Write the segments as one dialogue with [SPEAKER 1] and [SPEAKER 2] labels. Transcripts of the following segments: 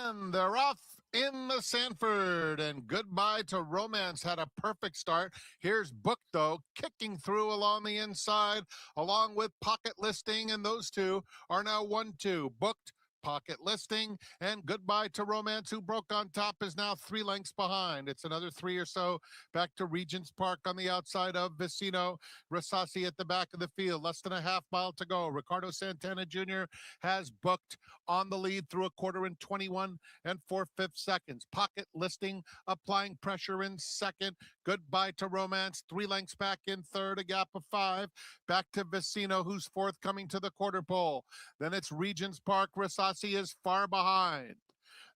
[SPEAKER 1] And they're off in the Sanford, and Goodbye to Romance had a perfect start. Here's Book, though, kicking through along the inside, along with Pocket Listing, and those two are now 1-2. Booked, Pocket Listing, and Goodbye to Romance, who broke on top, is now 3 lengths behind. It's another 3 or so back to Regents Park on the outside of Vicino. Rasasi at the back of the field, less than a half mile to go. Ricardo Santana Jr. has Booked on the lead through a quarter in 21 and 4/5 seconds. Pocket Listing applying pressure in second. Goodbye to Romance, 3 lengths back in third, a gap of 5. Back to Vicino, who's fourth, coming to the quarter pole. Then it's Regents Park. Rasasi is far behind.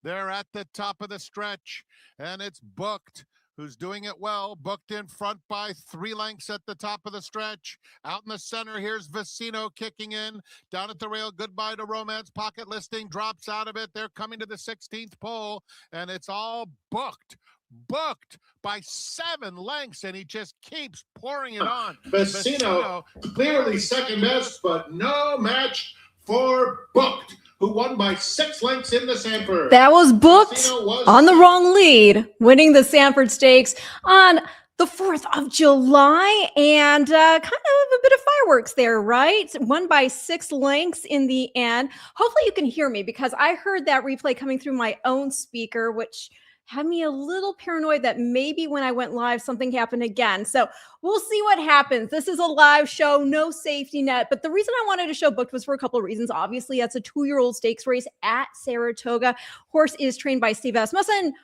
[SPEAKER 1] They're at the top of the stretch, and it's Booked, who's doing it well. Booked in front by 3 lengths at the top of the stretch. Out in the center, here's Vicino kicking in. Down at the rail, Goodbye to Romance. Pocket Listing drops out of it. They're coming to the 16th pole, and it's all Booked by 7 lengths, and he just keeps pouring it on.
[SPEAKER 2] Vicino clearly second best, but no match for Booked, who won by 6 lengths in the Sanford.
[SPEAKER 3] That was Booked on the wrong lead, winning the Sanford Stakes on the 4th of July, and kind of a bit of fireworks there, right? Won by 6 lengths in the end. Hopefully you can hear me, because I heard that replay coming through my own speaker, which had me a little paranoid that maybe when I went live, something happened again. So we'll see what happens. This is a live show, no safety net. But the reason I wanted to show Booked was for a couple of reasons. Obviously, that's a 2-year-old stakes race at Saratoga. Horse is trained by Steve Asmussen.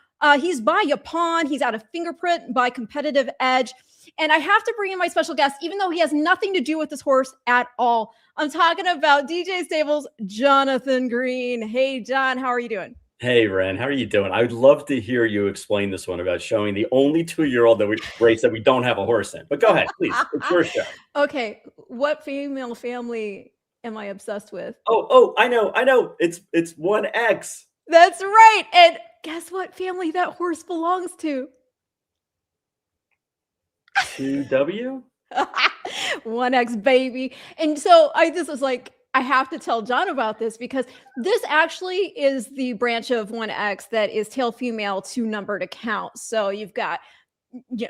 [SPEAKER 3] He's by Yaupon. He's out of Fingerprint by Competitive Edge. And I have to bring in my special guest, even though he has nothing to do with this horse at all. I'm talking about DJ Stables' Jonathan Green. Hey, John, how are you doing?
[SPEAKER 4] Hey, Ren, how are you doing? I would love to hear you explain this one about showing the only 2-year-old race that we don't have a horse in. But go ahead, please. It's your show.
[SPEAKER 3] Okay. What female family am I obsessed with?
[SPEAKER 4] Oh, I know. It's 1X.
[SPEAKER 3] That's right. And guess what family that horse belongs to?
[SPEAKER 4] 2W?
[SPEAKER 3] 1X, baby. And so I have to tell John about this, because this actually is the branch of 1X that is tail female to numbered account. So you've got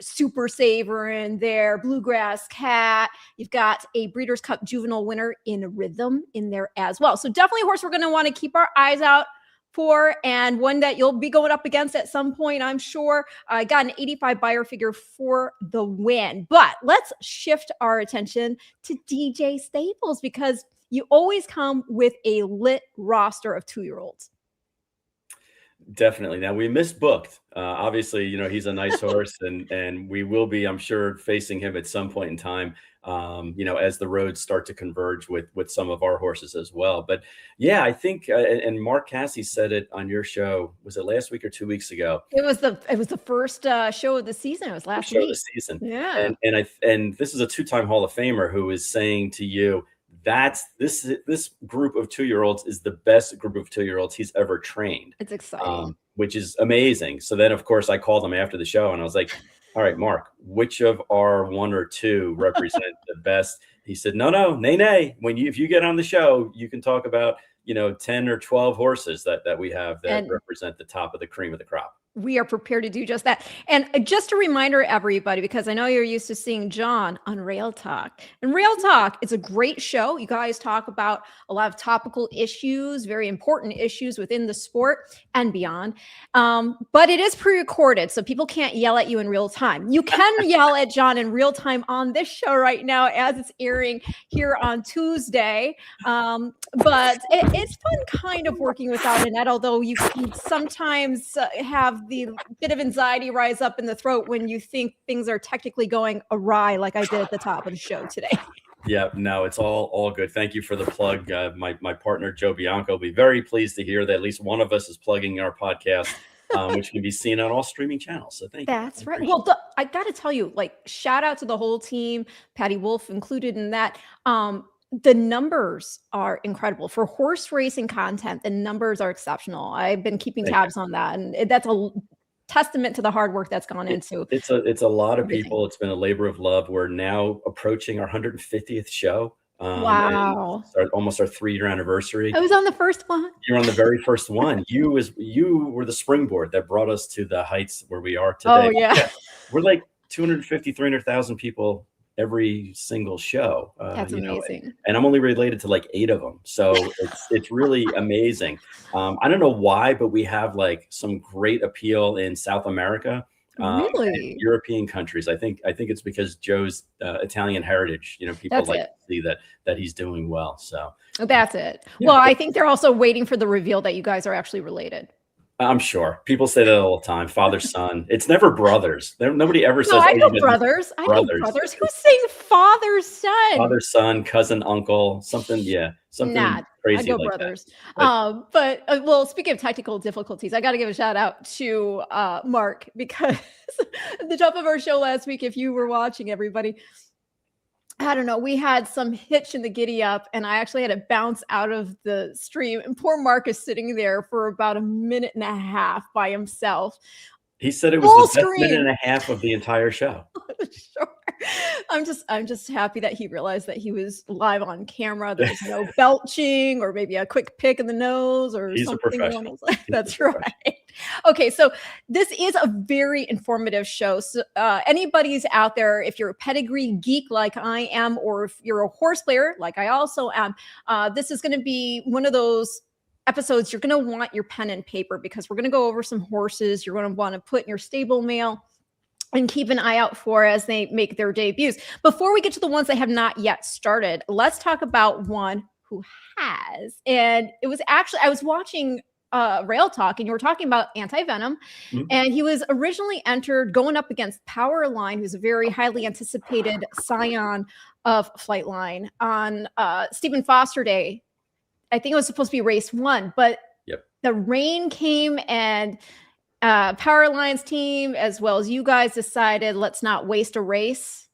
[SPEAKER 3] Super Saver in there, Bluegrass Cat. You've got a Breeders' Cup juvenile winner in Rhythm in there as well. So definitely a horse we're going to want to keep our eyes out for, and one that you'll be going up against at some point, I'm sure. I got an 85 buyer figure for the win. But let's shift our attention to DJ Stables, because you always come with a lit roster of 2-year-olds.
[SPEAKER 4] Definitely. Now, we missed Booked. Obviously, he's a nice horse, and we will be, I'm sure, facing him at some point in time, as the roads start to converge with some of our horses as well. But yeah, I think, and Mark Casse said it on your show, was it last week or 2 weeks ago?
[SPEAKER 3] It was the first show of the season. It was last week.
[SPEAKER 4] Show of the season.
[SPEAKER 3] Yeah.
[SPEAKER 4] And this is a 2-time Hall of Famer who is saying to you, this group of 2-year-olds is the best group of 2-year-olds he's ever trained.
[SPEAKER 3] It's exciting,
[SPEAKER 4] which is amazing. So then, of course, I called him after the show and I was like, all right, Mark, which of our 1 or 2 represent the best? He said, no, nay. If you get on the show, you can talk about 10 or 12 horses that we have that represent the top of the cream of the crop.
[SPEAKER 3] We are prepared to do just that. And just a reminder, everybody, because I know you're used to seeing John on Rail Talk. And Rail Talk, it's a great show. You guys talk about a lot of topical issues, very important issues within the sport and beyond. But it is pre-recorded, so people can't yell at you in real time. You can yell at John in real time on this show right now as it's airing here on Tuesday. But it's fun kind of working without a net, although you can sometimes have the bit of anxiety rise up in the throat when you think things are technically going awry, like I did at the top of the show today.
[SPEAKER 4] Yeah, no, it's all good. Thank you for the plug. My partner, Joe Bianco, will be very pleased to hear that at least one of us is plugging our podcast, which can be seen on all streaming channels. So thank you.
[SPEAKER 3] That's right. Well, I got to tell you, shout out to the whole team, Patty Wolf included in that. The numbers are incredible for horse racing content. The numbers are exceptional. I've been keeping tabs on that, and that's a testament to the hard work that's gone into.
[SPEAKER 4] It's a lot of people. It's been a labor of love. We're now approaching our 150th show.
[SPEAKER 3] Wow.
[SPEAKER 4] Almost our 3-year anniversary.
[SPEAKER 3] I was on the first one.
[SPEAKER 4] You're on the very first one. You were the springboard that brought us to the heights where we are today.
[SPEAKER 3] Oh, yeah.
[SPEAKER 4] We're like 250, 300,000 people every single show.
[SPEAKER 3] That's amazing.
[SPEAKER 4] And I'm only related to like 8 of them. So it's really amazing. I don't know why, but we have like some great appeal in South America.
[SPEAKER 3] Really?
[SPEAKER 4] European countries. I think it's because Joe's Italian heritage. People
[SPEAKER 3] That's
[SPEAKER 4] like
[SPEAKER 3] it.
[SPEAKER 4] to see that he's doing well. So
[SPEAKER 3] That's it.
[SPEAKER 4] Yeah.
[SPEAKER 3] Well, I think they're also waiting for the reveal that you guys are actually related.
[SPEAKER 4] I'm sure people say that all the time. Father, son. It's never brothers. Nobody ever says.
[SPEAKER 3] No, I
[SPEAKER 4] "Oh,
[SPEAKER 3] know
[SPEAKER 4] you guys are
[SPEAKER 3] brothers. I know
[SPEAKER 4] brothers."
[SPEAKER 3] brothers. Who's saying father, son?
[SPEAKER 4] Father, son, cousin, uncle, something. Yeah, something
[SPEAKER 3] Nah,
[SPEAKER 4] crazy
[SPEAKER 3] I go
[SPEAKER 4] like
[SPEAKER 3] brothers.
[SPEAKER 4] But-
[SPEAKER 3] But well, speaking of technical difficulties, I got to give a shout out to Mark, because at the top of our show last week, if you were watching, everybody, I don't know, we had some hitch in the giddy up, and I actually had to bounce out of the stream. And poor Mark is sitting there for about a minute and a half by himself.
[SPEAKER 4] He said it
[SPEAKER 3] Full
[SPEAKER 4] was the best
[SPEAKER 3] screen.
[SPEAKER 4] minute and a half of the entire show.
[SPEAKER 3] Sure. I'm just happy that he realized that he was live on camera. There was no belching or maybe a quick pick in the nose or
[SPEAKER 4] He's a
[SPEAKER 3] something along
[SPEAKER 4] professional.
[SPEAKER 3] those lines.
[SPEAKER 4] He's a
[SPEAKER 3] That's right. Okay, so this is a very informative show. So anybody's out there, if you're a pedigree geek like I am, or if you're a horse player like I also am, this is going to be one of those episodes you're going to want your pen and paper, because we're going to go over some horses you're going to want to put in your stable mail and keep an eye out for as they make their debuts. Before we get to the ones that have not yet started, let's talk about one who has. And it was actually, I was watching Rail Talk, and you were talking about Anti-Venom.
[SPEAKER 4] Mhm.
[SPEAKER 3] And he was originally entered going up against Powerline, who's a very highly anticipated scion of Flightline, on Stephen Foster Day. I think it was supposed to be race 1, but
[SPEAKER 4] Yep.
[SPEAKER 3] the rain came, and Powerline's team, as well as you guys, decided let's not waste a race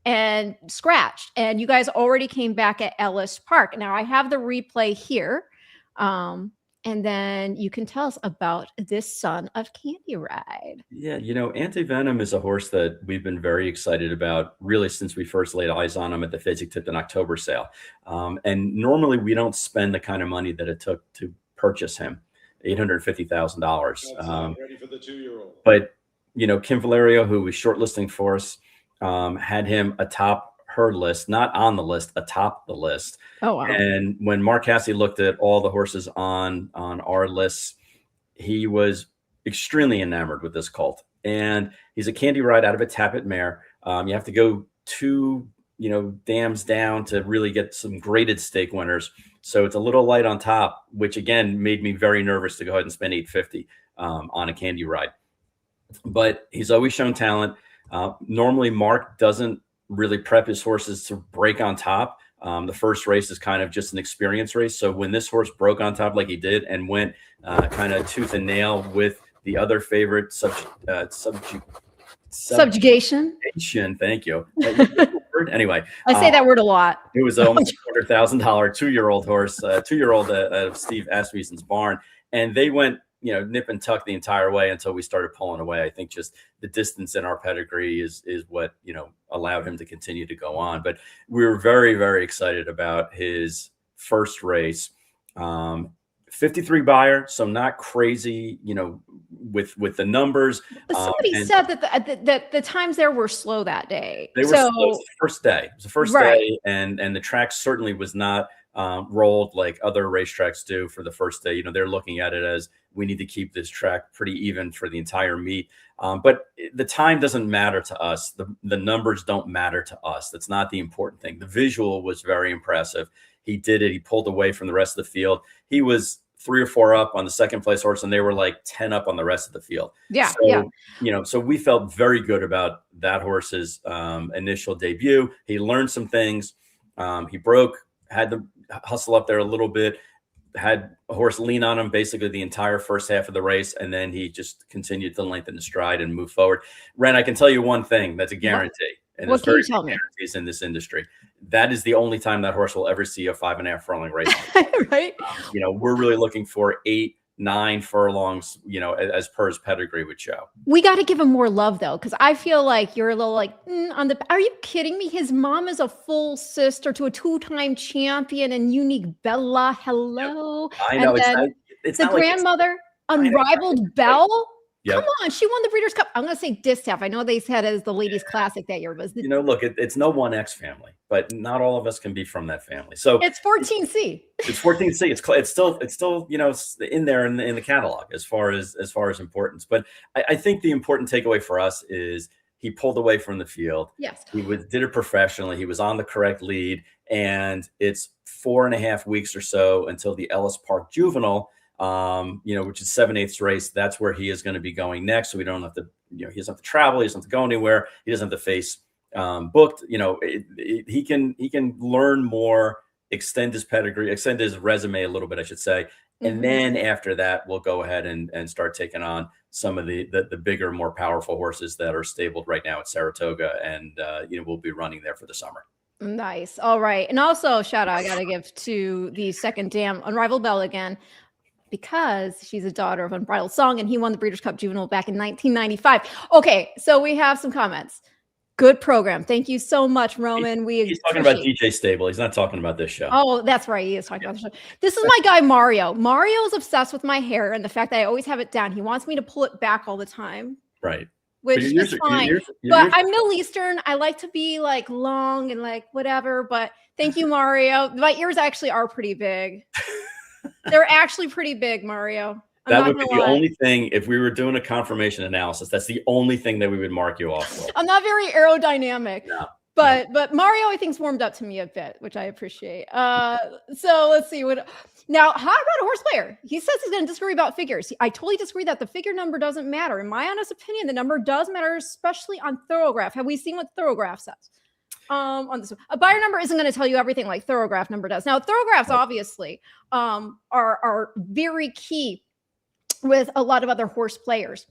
[SPEAKER 3] and scratched. And you guys already came back at Ellis Park. Now I have the replay here. And then you can tell us about this son of Candy Ride.
[SPEAKER 4] Yeah, Anti-Venom is a horse that we've been very excited about really since we first laid eyes on him at the Fasig-Tipton October sale. And normally we don't spend the kind of money that it took to purchase him, $850,000.
[SPEAKER 2] Ready for the 2-year-old.
[SPEAKER 4] But, Kim Valerio, who was shortlisting for us, had him atop her list, not on the list, atop the list.
[SPEAKER 3] Oh, wow.
[SPEAKER 4] And when Mark Cassidy looked at all the horses on our lists, he was extremely enamored with this colt. And he's a Candy Ride out of a Tappet mare. You have to go 2, dams down to really get some graded stake winners. So it's a little light on top, which again made me very nervous to go ahead and spend $850 on a Candy Ride. But he's always shown talent. Normally Mark doesn't really prep his horses to break on top. The first race is kind of just an experience race. So when this horse broke on top like he did and went kind of tooth and nail with the other favorite,
[SPEAKER 3] Subjugation.
[SPEAKER 4] Thank you. Anyway,
[SPEAKER 3] I say that word a lot.
[SPEAKER 4] it was almost $200,000 2-year-old horse, 2-year-old of Steve Asmussen's barn. And they went, nip and tuck the entire way until we started pulling away. I think just the distance in our pedigree is what, allowed him to continue to go on. But we were very, very excited about his first race. 53 buyer, so not crazy, with the numbers.
[SPEAKER 3] Somebody said that the times there were slow that day.
[SPEAKER 4] They were slow. It was the first day. It was the first
[SPEAKER 3] Right.
[SPEAKER 4] day, and the track certainly was not rolled like other racetracks do for the first day. They're looking at it as we need to keep this track pretty even for the entire meet. But the time doesn't matter to us. The numbers don't matter to us. That's not the important thing. The visual was very impressive. He did it. He pulled away from the rest of the field. He was 3 or 4 up on the second place horse, and they were like 10 up on the rest of the field.
[SPEAKER 3] Yeah.
[SPEAKER 4] So, so we felt very good about that horse's initial debut. He learned some things. He broke, had to hustle up there a little bit, had a horse lean on him basically the entire first half of the race, and then he just continued to lengthen the stride and move forward. Ren, I can tell you one thing that's a guarantee. And
[SPEAKER 3] What
[SPEAKER 4] there's
[SPEAKER 3] can you tell
[SPEAKER 4] very few
[SPEAKER 3] me?
[SPEAKER 4] guarantees in this industry. That is the only time that horse will ever see a 5.5 furlong race.
[SPEAKER 3] Right.
[SPEAKER 4] We're really looking for 8 9 furlongs, as per his pedigree would show.
[SPEAKER 3] We got to give him more love though, because I feel like you're a little like on the. Are you kidding me? His mom is a full sister to a 2-time champion and Unique Bella. Hello,
[SPEAKER 4] I know.
[SPEAKER 3] And
[SPEAKER 4] it's
[SPEAKER 3] the
[SPEAKER 4] not like
[SPEAKER 3] grandmother, Unrivaled Belle.
[SPEAKER 4] Yep.
[SPEAKER 3] Come on, she won the Breeders' Cup. I'm going to say Distaff. I know they said it as the Ladies' Classic that year, but
[SPEAKER 4] look, it's no 1X family, but not all of us can be from that family. So
[SPEAKER 3] it's 14C.
[SPEAKER 4] It's 14C. It's still in there in the catalog as far as importance. But I think the important takeaway for us is he pulled away from the field.
[SPEAKER 3] Yes,
[SPEAKER 4] he did it professionally. He was on the correct lead, and it's 4.5 weeks or so until the Ellis Park Juvenile. Which is 7/8 race. That's where he is going to be going next. So we don't have to, he doesn't have to travel. He doesn't have to go anywhere. He doesn't have to face booked. He can learn more, extend his pedigree, extend his resume a little bit, I should say. And then after that, we'll go ahead and start taking on some of the bigger, more powerful horses that are stabled right now at Saratoga. And, we'll be running there for the summer.
[SPEAKER 3] Nice. All right. And also shout out, I got to give to the second dam, Unrivaled Belle again, because she's a daughter of Unbridled Song, and he won the Breeders' Cup Juvenile back in 1995. Okay, so we have some comments. Good program. Thank you so much, Roman.
[SPEAKER 4] He's talking about DJ Stable. He's not talking about this show.
[SPEAKER 3] Oh, that's right. He is talking about the show. This is my guy, Mario. Mario is obsessed with my hair and the fact that I always have it down. He wants me to pull it back all the time.
[SPEAKER 4] Right.
[SPEAKER 3] Which is fine. But I'm Middle Eastern. I like to be like long and like whatever. But thank you, Mario. My ears actually are pretty big. They're actually pretty big, Mario.
[SPEAKER 4] That would be the only thing, if we were doing a confirmation analysis, that's the only thing that we would mark you off for.
[SPEAKER 3] I'm not very aerodynamic.
[SPEAKER 4] No.
[SPEAKER 3] But Mario, I think's warmed up to me a bit, which I appreciate. So let's see what. Now, how about a horse player? He says he's going to disagree about figures. I totally disagree that the figure number doesn't matter. In my honest opinion, the number does matter, especially on Thorograph. Have we seen what Thorograph says? On this one, a buyer number isn't going to tell you everything like Thorograph number does. Now, Thorographs obviously are very key with a lot of other horse players.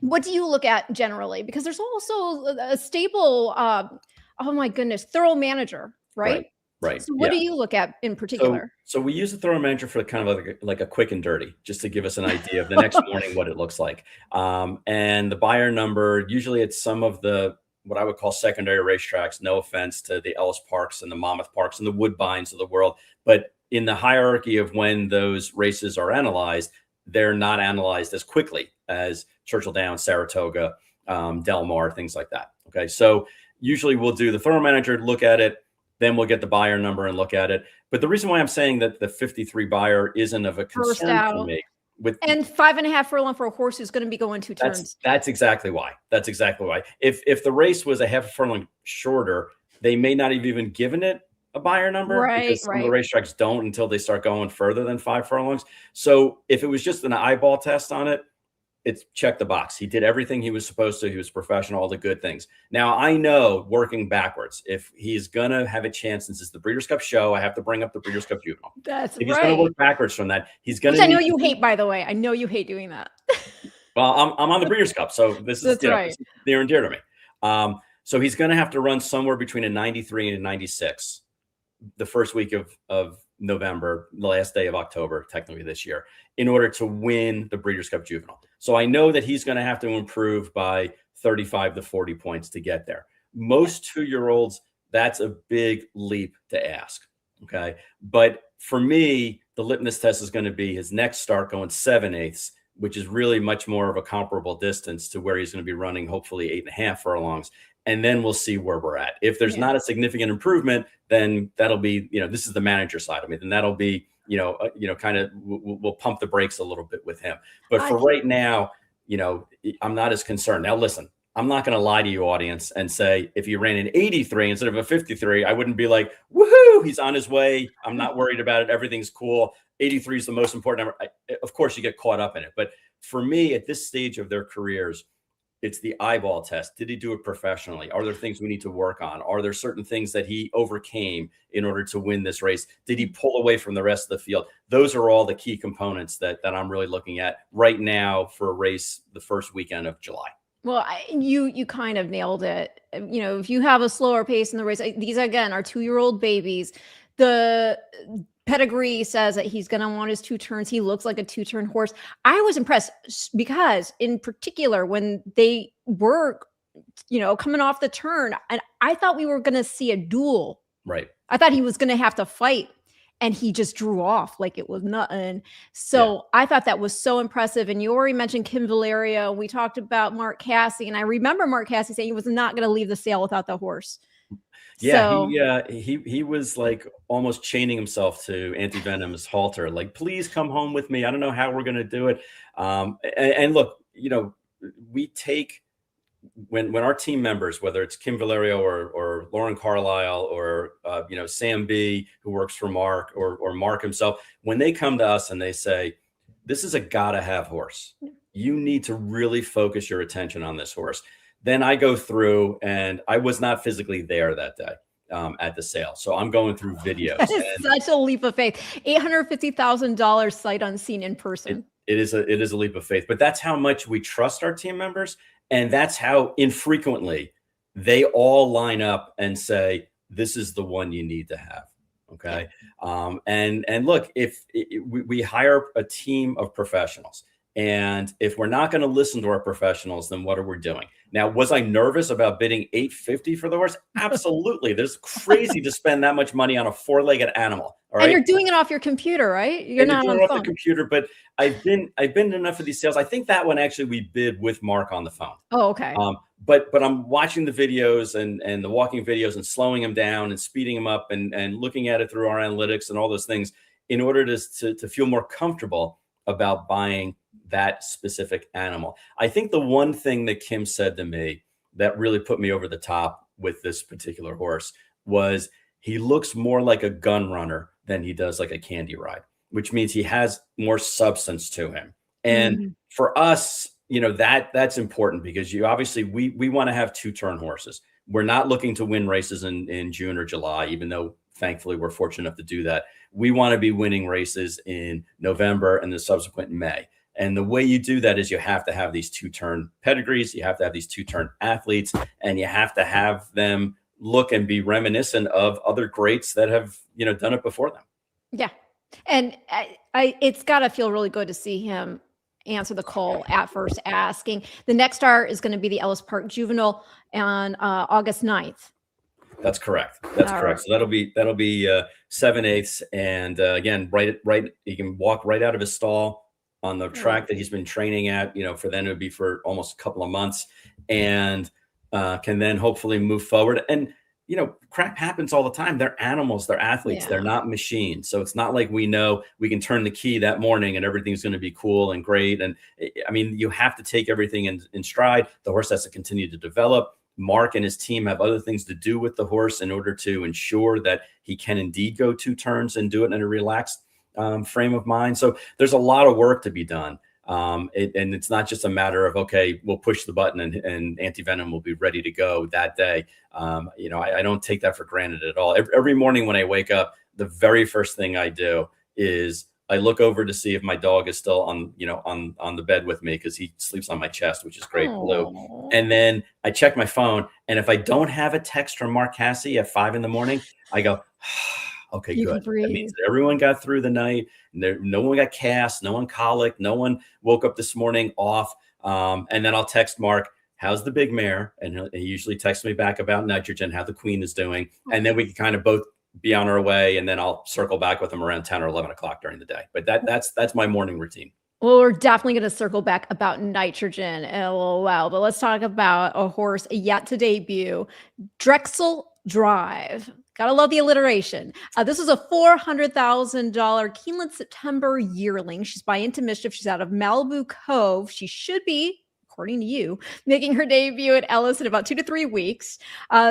[SPEAKER 3] What do you look at generally? Because there's also a stable. Oh my goodness, Thorough Manager, right?
[SPEAKER 4] Right.
[SPEAKER 3] So what do you look at in particular?
[SPEAKER 4] So we use the Thorough Manager for kind of like a quick and dirty, just to give us an idea of the next morning what it looks like. And the buyer number, usually it's some of the what I would call secondary racetracks. No offense to the Ellis Parks and the Monmouth Parks and the Woodbines of the world, but in the hierarchy of when those races are analyzed, they're not analyzed as quickly as Churchill Downs, Saratoga, Del Mar, things like that. Okay, so usually we'll do the Thorough Manager, look at it, then we'll get the buyer number and look at it. But the reason why I'm saying that the 53 buyer isn't of a concern for me.
[SPEAKER 3] And 5.5 furlong for a horse who's going to be going 2 turns.
[SPEAKER 4] That's exactly why. That's exactly why. If the race was a half a furlong shorter, they may not have even given it a buyer number,
[SPEAKER 3] right?
[SPEAKER 4] Because some of the racetracks don't until they start going further than 5 furlongs. So if it was just an eyeball test on it, it's check the box. He did everything he was supposed to. He was professional, all the good things. Now I know, working backwards, if he's gonna have a chance, since it's the Breeders' Cup show, I have to bring up the Breeders' Cup Juvenile.
[SPEAKER 3] That's
[SPEAKER 4] if he's gonna work backwards from that, he's gonna.
[SPEAKER 3] Which I know you hate, by the way. I know you hate doing that.
[SPEAKER 4] Well, I'm on the Breeders' Cup, so this is near and dear to me. So he's gonna have to run somewhere between a 93 and a 96 the first week of November, the last day of October, technically this year, in order to win the Breeders' Cup Juvenile. So I know that he's going to have to improve by 35 to 40 points to get there. Most 2-year-olds, that's a big leap to ask. Okay. But for me, the litmus test is going to be his next start going 7/8, which is really much more of a comparable distance to where he's going to be running, hopefully 8.5 furlongs. And then we'll see where we're at. If there's not a significant improvement, then that'll be, this is the manager side of me. Then that'll be, kind of, we'll pump the brakes a little bit with him. But for right now, I'm not as concerned. Now, listen, I'm not going to lie to you, audience, and say if he ran an 83 instead of a 53, I wouldn't be like, woohoo, he's on his way. I'm not worried about it. Everything's cool. 83 is the most important number. Of course, you get caught up in it. But for me, at this stage of their careers, it's the eyeball test. Did he do it professionally? Are there things we need to work on? Are there certain things that he overcame in order to win this race? Did he pull away from the rest of the field? Those are all the key components that I'm really looking at right now for a race the first weekend of July.
[SPEAKER 3] Well, you kind of nailed it. If you have a slower pace in the race, these again are 2-year-old babies. The pedigree says that he's going to want his 2 turns. He looks like a 2-turn horse. I was impressed because, in particular, when they were, coming off the turn, and I thought we were going to see a duel.
[SPEAKER 4] Right.
[SPEAKER 3] I thought he was going to have to fight, and he just drew off like it was nothing. So I thought that was so impressive. And you already mentioned Kim Valerio. We talked about Mark Casse, and I remember Mark Casse saying he was not going to leave the sale without the horse.
[SPEAKER 4] Yeah,
[SPEAKER 3] So,
[SPEAKER 4] he was like almost chaining himself to Anti-Venom's halter. Like, please come home with me. I don't know how we're going to do it. And look, we take when our team members, whether it's Kim Valerio or Lauren Carlisle or Sam B, who works for Mark, or Mark himself, when they come to us and they say, "This is a gotta have horse. You need to really focus your attention on this horse." Then I go through, and I was not physically there that day at the sale, so I'm going through videos.
[SPEAKER 3] that is such a leap of faith. $850,000 sight unseen in person.
[SPEAKER 4] It is a leap of faith, but that's how much we trust our team members. And that's how infrequently they all line up and say, "This is the one you need to have." Okay. And look, if we hire a team of professionals, and if we're not going to listen to our professionals, then what are we doing? Now, was I nervous about bidding $850 for the horse? Absolutely. There's crazy to spend that much money on a 4-legged animal. All right.
[SPEAKER 3] And you're doing it off your computer, right? You're not on the phone.
[SPEAKER 4] The computer, but I've been to enough of these sales. I think that one actually we bid with Mark on the phone.
[SPEAKER 3] Oh, okay.
[SPEAKER 4] But I'm watching the videos and the walking videos and slowing them down and speeding them up and looking at it through our analytics and all those things in order to feel more comfortable about buying that specific animal. I think the one thing that Kim said to me that really put me over the top with this particular horse was he looks more like a gun runner than he does like a candy ride, which means he has more substance to him. And for us, that's important because we want to have 2-turn horses. We're not looking to win races in June or July, even though thankfully we're fortunate enough to do that. We want to be winning races in November and the subsequent May. And the way you do that is you have to have these 2-turn pedigrees. You have to have these 2-turn athletes, and you have to have them look and be reminiscent of other greats that have, done it before them.
[SPEAKER 3] Yeah. And it's got to feel really good to see him answer the call at first asking. The next start is going to be the Ellis Park Juvenile on August 9th.
[SPEAKER 4] That's correct. That's correct. So that'll be 7/8. And again, right. He can walk right out of his stall on the track that he's been training at, for then it would be for almost a couple of months, and can then hopefully move forward. And, crap happens all the time. They're animals, they're athletes, they're not machines. So it's not like we know we can turn the key that morning and everything's going to be cool and great. And I mean, you have to take everything in stride. The horse has to continue to develop. Mark and his team have other things to do with the horse in order to ensure that he can indeed go 2 turns and do it in a relaxed frame of mind. So there's a lot of work to be done. And it's not just a matter of, okay, we'll push the button and Anti-Venom will be ready to go that day. I don't take that for granted at all. Every morning when I wake up, the very first thing I do is I look over to see if my dog is still on the bed with me, because he sleeps on my chest, which is great, Blue. And then I check my phone, and if I don't have a text from Mark Casse at 5 a.m, I go, okay, good. That means that everyone got through the night. No one got cast, no one colicked, no one woke up this morning off. And then I'll text Mark, "How's the big mare?" And he usually texts me back about Nitrogen, how the queen is doing. And then we can kind of both be on our way, and then I'll circle back with him around 10 or 11 o'clock during the day. But that's my morning routine.
[SPEAKER 3] Well, we're definitely going to circle back about Nitrogen in a little while, but let's talk about a horse yet to debut, Drexel Drive. Gotta love the alliteration. This is a $400,000 Keeneland September yearling. She's by Into Mischief. She's out of Malibu Cove. She should be, according to you, making her debut at Ellis in about 2 to 3 weeks.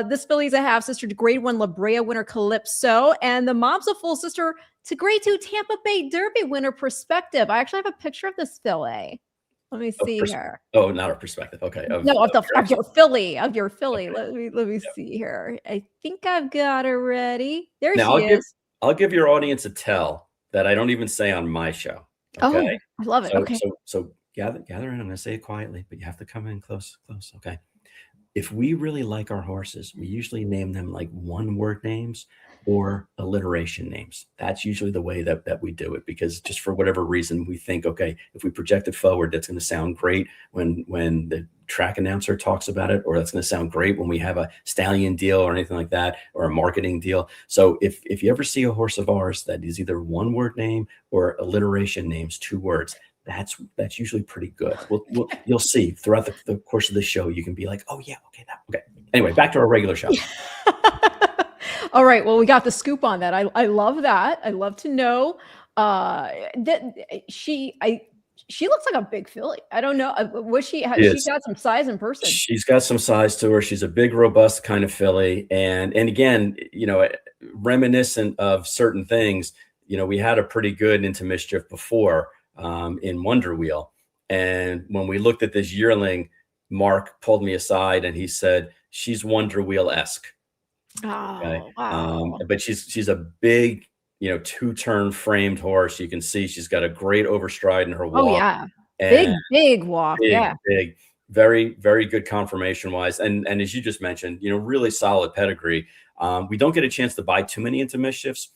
[SPEAKER 3] This filly is a half sister to Grade 1 La Brea winner Calypso, and the mom's a full sister to Grade 2 Tampa Bay Derby winner Perspective. I actually have a picture of this filly. Let me see her.
[SPEAKER 4] Oh, not a Perspective. Okay.
[SPEAKER 3] Of your filly. Okay. Let me see here. I think I've got her ready. There she is.
[SPEAKER 4] I'll give your audience a tell that I don't even say on my show. Okay?
[SPEAKER 3] Oh, I love it. Okay.
[SPEAKER 4] So gather in. I'm going to say it quietly, but you have to come in close. Okay. if we really like our horses, we usually name them like one-word names or alliteration names. That's usually the way that we do it, because just for whatever reason, we think, okay, if we project it forward, that's going to sound great when the track announcer talks about it, or that's going to sound great when we have a stallion deal or anything like that, or a marketing deal. So if you ever see a horse of ours that is either one-word name or alliteration names, 2 words, that's usually pretty good. You'll see throughout the course of the show, you can be like, oh yeah, okay. Anyway, back to our regular show.
[SPEAKER 3] All right. Well, we got the scoop on that. I love that. I love to know that she looks like a big filly. I don't know. She's got some size in person.
[SPEAKER 4] She's got some size to her. She's a big, robust kind of filly. And again, reminiscent of certain things, we had a pretty good Into Mischief before in Wonder Wheel. And when we looked at this yearling, Mark pulled me aside and he said, she's Wonder Wheel-esque.
[SPEAKER 3] Oh,
[SPEAKER 4] Okay.
[SPEAKER 3] wow.
[SPEAKER 4] But she's a big, 2-turn framed horse. You can see she's got a great overstride in her walk.
[SPEAKER 3] Oh yeah. Big walk.
[SPEAKER 4] Big, very, very good conformation wise. And as you just mentioned, really solid pedigree. We don't get a chance to buy too many Into Mischiefs,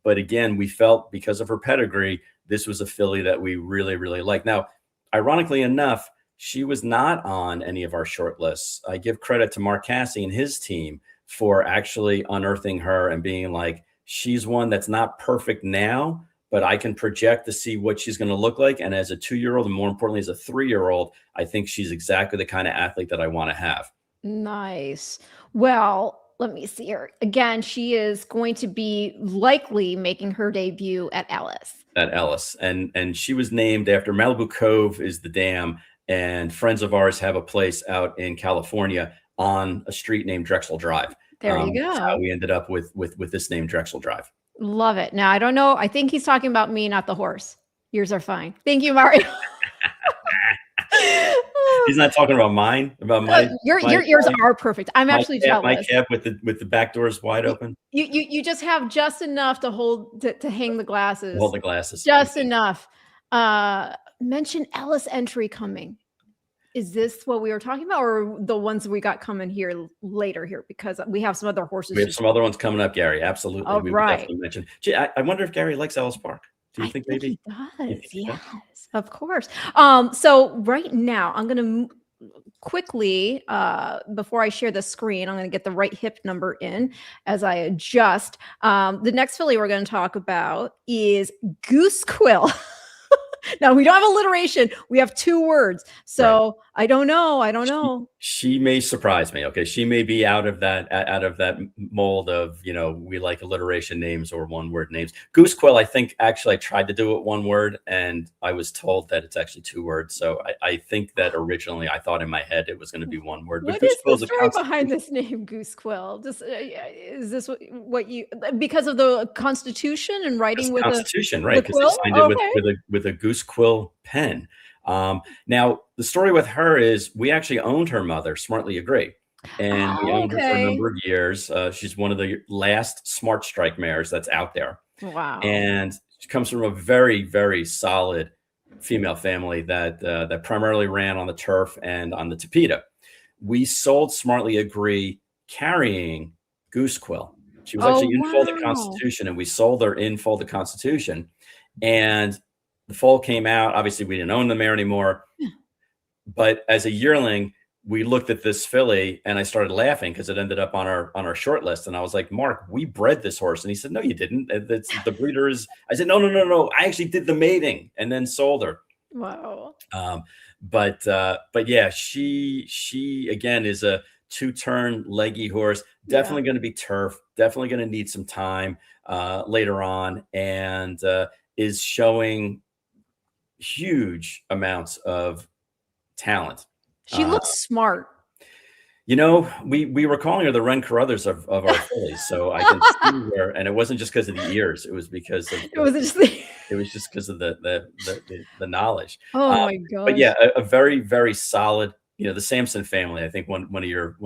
[SPEAKER 4] but again, we felt because of her pedigree, this was a filly that we really, really like. Now, ironically enough, she was not on any of our short lists. I give credit to Mark Casse and his team for actually unearthing her and being like, she's one that's not perfect now, but I can project to see what she's going to look like. And as a 2-year-old, and more importantly, as a 3-year-old, I think she's exactly the kind of athlete that I want to have.
[SPEAKER 3] Nice. Well, let me see her. Again, she is going to be likely making her debut at Ellis.
[SPEAKER 4] And she was named after Malibu Cove is the dam, and friends of ours have a place out in California on a street named Drexel Drive.
[SPEAKER 3] There you go.
[SPEAKER 4] That's how we ended up with this name, Drexel Drive.
[SPEAKER 3] Love it. Now, I don't know. I think he's talking about me, not the horse. Yours are fine. Thank you, Mario.
[SPEAKER 4] He's not talking about mine.
[SPEAKER 3] Yours are perfect. I'm actually jealous.
[SPEAKER 4] My cab with the back doors wide open.
[SPEAKER 3] You just have just enough to hold to hang the glasses.
[SPEAKER 4] Hold the glasses.
[SPEAKER 3] Just enough. Mention Ellis entry coming. Is this what we were talking about, or the ones we got coming here later here? Because we have some other horses.
[SPEAKER 4] We have some other ones coming up, Gary. Absolutely.
[SPEAKER 3] Oh, right.
[SPEAKER 4] Definitely mention. Gee, I wonder if Gary likes Ellis Park. Do you think maybe
[SPEAKER 3] he does? Yes, of course. So right now, I'm going to quickly, before I share the screen, I'm going to get the right hip number in as I adjust. The next filly we're going to talk about is Goose Quill. Now, we don't have alliteration. We have 2 words. So right. I don't know.
[SPEAKER 4] She may surprise me. Okay. She may be out of that mold of, we like alliteration names or 1-word names. Goose Quill, I think actually I tried to do it 1 word and I was told that it's actually 2 words. So I think that originally I thought in my head it was going to be 1 word.
[SPEAKER 3] But what is the story behind this name, Goose Quill? Is this what you, because of the Constitution and writing with
[SPEAKER 4] Constitution, right? Because they signed it with a Goose Quill pen. Now the story with her is we actually owned her mother, Smartly Agree, and we owned her for a number of years. She's one of the last Smart Strike mares that's out there.
[SPEAKER 3] Wow.
[SPEAKER 4] And she comes from a very, very solid female family that primarily ran on the turf and on the Tapeta. We sold Smartly Agree carrying Goose Quill. She was actually in Foal the Constitution, and we sold her in Foal the Constitution. And the foal came out. Obviously, we didn't own the mare anymore. Yeah. But as a yearling, we looked at this filly and I started laughing because it ended up on our short list. And I was like, Mark, we bred this horse. And he said, no, you didn't. The breeder is. I said, no. I actually did the mating and then sold her.
[SPEAKER 3] Wow.
[SPEAKER 4] But yeah, she again is a 2-turn leggy horse. Definitely going to be turf. Definitely going to need some time later on, and is showing huge amounts of talent.
[SPEAKER 3] She looks smart.
[SPEAKER 4] We were calling her the Ren Carruthers of our fillies, so I can see her, and it wasn't just because of the ears; it was because of it was just because of the knowledge.
[SPEAKER 3] Oh my god!
[SPEAKER 4] But yeah, a very, very solid. The Sampson family. I think one of your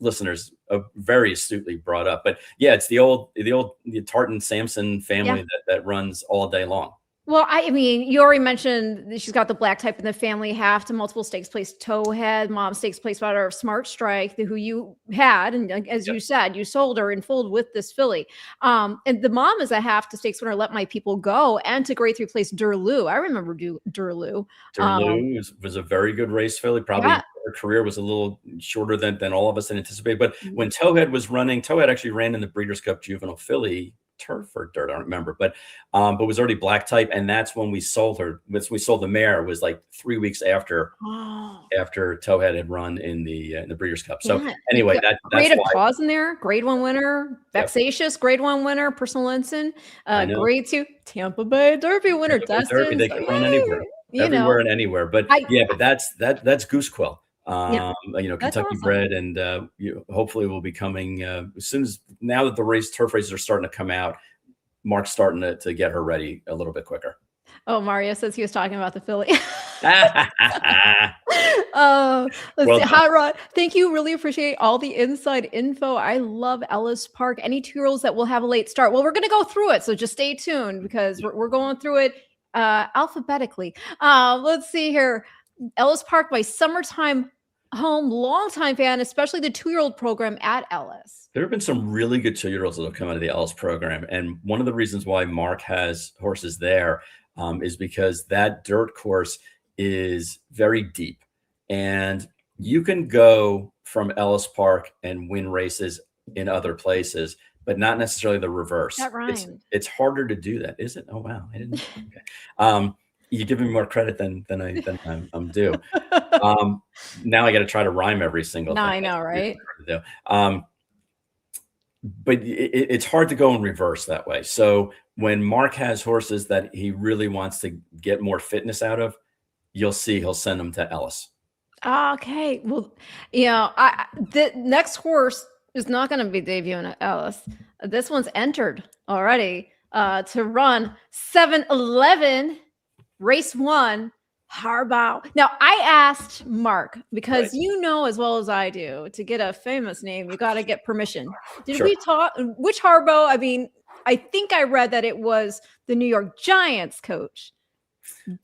[SPEAKER 4] listeners very astutely brought up. But yeah, it's the Tartan Sampson family that runs all day long.
[SPEAKER 3] Well, I mean, you already mentioned that she's got the black type in the family, half to multiple stakes place towhead, mom stakes place daughter of Smart Strike, who you had, and as
[SPEAKER 4] Yep.
[SPEAKER 3] you said, you sold her and foaled with this filly. And the mom is a half to stakes winner, Let My People Go, and to grade 3 place Durlou. I remember Durlou.
[SPEAKER 4] Durlou was a very good race filly. Probably
[SPEAKER 3] Yeah.
[SPEAKER 4] her career was a little shorter than all of us had anticipated. But
[SPEAKER 3] Mhm.
[SPEAKER 4] when Towhead was running, Towhead actually ran in the Breeders' Cup Juvenile Filly turf or dirt, I don't remember, but was already black type, and that's when we sold her. We sold the mare was like 3 weeks after
[SPEAKER 3] Oh.
[SPEAKER 4] Towhead had run in the Breeders' Cup. So
[SPEAKER 3] Yeah.
[SPEAKER 4] anyway,
[SPEAKER 3] Yeah.
[SPEAKER 4] that's
[SPEAKER 3] Creative
[SPEAKER 4] why.
[SPEAKER 3] Cause in there, grade 1 winner,
[SPEAKER 4] Yep.
[SPEAKER 3] Vexatious, grade 1 winner, Personal Ensign,
[SPEAKER 4] I know.
[SPEAKER 3] grade 2, Tampa Bay Derby winner,
[SPEAKER 4] Tampa Bay Derby,
[SPEAKER 3] Destin.
[SPEAKER 4] they
[SPEAKER 3] So,
[SPEAKER 4] can run anywhere,
[SPEAKER 3] you
[SPEAKER 4] everywhere
[SPEAKER 3] know,
[SPEAKER 4] and anywhere. But
[SPEAKER 3] I
[SPEAKER 4] but that's Goose Quill.
[SPEAKER 3] yeah, that's
[SPEAKER 4] Kentucky
[SPEAKER 3] awesome.
[SPEAKER 4] bred, and hopefully will be coming as soon as now that the turf races are starting to come out. Mark's starting to get her ready a little bit quicker.
[SPEAKER 3] Oh, Mario says he was talking about the filly.
[SPEAKER 4] Well
[SPEAKER 3] Let's see.
[SPEAKER 4] done.
[SPEAKER 3] Hot Rod, thank you. Really appreciate all the inside info. I love Ellis Park. Any 2-year-olds that will have a late start? Well, we're going to go through it, so just stay tuned because we're going through it alphabetically. Let's see here. Ellis Park, my summertime home, longtime fan, especially the 2-year-old program at Ellis.
[SPEAKER 4] There have been some really good 2-year-olds that have come out of the Ellis program, and one of the reasons why Mark has horses there is because that dirt course is very deep, and you can go from Ellis Park and win races in other places, but not necessarily the reverse.
[SPEAKER 3] That rhymed.
[SPEAKER 4] It's harder to do that, is it? Oh wow, I didn't. Okay. You give me more credit than I'm due. Now I got to try to rhyme every single
[SPEAKER 3] No,
[SPEAKER 4] thing.
[SPEAKER 3] I know, right?
[SPEAKER 4] But it's hard to go in reverse that way. So when Mark has horses that he really wants to get more fitness out of, you'll see he'll send them to Ellis.
[SPEAKER 3] Okay. Well, the next horse is not going to be debuting at Ellis. This one's entered already to run 7-11, race 1, Harbaugh. Now, I asked Mark, because
[SPEAKER 4] Right.
[SPEAKER 3] you know as well as I do, to get a famous name, you got to get permission. Did
[SPEAKER 4] Sure.
[SPEAKER 3] we talk? Which Harbaugh? I mean, I think I read that it was the New York Giants coach.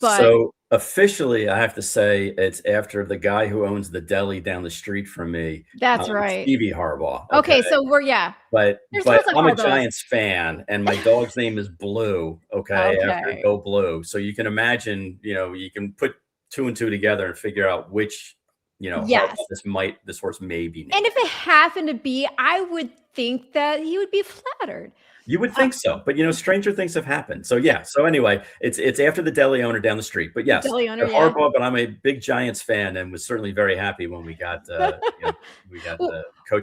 [SPEAKER 3] But
[SPEAKER 4] So officially, I have to say it's after the guy who owns the deli down the street from me.
[SPEAKER 3] that's right.
[SPEAKER 4] Stevie Harbaugh.
[SPEAKER 3] Okay, so
[SPEAKER 4] But
[SPEAKER 3] There's
[SPEAKER 4] but
[SPEAKER 3] lots of
[SPEAKER 4] I'm a
[SPEAKER 3] Harbaughs.
[SPEAKER 4] Giants fan, and my dog's name is Blue. Okay, after
[SPEAKER 3] Okay.
[SPEAKER 4] Go Blue. So you can imagine, you can put 2 and 2 together and figure out which,
[SPEAKER 3] Yes.
[SPEAKER 4] Harbaugh this horse may be named.
[SPEAKER 3] And if it happened to be, I would think that he would be flattered.
[SPEAKER 4] You would think so, but stranger things have happened. So yeah. So anyway, it's after the deli owner down the street. But yes,
[SPEAKER 3] Deli owner,
[SPEAKER 4] they're
[SPEAKER 3] yeah.
[SPEAKER 4] Harbaugh. But I'm a big Giants fan, and was certainly very happy when we got Coach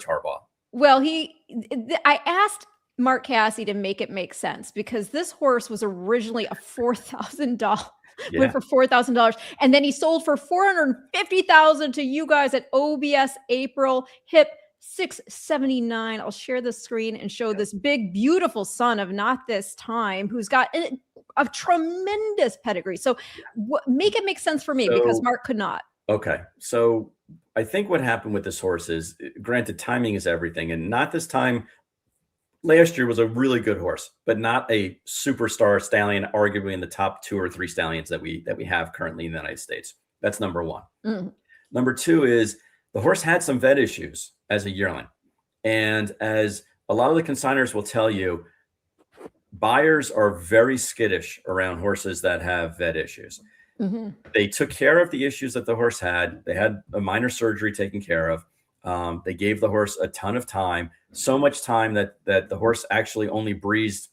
[SPEAKER 4] Harbaugh.
[SPEAKER 3] Well, I asked Mark Cassie to make it make sense, because this horse was originally a $4,000.
[SPEAKER 4] Yeah.
[SPEAKER 3] Went for $4,000, and then he sold for $450,000 to you guys at OBS April hip 679. I'll share the screen and show this big, beautiful son of Not This Time, who's got a tremendous pedigree. So make it make sense for me, because Mark could not.
[SPEAKER 4] Okay. So I think what happened with this horse is, granted, timing is everything. And Not This Time last year was a really good horse, but not a superstar stallion, arguably in the top 2 or 3 stallions that we have currently in the United States. That's number one. Number 2 is the horse had some vet issues as a yearling. And as a lot of the consigners will tell you, buyers are very skittish around horses that have vet issues. They took care of the issues that the horse had. They had a minor surgery taken care of. They gave the horse a ton of time, so much time that the horse actually only breezed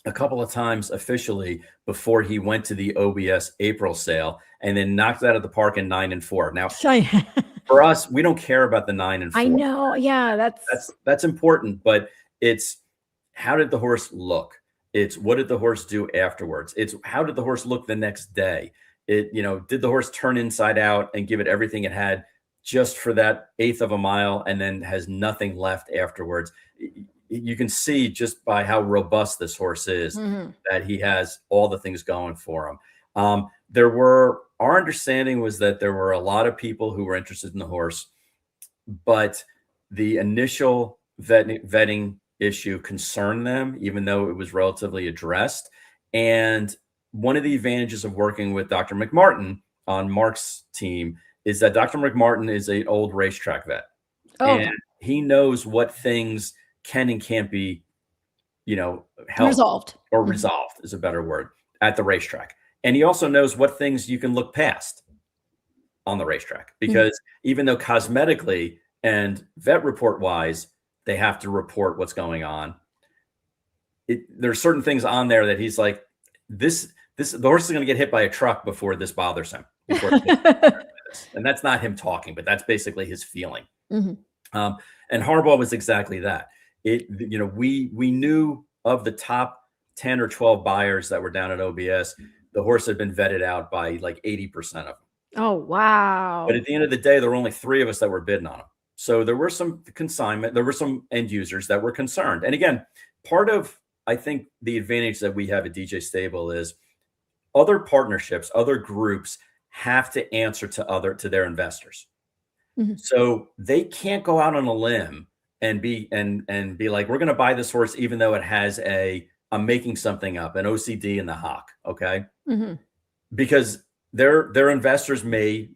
[SPEAKER 4] a couple of times officially before he went to the OBS April sale, and then knocked it out of the park in 9 and 4. Now, for us, we don't care about the 9 and 4.
[SPEAKER 3] I know. Yeah,
[SPEAKER 4] that's important, but it's how did the horse look? It's what did the horse do afterwards? It's how did the horse look the next day? Did the horse turn inside out and give it everything it had just for that 1/8 of a mile, and then has nothing left afterwards? You can see just by how robust this horse is that he has all the things going for him. Our understanding was that there were a lot of people who were interested in the horse, but the initial vetting issue concerned them, even though it was relatively addressed. And one of the advantages of working with Dr. McMartin on Mark's team is that Dr. McMartin is an old racetrack vet.
[SPEAKER 3] Oh,
[SPEAKER 4] And he knows what things can and can't be, helped
[SPEAKER 3] resolved.
[SPEAKER 4] or resolved is a better word at the racetrack. And he also knows what things you can look past on the racetrack, because even though cosmetically and vet report wise, they have to report what's going on. There's certain things on there that he's like, the horse is going to get hit by a truck before this bothers him. And that's not him talking, but that's basically his feeling. And Harbaugh was exactly that. We knew of the top 10 or 12 buyers that were down at OBS, the horse had been vetted out by like 80% of them.
[SPEAKER 3] Oh, wow.
[SPEAKER 4] But at the end of the day, there were only 3 of us that were bidding on them. So there were some consignment, there were some end users that were concerned. And again, part of, I think, the advantage that we have at DJ Stable is other partnerships, other groups have to answer to their investors. So they can't go out on a limb and be like, we're going to buy this horse, even though it has I'm making something up, an OCD in the hock. Okay. Because their investors may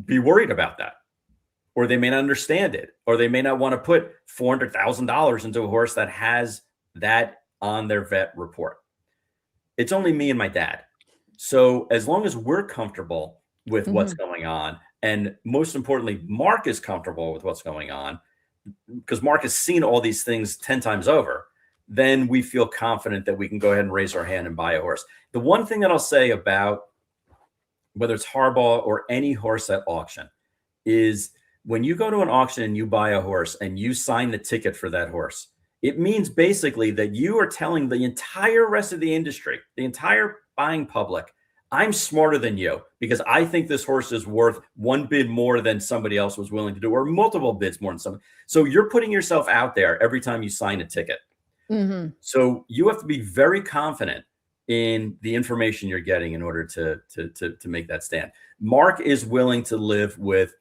[SPEAKER 4] be worried about that, or they may not understand it, or they may not want to put $400,000 into a horse that has that on their vet report. It's only me and my dad. So as long as we're comfortable with what's going on, and most importantly, Mark is comfortable with what's going on, because Mark has seen all these things 10 times over, then we feel confident that we can go ahead and raise our hand and buy a horse. The one thing that I'll say about whether it's Harbaugh or any horse at auction is when you go to an auction and you buy a horse and you sign the ticket for that horse, it means basically that you are telling the entire rest of the industry, the entire buying public, I'm smarter than you because I think this horse is worth one bid more than somebody else was willing to do, or multiple bids more than somebody. So you're putting yourself out there every time you sign a ticket. So you have to be very confident in the information you're getting in order to make that stand. Mark is willing to live with,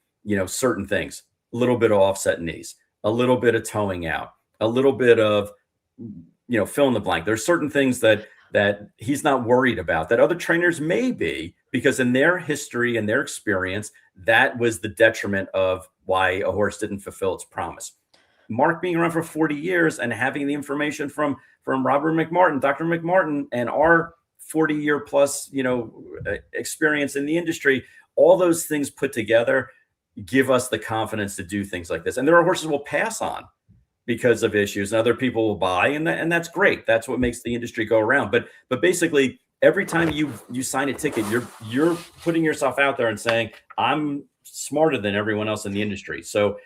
[SPEAKER 4] certain things, a little bit of offset knees, a little bit of towing out, a little bit of, fill in the blank. There's certain things that he's not worried about that other trainers may be, because in their history and their experience, that was the detriment of why a horse didn't fulfill its promise. Mark being around for 40 years and having the information from Robert McMartin, Dr. McMartin, and our 40-year plus, experience in the industry, all those things put together give us the confidence to do things like this. And there are horses we'll pass on because of issues, and other people will buy, and that's great. That's what makes the industry go around. But basically, every time you sign a ticket, you're putting yourself out there and saying, I'm smarter than everyone else in the industry. So,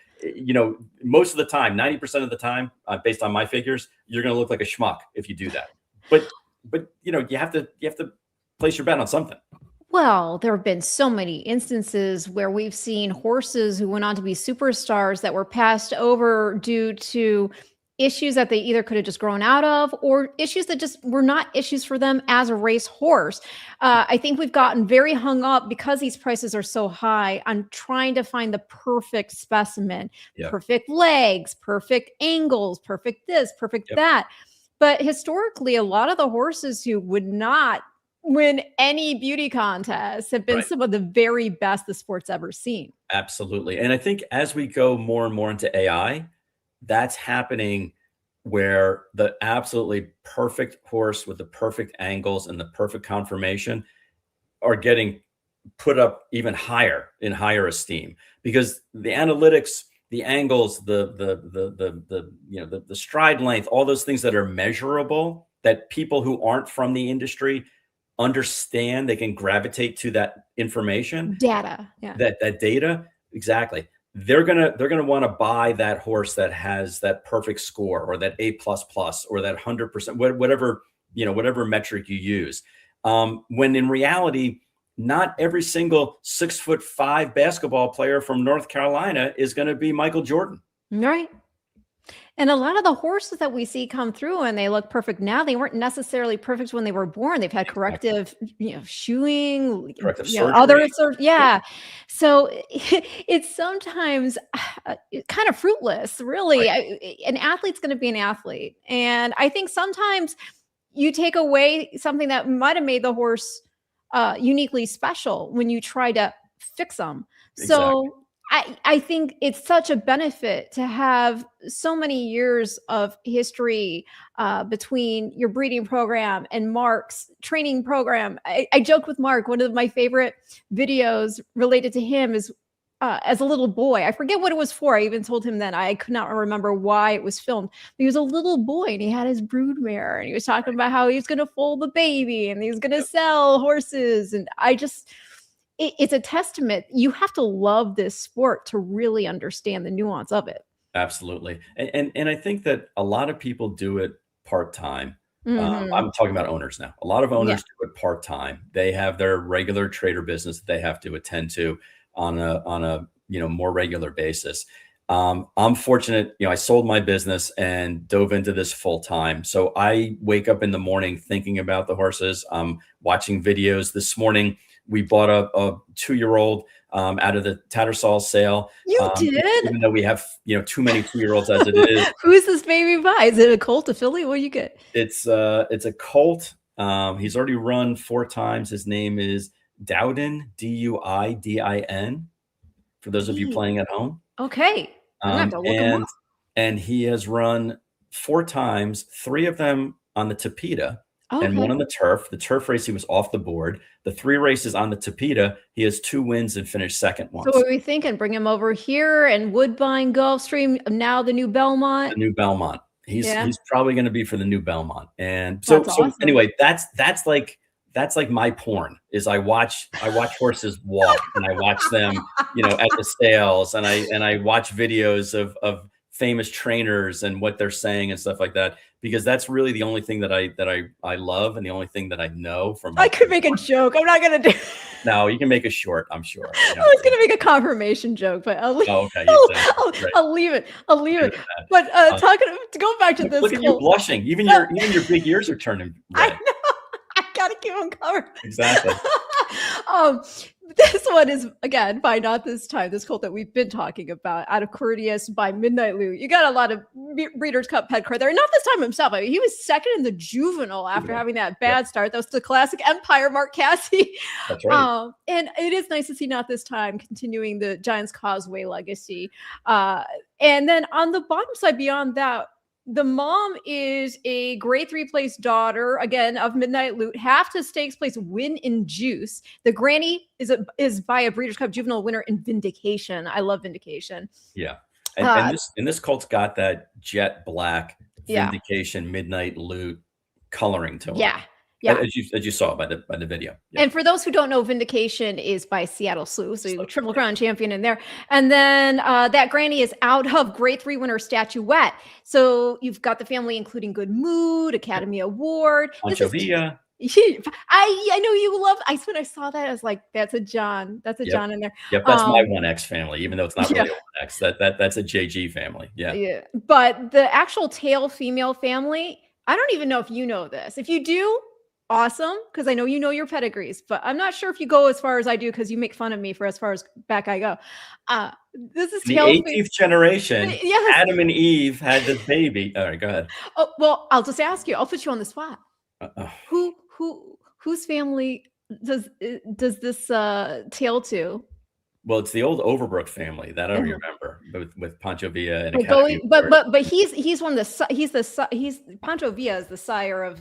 [SPEAKER 4] most of the time, 90% of the time, based on my figures, you're going to look like a schmuck if you do that. But you have to place your bet on something.
[SPEAKER 3] Well, there have been so many instances where we've seen horses who went on to be superstars that were passed over due to issues that they either could have just grown out of, or issues that just were not issues for them as a race horse. I think we've gotten very hung up because these prices are so high on trying to find the perfect specimen, perfect legs, perfect angles, perfect this, perfect that. But historically, a lot of the horses who would not win any beauty contests have been some of the very best the sport's ever seen.
[SPEAKER 4] Absolutely. And I think as we go more and more into AI, that's happening, where the absolutely perfect horse with the perfect angles and the perfect conformation are getting put up even higher in higher esteem, because the analytics, the angles, the stride length, all those things that are measurable, that people who aren't from the industry understand, they can gravitate to that information,
[SPEAKER 3] data,
[SPEAKER 4] that data. Exactly. They're gonna want to buy that horse that has that perfect score, or that A++, or that 100%, whatever metric you use. When in reality, not every single 6'5" basketball player from North Carolina is going to be Michael Jordan.
[SPEAKER 3] Right. And a lot of the horses that we see come through and they look perfect now, they weren't necessarily perfect when they were born. They've had corrective, shoeing,
[SPEAKER 4] Corrective
[SPEAKER 3] other,
[SPEAKER 4] surgery.
[SPEAKER 3] So it's sometimes kind of fruitless, really. An athlete's going to be an athlete. And I think sometimes you take away something that might have made the horse uniquely special when you try to fix them. So
[SPEAKER 4] Exactly.
[SPEAKER 3] I think it's such a benefit to have so many years of history between your breeding program and Mark's training program. I joke with Mark, one of my favorite videos related to him is as a little boy. I forget what it was for. I even told him then I could not remember why it was filmed. But he was a little boy and he had his broodmare and he was talking about how he was going to foal the baby and he was going to sell horses. And it's a testament. You have to love this sport to really understand the nuance of it.
[SPEAKER 4] Absolutely. And I think that a lot of people do it part-time.
[SPEAKER 3] Mhm.
[SPEAKER 4] I'm talking about owners now. A lot of
[SPEAKER 3] Yeah.
[SPEAKER 4] owners do it part-time. They have their regular trader business that they have to attend to on a more regular basis. I'm fortunate, I sold my business and dove into this full time. So I wake up in the morning thinking about the horses. Watching videos. This morning, we bought a 2-year-old out of the Tattersall sale.
[SPEAKER 3] You did?
[SPEAKER 4] Even though we have, too many 2-year-olds as it is.
[SPEAKER 3] Who's this baby by? Is it a colt, a filly? What do you get?
[SPEAKER 4] It's a colt. He's already run 4 times. His name is Dowdin, Duidin. For those of you playing at home.
[SPEAKER 3] Okay. I'm gonna have to look him up.
[SPEAKER 4] And he has run 4 times, 3 of them on the Tapeta and 1 on the turf. The turf race, he was off the board. The 3 races on the Tapeta, he has 2 wins and finished second once.
[SPEAKER 3] So what are we thinking? Bring him over here and Woodbine, Gulfstream, now the new Belmont.
[SPEAKER 4] The new Belmont. He's probably going to be for the new Belmont. And
[SPEAKER 3] That's awesome.
[SPEAKER 4] Anyway, that's like my porn is I watch horses walk and I watch them, at the sales and I watch videos of famous trainers and what they're saying and stuff like that, because that's really the only thing that I love and the only thing that I know from.
[SPEAKER 3] I could make a joke. I'm not going to do.
[SPEAKER 4] No, you can make a short, I'm sure.
[SPEAKER 3] I was going to make a confirmation joke, but I'll leave, I'll leave it. I'll leave it. But to go back to this.
[SPEAKER 4] Look at you blushing. Even your big ears are turning red.
[SPEAKER 3] I know. I gotta keep them covered.
[SPEAKER 4] Exactly.
[SPEAKER 3] This one is, again, by not this time, this colt that we've been talking about, out of Courteous by Midnight Loot. You got a lot of Breeders' Cup Pet card there. Not this time himself. I mean, he was second in the juvenile after having that bad start. That was the classic Empire, Mark Cassie.
[SPEAKER 4] That's right.
[SPEAKER 3] And it is nice to see not this time continuing the Giants Causeway legacy. And then on the bottom side, beyond that, the mom is a grade 3 place daughter, again, of Midnight Loot, half to stakes place Win in Juice. The granny is by a Breeders' Cup juvenile winner in Vindication. I love Vindication.
[SPEAKER 4] Yeah. And this colt's got that jet black Vindication Midnight Loot coloring to it.
[SPEAKER 3] Yeah. Yeah.
[SPEAKER 4] As you saw by the video. Yeah.
[SPEAKER 3] And for those who don't know, Vindication is by Seattle Slew. So you Triple Crown champion in there. And then that granny is out of grade 3 winner Statuette. So you've got the family, including Good Mood, Academy Award.
[SPEAKER 4] Pancho Villa.
[SPEAKER 3] I know you love. When I saw that, I was like, "That's a John. That's a John in there."
[SPEAKER 4] Yep, that's my 1X family, even though it's not really 1X. That's a JG family. Yeah.
[SPEAKER 3] Yeah. But the actual tail female family, I don't even know if you know this. If you do, awesome, because I know you know your pedigrees, but I'm not sure if you go as far as I do because you make fun of me for as far as back I go. This is
[SPEAKER 4] the 18th generation.
[SPEAKER 3] Yes.
[SPEAKER 4] Adam and Eve had this baby. All right, go ahead.
[SPEAKER 3] Oh, well, I'll just ask you. I'll put you on the spot. Whose family does this tail to?
[SPEAKER 4] Well, it's the old Overbrook family that I remember with Pancho Villa and
[SPEAKER 3] but he's one of the Pancho Villa is the sire of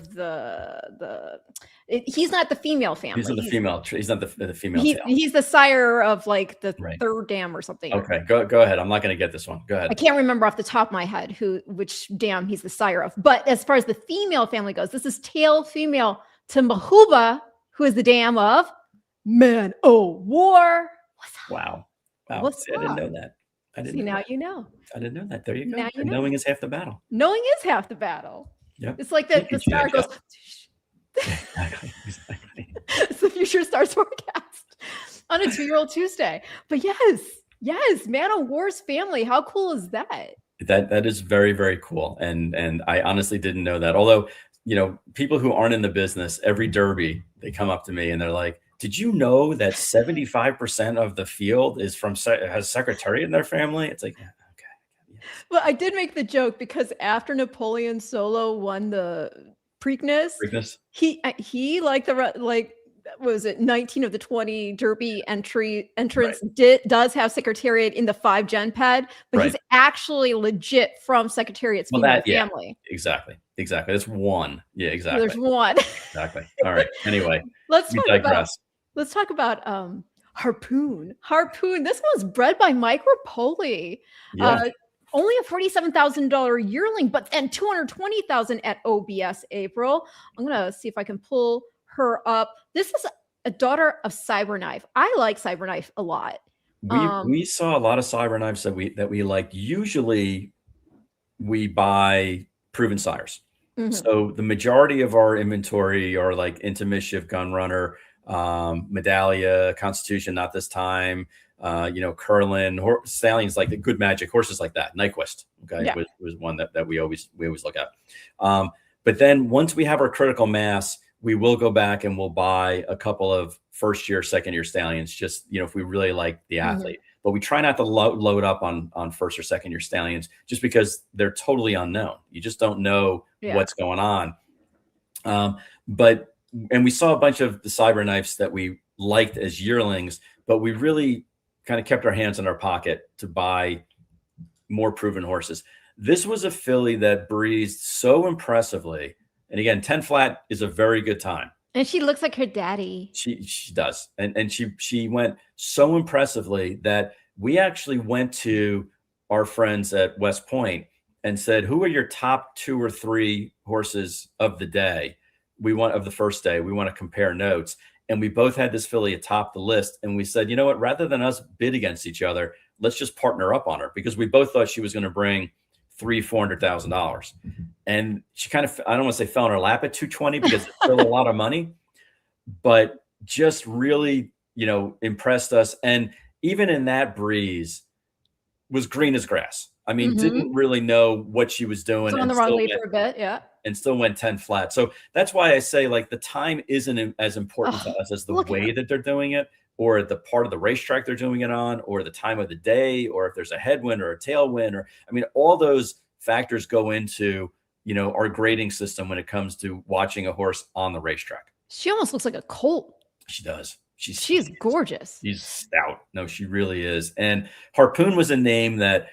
[SPEAKER 3] he's not the female family.
[SPEAKER 4] He's not the female. He's not the female.
[SPEAKER 3] He's the sire of like the third dam or something.
[SPEAKER 4] Okay, go ahead. I'm not going to get this one. Go ahead.
[SPEAKER 3] I can't remember off the top of my head which dam he's the sire of. But as far as the female family goes, this is tail female to Mahuba, who is the dam of Man O' War.
[SPEAKER 4] Wow.
[SPEAKER 3] I
[SPEAKER 4] didn't know that.
[SPEAKER 3] Now you know.
[SPEAKER 4] I didn't know that. There you go. Knowing is half the battle.
[SPEAKER 3] Knowing is half the battle.
[SPEAKER 4] Yep.
[SPEAKER 3] It's like the star goes.
[SPEAKER 4] Exactly.
[SPEAKER 3] It's the future stars forecast on a 2-year-old Tuesday. But yes, Man O' War's family. How cool is that?
[SPEAKER 4] That is very, very cool. And I honestly didn't know that. Although, people who aren't in the business, every Derby, they come up to me and they're like, did you know that 75% of the field has Secretariat in their family? It's like, okay. Yeah.
[SPEAKER 3] Well, I did make the joke because after Napoleon Solo won the Preakness.
[SPEAKER 4] Preakness.
[SPEAKER 3] He like what was it, 19 of the 20 Derby entrants
[SPEAKER 4] Right.
[SPEAKER 3] does have Secretariat in the 5 Gen Ped, but he's
[SPEAKER 4] Right.
[SPEAKER 3] actually legit from Secretariat's
[SPEAKER 4] Well,
[SPEAKER 3] female
[SPEAKER 4] yeah,
[SPEAKER 3] family.
[SPEAKER 4] exactly. That's one. Yeah,
[SPEAKER 3] So
[SPEAKER 4] exactly.
[SPEAKER 3] there's one.
[SPEAKER 4] Exactly. All right. Anyway,
[SPEAKER 3] Let's
[SPEAKER 4] we
[SPEAKER 3] talk
[SPEAKER 4] digress.
[SPEAKER 3] about Harpoon. This one's bred by Mike Rapoli.
[SPEAKER 4] Yeah.
[SPEAKER 3] Only a $47,000 yearling, but then $220,000 at OBS April. I'm gonna see if I can pull her up. This is a daughter of Cyberknife. I like Cyberknife a lot.
[SPEAKER 4] We saw a lot of Cyberknives that we liked. Usually we buy proven sires.
[SPEAKER 3] Mhm.
[SPEAKER 4] So the majority of our inventory are like Into Mischief, Gunrunner, Medallia, Constitution, not this time, Curlin, Stallions, like the Good Magic, horses like that. Nyquist, okay,
[SPEAKER 3] Yeah.
[SPEAKER 4] was one that we always look at. But then once we have our critical mass, we will go back and we'll buy a couple of first year, second year stallions, just, if we really like the athlete. But we try not to load up on first or second year stallions just because they're totally unknown. You just don't know what's going on. And we saw a bunch of the Cyberknives that we liked as yearlings, but we really kind of kept our hands in our pocket to buy more proven horses. This was a filly that breezed so impressively. And again, 10 flat is a very good time.
[SPEAKER 3] And she looks like her daddy.
[SPEAKER 4] She does. And she went so impressively that we actually went to our friends at West Point and said, who are your top 2 or 3 horses of the day? Of the first day. We want to compare notes. And we both had this filly atop the list. And we said, you know what, rather than us bid against each other, let's just partner up on her, because we both thought she was going to bring $300,000-$400,000. And she kind of, I don't want to say fell in her lap at 220 because it's still a lot of money, but just really, impressed us. And even in that breeze was green as grass. I mean, didn't really know what she was doing.
[SPEAKER 3] So on the wrong lead for a bit. Yeah.
[SPEAKER 4] And still went 10 flat. So that's why I say, like, the time isn't as important to us as the way that they're doing it, or the part of the racetrack they're doing it on, or the time of the day, or if there's a headwind or a tailwind, all those factors go into, our grading system when it comes to watching a horse on the racetrack.
[SPEAKER 3] She almost looks like a colt.
[SPEAKER 4] She does.
[SPEAKER 3] She's gorgeous.
[SPEAKER 4] She's stout. No, she really is. And Harpoon was a name that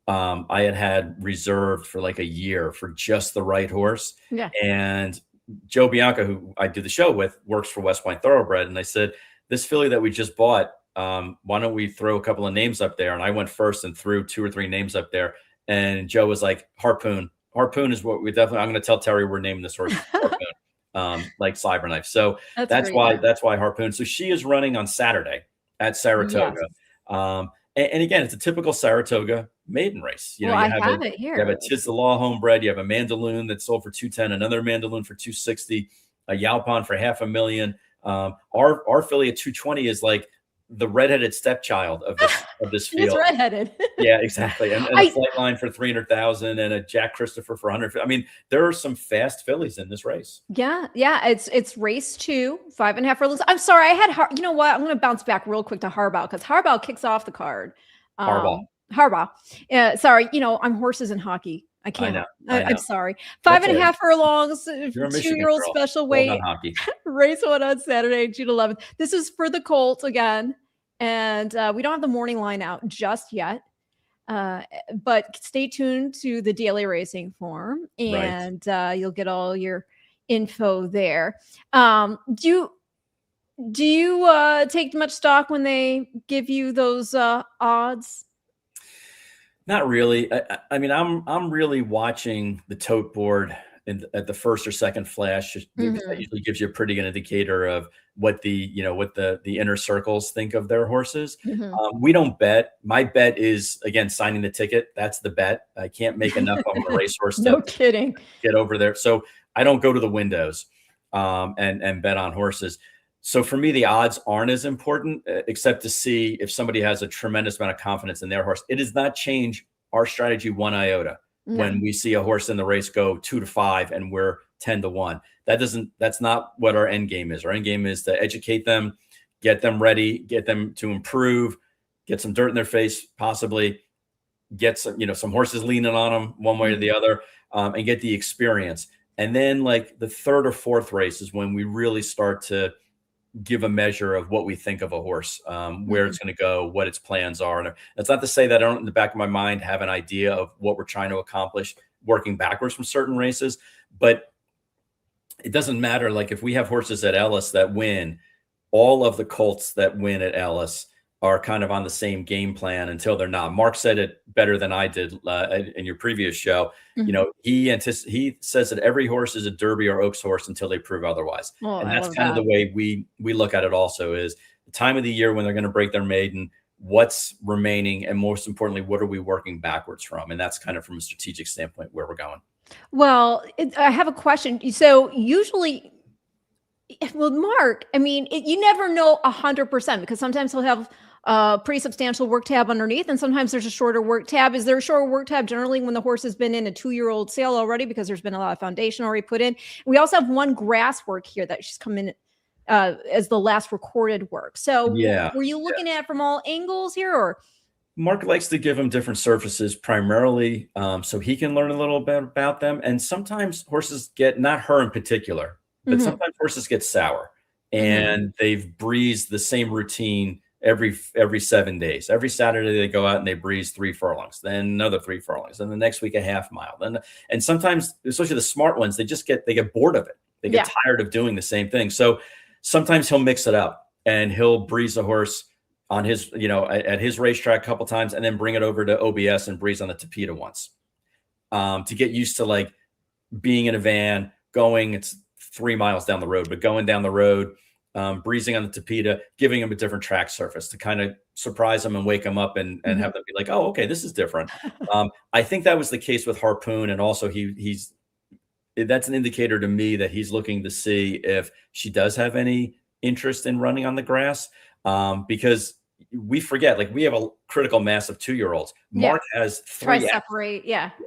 [SPEAKER 4] I had reserved for like a year for just the right horse.
[SPEAKER 3] Yeah.
[SPEAKER 4] And Joe Bianca, who I do the show with, works for West Point Thoroughbred. And I said, this filly that we just bought, why don't we throw a couple of names up there? And I went first and threw 2 or 3 names up there. And Joe was like, Harpoon. Harpoon is what we definitely, I'm going to tell Terry we're naming this horse Harpoon, like Cyberknife. So that's why Harpoon. So she is running on Saturday at Saratoga. Yes. And again, it's a typical Saratoga maiden race. You have it here. You have a Tis the Law homebred. You have a Mandaloon that sold for $210, another Mandaloon for $260, a Yalpon for $500,000. Our filly at $220 is like the redheaded stepchild of this field.
[SPEAKER 3] It's redheaded.
[SPEAKER 4] Yeah, exactly. And a Flightline for $300,000 and a Jack Christopher for $100,000. I mean, there are some fast fillies in this race.
[SPEAKER 3] Yeah. It's race 2, 5.5 furlongs. I'm sorry, I had you know what? I'm going to bounce back real quick to Harbaugh, because Harbaugh kicks off the card. Harbaugh. Sorry, I'm horses in hockey. I can't. I know. I'm sorry. 5.5 furlongs, 2-year-old special weight. Race 1 on Saturday, June 11th. This is for the Colt again. And we don't have the morning line out just yet. But stay tuned to the Daily Racing Form, and you'll get all your info there. Do you take much stock when they give you those odds?
[SPEAKER 4] Not really. I mean, I'm really watching the tote board at the first or second flash. That usually gives you a pretty good indicator of what the inner circles think of their horses. We don't bet. My bet is, again, signing the ticket. That's the bet. I can't make enough on a racehorse.
[SPEAKER 3] No kidding.
[SPEAKER 4] Get over there. So I don't go to the windows and bet on horses. So for me, the odds aren't as important, except to see if somebody has a tremendous amount of confidence in their horse. It does not change our strategy one iota. When we see a horse in the race go 2-5 and we're 10-1. That's not what our end game is. Our end game is to educate them, get them ready, get them to improve, get some dirt in their face, possibly get some horses leaning on them one way or the other, and get the experience. And then like the third or fourth race is when we really start to give a measure of what we think of a horse, where it's going to go, what its plans are. And that's not to say that I don't, in the back of my mind, have an idea of what we're trying to accomplish working backwards from certain races, but it doesn't matter. Like if we have horses at Ellis that win, all of the colts that win at Ellis are kind of on the same game plan until they're not. Mark said it better than I did in your previous show. You know, he says that every horse is a Derby or Oaks horse until they prove otherwise. And that's kind of the way we look at it also, is the time of the year when they're going to break their maiden, what's remaining, and most importantly, what are we working backwards from? And that's kind of from a strategic standpoint where we're going.
[SPEAKER 3] Well, I have a question. So usually with Mark, I mean, you never know 100% because sometimes he'll have a pretty substantial work tab underneath, and sometimes there's a shorter work tab. Is there a shorter work tab generally when the horse has been in a 2-year-old sale already because there's been a lot of foundation already put in? We also have one grass work here that she's come in as the last recorded work. So were you looking at it from all angles here, or?
[SPEAKER 4] Mark likes to give him different surfaces primarily so he can learn a little bit about them. And sometimes horses get, not her in particular, but sometimes horses get sour and they've breezed the same routine every 7 days. Every Saturday they go out and they breeze 3 furlongs, then another 3 furlongs, then the next week a half mile. And sometimes, especially the smart ones, they get bored of it. They get tired of doing the same thing. So sometimes he'll mix it up and he'll breeze a horse on his, at his racetrack a couple times and then bring it over to OBS and breeze on the Tapeta once to get used to like being in a van going, it's 3 miles down the road, but going down the road, breezing on the Tapeta, giving him a different track surface to kind of surprise him and wake him up and have them be like, oh, okay, this is different. I think that was the case with Harpoon. And also that's an indicator to me that he's looking to see if she does have any interest in running on the grass. Because we forget, like we have a critical mass of 2-year-olds. Mark has 3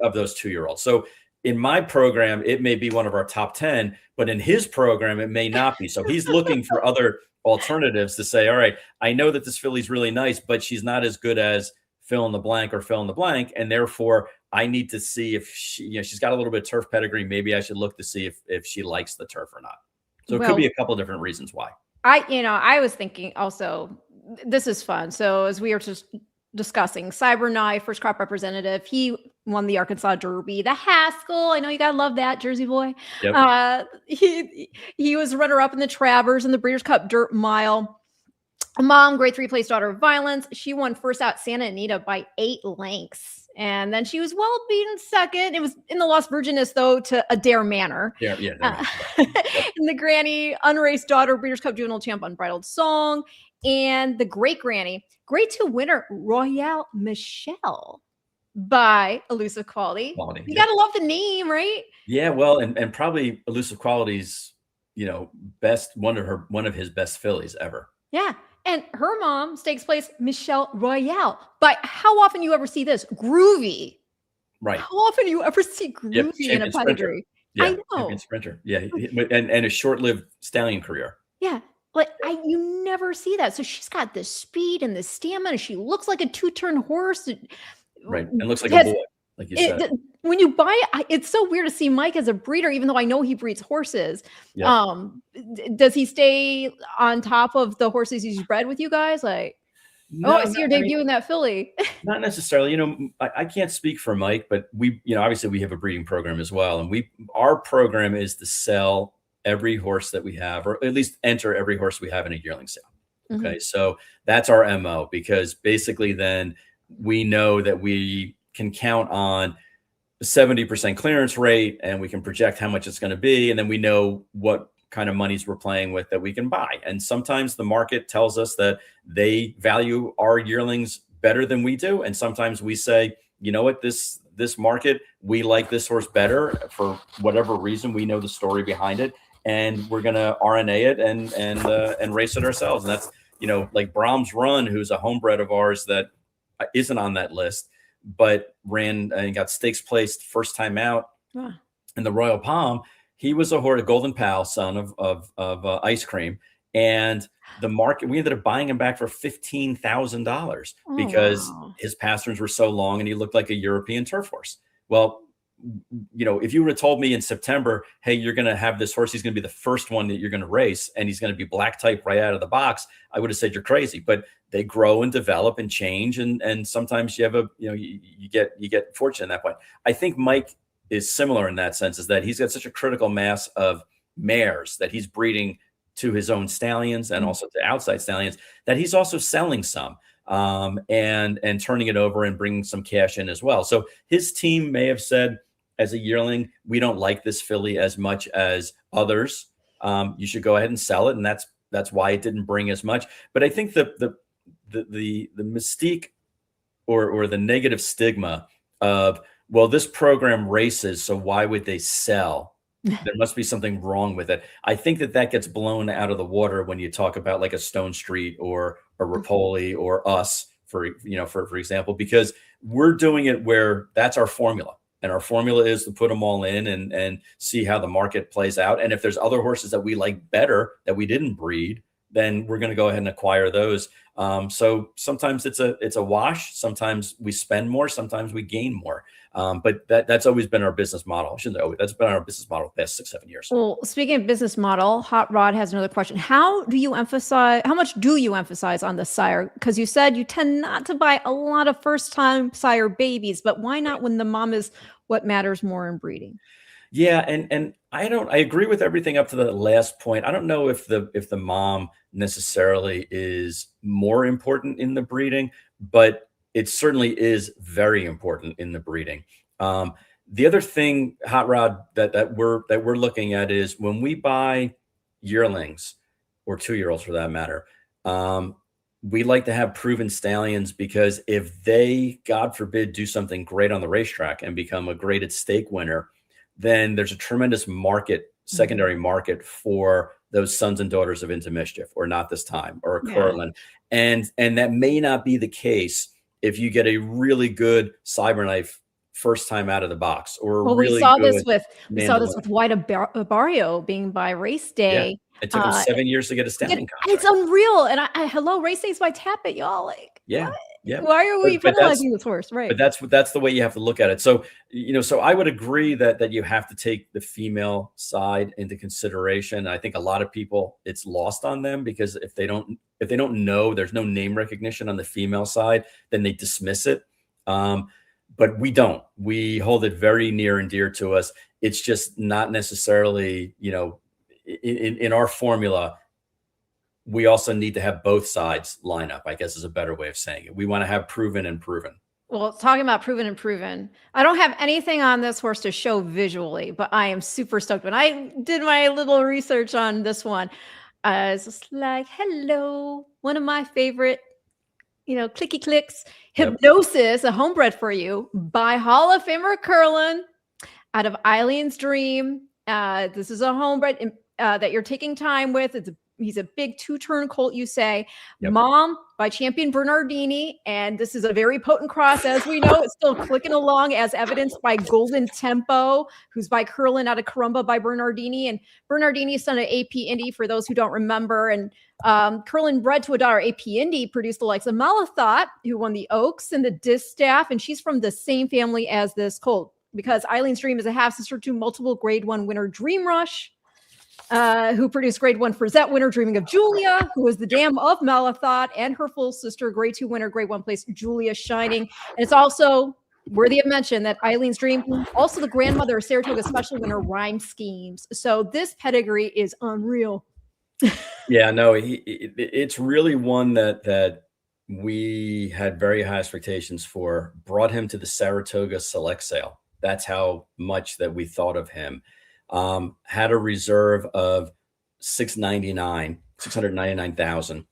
[SPEAKER 4] of those 2-year-olds. So in my program, it may be one of our top 10, but in his program, it may not be. So he's looking for other alternatives to say, all right, I know that this filly's really nice, but she's not as good as fill in the blank or fill in the blank. And therefore I need to see if she's got a little bit of turf pedigree. Maybe I should look to see if she likes the turf or not. So it could be a couple of different reasons why.
[SPEAKER 3] I was thinking also, this is fun. So as we were just discussing, Cybernai, first crop representative, he won the Arkansas Derby. The Haskell, I know you gotta love that, Jersey boy. Yep. He was runner up in the Travers and the Breeders' Cup Dirt Mile. Mom, grade 3 place, Daughter of Violence. She won first out Santa Anita by 8 lengths. And then she was well beaten second. It was in the Las Virgenes, though, to Adair Manor.
[SPEAKER 4] Yeah.
[SPEAKER 3] And the Granny, unraced daughter, Breeders' Cup Juvenile Champ, Unbridled Song. And the Great Granny, grade 2 winner, Royale Michelle by Elusive Quality. You gotta love the name, right?
[SPEAKER 4] Yeah, well, and probably Elusive Quality's, one of his best fillies ever.
[SPEAKER 3] Yeah. And her mom, stakes place, Michelle Royale. But how often you ever see this? Groovy.
[SPEAKER 4] Right.
[SPEAKER 3] How often you ever see Groovy in a pedigree?
[SPEAKER 4] Yeah,
[SPEAKER 3] I know.
[SPEAKER 4] Champion sprinter. Yeah. And a short-lived stallion career.
[SPEAKER 3] Yeah. Like you never see that. So she's got the speed and the stamina. She looks like a 2-turn horse.
[SPEAKER 4] Right. And looks like a boy, like you said.
[SPEAKER 3] When you buy it, it's so weird to see Mike as a breeder, even though I know he breeds horses. Yeah. Does he stay on top of the horses he's bred with you guys? Like, I see your debut in that filly.
[SPEAKER 4] Not necessarily. I can't speak for Mike, but we, obviously we have a breeding program as well. And our program is to sell every horse that we have, or at least enter every horse we have in a yearling sale. Okay. So that's our MO, because basically then we know that we can count on 70% clearance rate and we can project how much it's going to be. And then we know what kind of monies we're playing with that we can buy. And sometimes the market tells us that they value our yearlings better than we do. And sometimes we say, you know what, this market, we like this horse better for whatever reason. We know the story behind it and we're going to RNA it and race it ourselves. And that's, like Brahms Run, who's a homebred of ours that isn't on that list, but ran and got stakes placed first time out in the Royal Palm. He was a Golden Pal, son of Ice Cream, and the market, we ended up buying him back for $15,000 because his pasterns were so long and he looked like a European turf horse. Well, if you would have told me in September, hey, you're going to have this horse, he's going to be the first one that you're going to race, and he's going to be black type right out of the box, I would have said you're crazy. But they grow and develop and change, and sometimes you have you get fortunate at that point. I think Mike is similar in that sense, is that he's got such a critical mass of mares that he's breeding to his own stallions and also to outside stallions, that he's also selling some and turning it over and bringing some cash in as well. So his team may have said, as a yearling, we don't like this filly as much as others. You should go ahead and sell it, and that's why it didn't bring as much. But I think the mystique or the negative stigma of, well, this program races, so why would they sell? There must be something wrong with it. I think that gets blown out of the water when you talk about like a Stone Street or a Rapoli or us, for example, because we're doing it where that's our formula. And our formula is to put them all in and see how the market plays out. And if there's other horses that we like better that we didn't breed, then we're going to go ahead and acquire those. So sometimes it's a wash. Sometimes we spend more. Sometimes we gain more. But that's always been our business model. That's been our business model the past 6-7 years.
[SPEAKER 3] Well, speaking of business model, Hot Rod has another question. How much do you emphasize on the sire? Because you said you tend not to buy a lot of first-time sire babies, but why not when the mom is what matters more in breeding?
[SPEAKER 4] Yeah, and I agree with everything up to the last point. I don't know if the mom necessarily is more important in the breeding, but it certainly is very important in the breeding. The other thing, Hot Rod, that we're looking at is when we buy yearlings or 2-year-olds for that matter, we like to have proven stallions, because if they, God forbid, do something great on the racetrack and become a graded stake winner, then there's a tremendous secondary market for those sons and daughters of Into Mischief, or Not This Time, or a Curlin. And that may not be the case if you get a really good Cyberknife first time out of the box, or
[SPEAKER 3] we saw this with White Barrio being by race day.
[SPEAKER 4] Yeah. It took him 7 years to get a stallion contract.
[SPEAKER 3] It's unreal. And race days by Tapit, y'all, like,
[SPEAKER 4] yeah.
[SPEAKER 3] What?
[SPEAKER 4] Yeah.
[SPEAKER 3] Why are we penalizing this horse? Right.
[SPEAKER 4] But that's the way you have to look at it. So, so I would agree that you have to take the female side into consideration. I think a lot of people, it's lost on them, because if they don't know, there's no name recognition on the female side, then they dismiss it. But we don't. We hold it very near and dear to us. It's just not necessarily, in our formula, we also need to have both sides line up, I guess is a better way of saying it. We want to have proven and proven.
[SPEAKER 3] Well, talking about proven and proven, I don't have anything on this horse to show visually, but I am super stoked. When I did my little research on this one, I was just like, hello, one of my favorite, clicky clicks, Hypnosis, a homebred for you by Hall of Famer Curlin out of Eileen's Dream. This is a homebred that you're taking time with. He's a big 2-turn colt, you say. Yep. Mom by Champion Bernardini. And this is a very potent cross. As we know, it's still clicking along, as evidenced by Golden Tempo, who's by Curlin out of Carumba by Bernardini. And Bernardini's son of AP Indy, for those who don't remember. And Curlin bred to a daughter, AP Indy, produced the likes of Malathot, who won the Oaks and the Distaff. And she's from the same family as this colt, because Eileen's Dream is a half-sister to multiple Grade 1 winner Dream Rush, who produced Grade 1 Frazette winner Dreaming of Julia, who was the dam of Malathot, and her full sister, Grade 2 winner, Grade 1 place, Julia Shining. And it's also worthy of mention that Eileen's Dream, also the grandmother of Saratoga Special winner Rhyme Schemes. So this pedigree is unreal.
[SPEAKER 4] Yeah, no, it's really one that we had very high expectations for. Brought him to the Saratoga Select Sale. That's how much that we thought of him. Had a reserve of $699,000,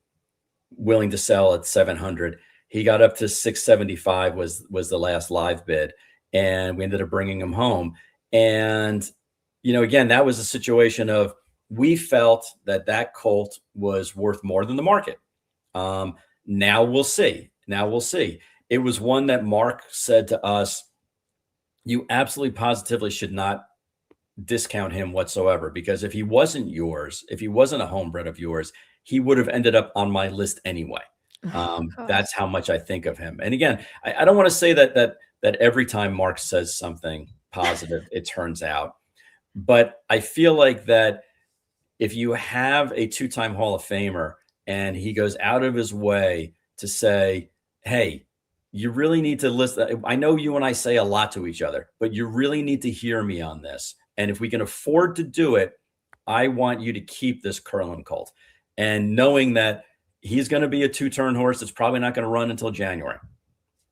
[SPEAKER 4] willing to sell at $700,000. He got up to $675,000 was the last live bid, and we ended up bringing him home. And again, that was a situation of, we felt that colt was worth more than the market. Now we'll see. It was one that Mark said to us, you absolutely positively should not discount him whatsoever, because if he wasn't yours, if he wasn't a homebred of yours, he would have ended up on my list anyway. That's how much I think of him. And again, I don't want to say that every time Mark says something positive, it turns out. But I feel like that if you have a 2-time Hall of Famer and he goes out of his way to say, hey, you really need to listen. I know you and I say a lot to each other, but you really need to hear me on this. And if we can afford to do it, I want you to keep this Curlin colt. And knowing that he's going to be a 2-turn horse that's probably not going to run until January.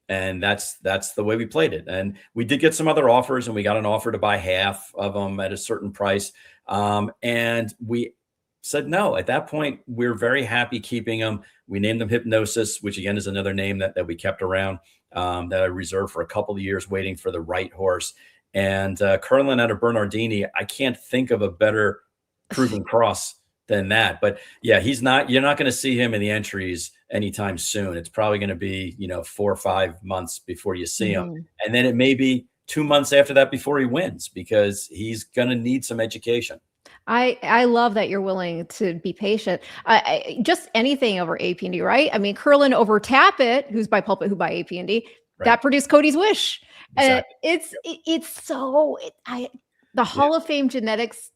[SPEAKER 4] And that's the way we played it. And we did get some other offers, and we got an offer to buy half of them at a certain price. And we said no. At that point, we're very happy keeping them. We named them Hypnosis, which again is another name that we kept around, that I reserved for a couple of years, waiting for the right horse. And Curlin out of Bernardini, I can't think of a better proven cross than that. But yeah, you're not going to see him in the entries anytime soon. It's probably going to be, 4 or 5 months before you see him. And then it may be 2 months after that before he wins, because he's going to need some education.
[SPEAKER 3] I love that you're willing to be patient. Just anything over AP&D, right? I mean, Curlin over Tappet, who's by Pulpit, who by AP&D,
[SPEAKER 4] Right.
[SPEAKER 3] that produced Cody's Wish.
[SPEAKER 4] Exactly.
[SPEAKER 3] The Hall of Fame genetics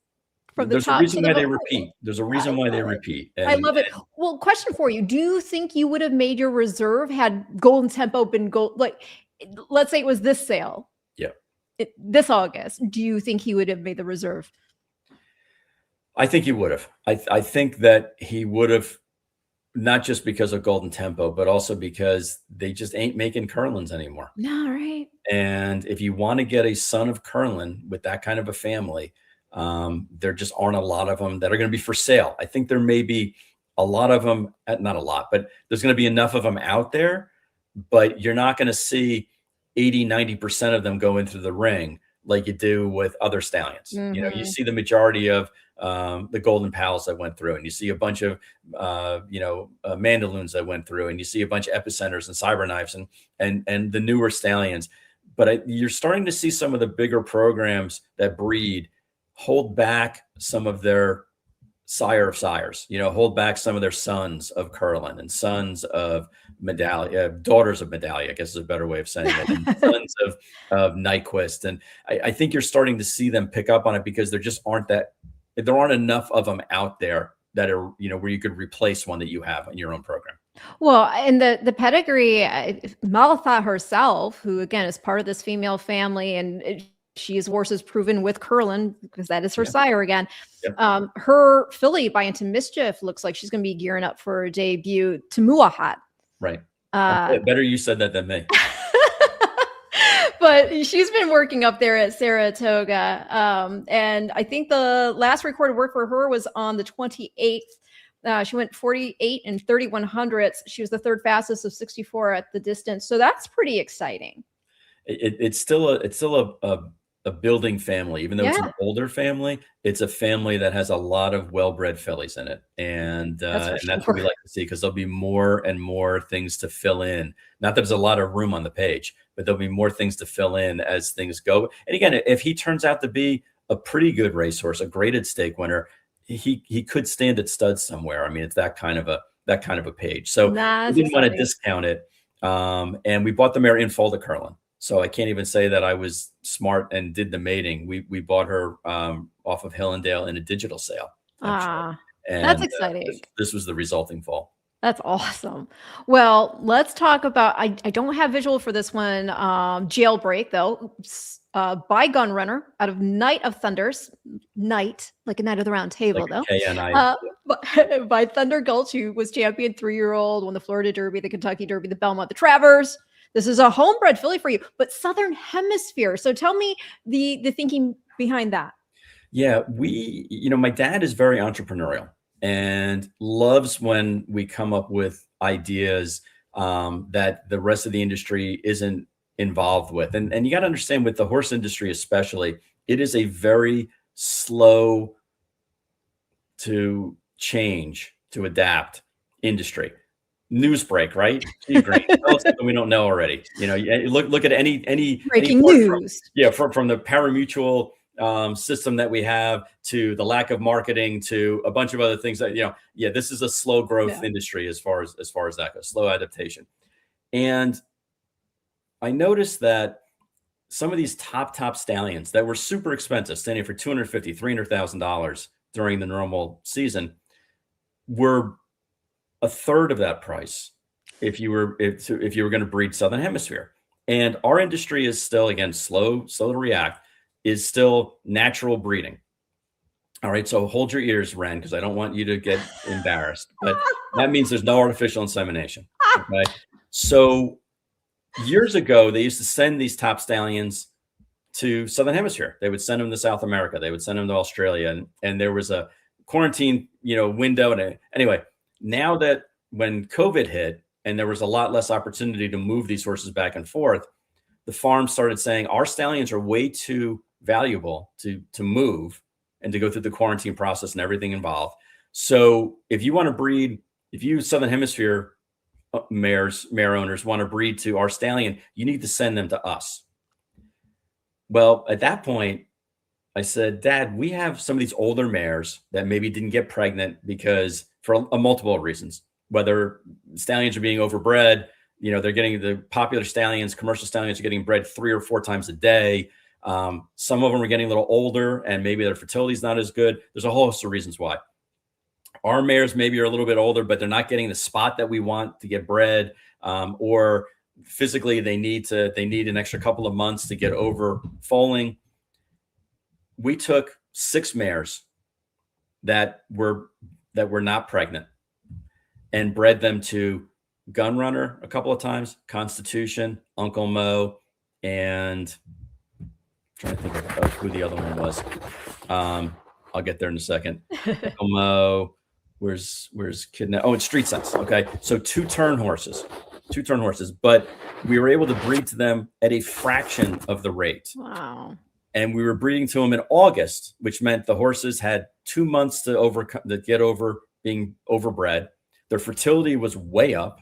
[SPEAKER 3] from the
[SPEAKER 4] There's
[SPEAKER 3] top.
[SPEAKER 4] a reason
[SPEAKER 3] to
[SPEAKER 4] why
[SPEAKER 3] the
[SPEAKER 4] they
[SPEAKER 3] bottom.
[SPEAKER 4] repeat. There's a reason why they repeat.
[SPEAKER 3] I love it. Well, question for you. Do you think you would have made your reserve had Golden Tempo been let's say it was this sale?
[SPEAKER 4] Yeah.
[SPEAKER 3] This August. Do you think he would have made the reserve?
[SPEAKER 4] I think he would have. I think that he would have, not just because of Golden Tempo, but also because they just ain't making Curlins anymore.
[SPEAKER 3] No, right.
[SPEAKER 4] And if you want to get a son of Curlin with that kind of a family, there just aren't a lot of them that are going to be for sale. I think there may be a lot of them, not a lot, but there's going to be enough of them out there, but you're not going to see 80-90% of them go into the ring like you do with other stallions.
[SPEAKER 3] Mm-hmm.
[SPEAKER 4] You see the majority of the Golden Pals that went through, and you see a bunch of Mandaloons that went through, and you see a bunch of Epicenters and Cyberknives and the newer stallions. But you're starting to see some of the bigger programs that breed hold back some of their sire of sires, hold back some of their sons of Curlin and sons of Medallia, daughters of Medallia, I guess is a better way of saying it, and sons of Nyquist. And I think you're starting to see them pick up on it, because there aren't enough of them out there that are, where you could replace one that you have in your own program.
[SPEAKER 3] Well, and the pedigree, Malatha herself, who again is part of this female family, and she's horses proven with Curlin, because that is her sire again. Yep. Her filly by Into Mischief looks like she's going to be gearing up for a debut. Tamuahat.
[SPEAKER 4] Right. Better you said that than me.
[SPEAKER 3] But she's been working up there at Saratoga. And I think the last recorded work for her was on the 28th. She went 48 and 3100ths. She was the third fastest of 64 at the distance. So that's pretty exciting.
[SPEAKER 4] It's still a building family, even though it's an older family. It's a family that has a lot of well-bred fillies in it, and that's what we like to see, because there'll be more and more things to fill in. Not that there's a lot of room on the page, but there'll be more things to fill in as things go. And again, if he turns out to be a pretty good racehorse, a graded stake winner, he could stand at studs somewhere. I mean, it's that kind of a page. So we didn't want to discount it, and we bought the mare in fall to Curlin. So I can't even say that I was smart and did the mating. We bought her off of Hillendale in a digital sale. And
[SPEAKER 3] that's exciting.
[SPEAKER 4] This was the resulting fall.
[SPEAKER 3] That's awesome. Well, let's talk about, I don't have visual for this one. Jailbreak, though, by Gun Runner out of Night of Thunders. Night, like a Knight of the Round Table,
[SPEAKER 4] like
[SPEAKER 3] though. By Thunder Gulch, who was champion 3-year-old, won the Florida Derby, the Kentucky Derby, the Belmont, the Travers. This is a homebred filly for you, but Southern Hemisphere. So tell me the thinking behind that.
[SPEAKER 4] Yeah, my dad is very entrepreneurial and loves when we come up with ideas that the rest of the industry isn't involved with. And you got to understand, with the horse industry especially, it is a very slow to change, to adapt industry. Newsbreak, right? Steve Green, tell us something we don't know already. Look at any
[SPEAKER 3] breaking news.
[SPEAKER 4] From the pari-mutuel system that we have, to the lack of marketing, to a bunch of other things that this is a slow growth industry as far as that goes, slow adaptation. And I noticed that some of these top stallions that were super expensive, standing for $250,000, $300,000 during the normal season, were a third of that price if you were going to breed Southern Hemisphere. And our industry is still, again, slow to react, is still natural breeding. All right, so hold your ears, Ren, because I don't want you to get embarrassed. But that means there's no artificial insemination. Okay, so years ago, they used to send these top stallions to Southern Hemisphere. They would send them to South America. They would send them to Australia, and there was a quarantine, window. And anyway, now that when COVID hit and there was a lot less opportunity to move these horses back and forth, the farm started saying our stallions are way too valuable to move and to go through the quarantine process and everything involved. So if you want to breed, if you Southern Hemisphere mare owners want to breed to our stallion, you need to send them to us. Well, at that point, I said, Dad, we have some of these older mares that maybe didn't get pregnant because for a multiple reasons, whether stallions are being overbred, they're getting the popular stallions, commercial stallions are getting bred 3 or 4 times a day. Some of them are getting a little older and maybe their fertility is not as good. There's a whole host of reasons why. Our mares maybe are a little bit older, but they're not getting the spot that we want to get bred, or physically they need an extra couple of months to get over foaling. We took 6 mares that were not pregnant and bred them to Gun Runner a couple of times, Constitution, Uncle Mo, and I'm trying to think of who the other one was. I'll get there in a second. Uncle Mo, where's Kidnap? Oh, it's Street Sense. Okay, so 2 turn horses, but we were able to breed to them at a fraction of the rate.
[SPEAKER 3] Wow.
[SPEAKER 4] And we were breeding to them in August, which meant the horses had 2 months to get over being overbred. Their fertility was way up.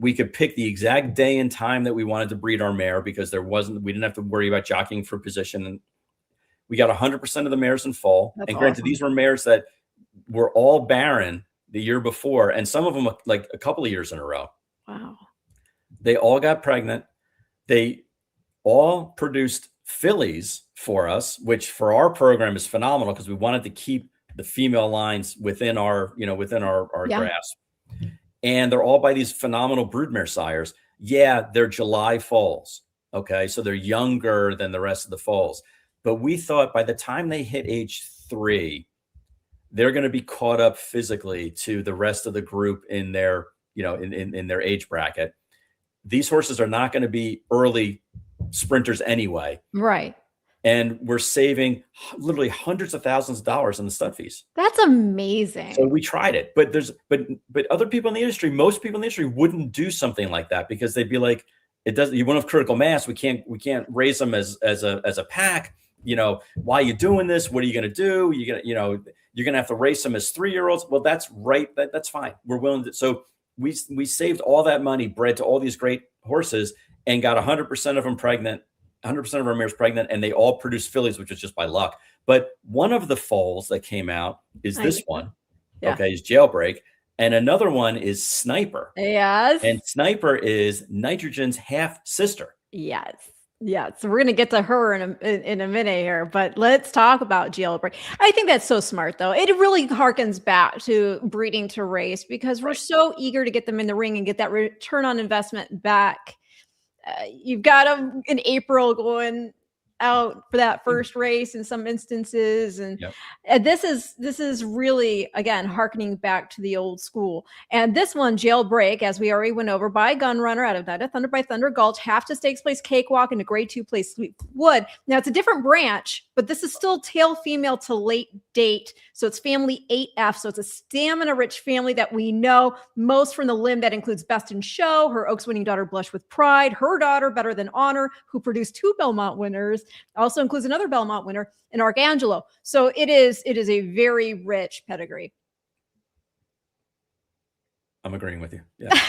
[SPEAKER 4] We could pick the exact day and time that we wanted to breed our mare because we didn't have to worry about jockeying for position. And we got 100% of the mares in fall.
[SPEAKER 3] That's
[SPEAKER 4] and granted,
[SPEAKER 3] awesome.
[SPEAKER 4] These were mares that were all barren the year before, and some of them like a couple of years in a row.
[SPEAKER 3] Wow.
[SPEAKER 4] They all got pregnant. They all produced fillies for us, which for our program is phenomenal because we wanted to keep the female lines within our grasp. And they're all by these phenomenal broodmare sires. Yeah, they're July foals. Okay, so they're younger than the rest of the foals. But we thought by the time they hit age 3, they're going to be caught up physically to the rest of the group in their, in their age bracket. These horses are not going to be early sprinters anyway.
[SPEAKER 3] Right.
[SPEAKER 4] And we're saving literally hundreds of thousands of dollars in the stud fees.
[SPEAKER 3] That's amazing.
[SPEAKER 4] So we tried it, but other people in the industry, most people in the industry wouldn't do something like that because they'd be like, you won't have critical mass. We can't raise them as a pack. Why are you doing this? What are you going to do? You're going to have to race them as 3-year-olds. Well, that's right. That's fine. We're willing to. So we saved all that money, bred to all these great horses, and got 100% of them pregnant. 100% of our mares pregnant, and they all produce fillies, which is just by luck. But one of the foals that came out is this one.
[SPEAKER 3] Yeah.
[SPEAKER 4] Okay, is Jailbreak, and another one is Sniper.
[SPEAKER 3] Yes.
[SPEAKER 4] And Sniper is Nitrogen's half sister.
[SPEAKER 3] Yes. Yeah, so we're going to get to her in a minute here, but let's talk about Jailbreak. I think that's so smart, though. It really harkens back to breeding to race because we're so eager to get them in the ring and get that return on investment back. You've got them in April going out for that first race in some instances. And this is really, again, harkening back to the old school. And this one, Jailbreak, as we already went over, by Gun Runner out of Night of Thunder by Thunder Gulch, half to stakes place Cakewalk, and a grade 2 place Sweet Wood. Now it's a different branch, but this is still tail female to late date. So it's family 8F. So it's a stamina rich family that we know most from the limb that includes Best in Show, her Oaks winning daughter Blush with Pride, her daughter Better Than Honor, who produced 2 Belmont winners, also includes another Belmont winner in Arcangelo. So it is a very rich pedigree. I'm
[SPEAKER 4] agreeing with you. Yeah.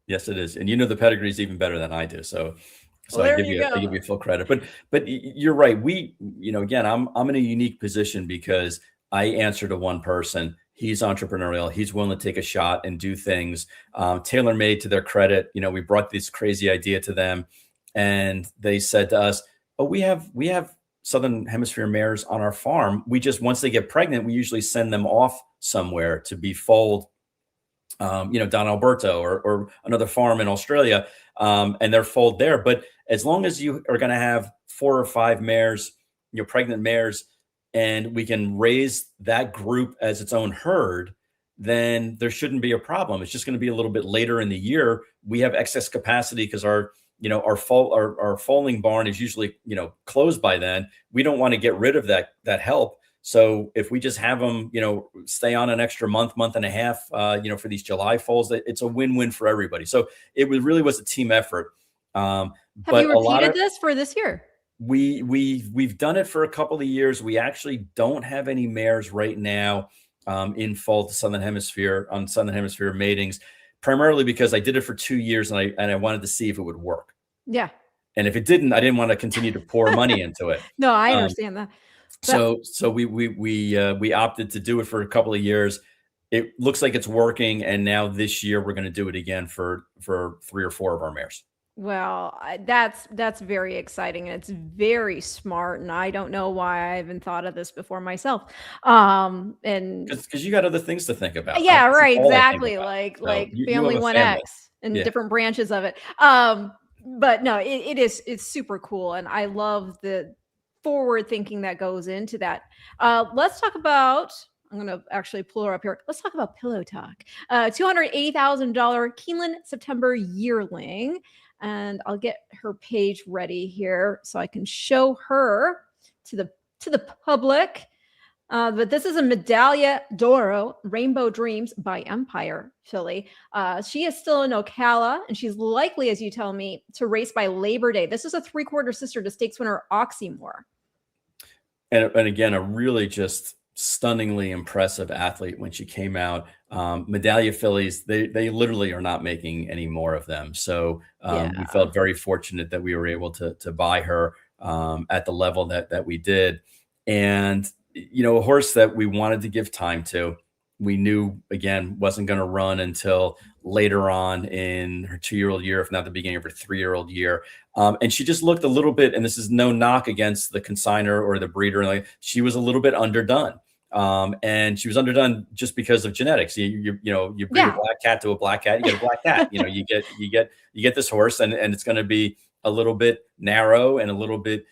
[SPEAKER 4] Yes, it is. And the pedigree is even better than I do. So I give you full credit. But you're right. We, again, I'm in a unique position because I answer to one person. He's entrepreneurial. He's willing to take a shot and do things tailor-made to their credit. We brought this crazy idea to them. and they said to us, "Oh, we have Southern Hemisphere mares on our farm. We just, once they get pregnant, we usually send them off somewhere to be foaled, Don Alberto or another farm in Australia, and they're foaled there. But as long as you are going to have 4 or 5 mares, pregnant mares, and we can raise that group as its own herd, then there shouldn't be a problem. It's just going to be a little bit later in the year. We have excess capacity because our foaling barn is usually, closed by then. We don't want to get rid of that help. So if we just have them, stay on an extra month and a half, for these July foals, it's a win-win for everybody. So it really was a team effort.
[SPEAKER 3] Have you repeated this for this year?
[SPEAKER 4] We've done it for a couple of years. We actually don't have any mares right now in fall to Southern Hemisphere on Southern Hemisphere matings, primarily because I did it for 2 years and I wanted to see if it would work.
[SPEAKER 3] Yeah.
[SPEAKER 4] And if it didn't, I didn't want to continue to pour money into it.
[SPEAKER 3] No, I understand that.
[SPEAKER 4] So we opted to do it for a couple of years. It looks like it's working, and now this year we're going to do it again for 3 or 4 of our mares.
[SPEAKER 3] Well, that's very exciting, and it's very smart, and I don't know why I haven't thought of this before myself. And
[SPEAKER 4] because you got other things to think about.
[SPEAKER 3] Yeah, right, exactly. Like Family 1X and different branches of it. But no, it's super cool, and I love the forward thinking that goes into that. Let's talk about. I'm going to actually pull her up here. Let's talk about Pillow Talk. $280,000 Keeneland September yearling. And I'll get her page ready here so I can show her to the public. But this is a Medaglia d'Oro Rainbow Dreams by Empire filly. She is still in Ocala, and she's likely, as you tell me, to race by Labor Day. This is a 3/4 sister to stakes winner Oxymore.
[SPEAKER 4] And again, a really just stunningly impressive athlete when she came out. Medaglia fillies, they literally are not making any more of them. So we felt very fortunate that we were able to buy her at the level that we did. And, a horse that we wanted to give time to. We knew, again, wasn't going to run until later on in her 2-year-old year, if not the beginning of her 3-year-old year. And she just looked a little bit, and this is no knock against the consigner or the breeder. She was a little bit underdone. And she was underdone just because of genetics. You breed a black cat to a black cat, you get a black cat. You get this horse, and it's going to be a little bit narrow and a little bit,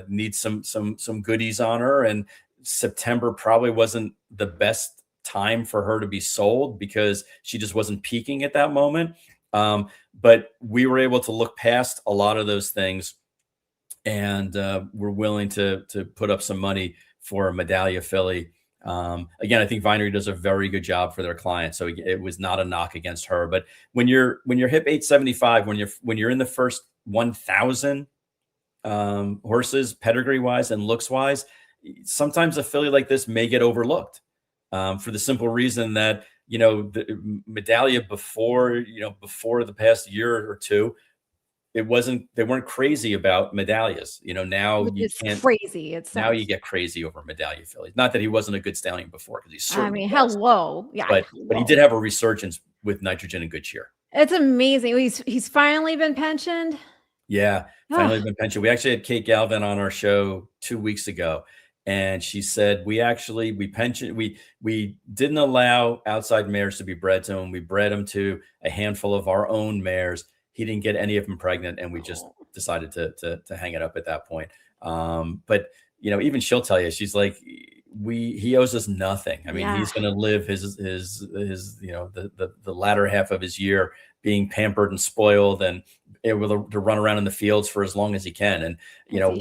[SPEAKER 4] needs some goodies on her. And September probably wasn't the best time for her to be sold because she just wasn't peaking at that moment. But we were able to look past a lot of those things, and we're willing to put up some money for a Medaglia filly. Again, I think Vinery does a very good job for their clients, so it was not a knock against her. But when you're hip 875, when you're in the first 1,000 horses, pedigree wise and looks wise, sometimes a filly like this may get overlooked for the simple reason that the Medaglia before the past year or two, they weren't crazy about Medallias. Now
[SPEAKER 3] it's crazy.
[SPEAKER 4] Now you get crazy over Medaglia fillies. Not that he wasn't a good stallion before, because he's certainly
[SPEAKER 3] hello. Yeah.
[SPEAKER 4] But he did have a resurgence with Nitrogen and Good Cheer.
[SPEAKER 3] It's amazing. He's finally been pensioned.
[SPEAKER 4] Yeah, finally been pensioned. We actually had Kate Galvin on our show 2 weeks ago, and she said we pensioned. We didn't allow outside mares to be bred to him. We bred him to a handful of our own mares. He didn't get any of them pregnant, and we just decided to hang it up at that point. But even she'll tell you, she's like, he owes us nothing. I mean, he's going to live his the latter half of his year being pampered and spoiled and able to run around in the fields for as long as he can. And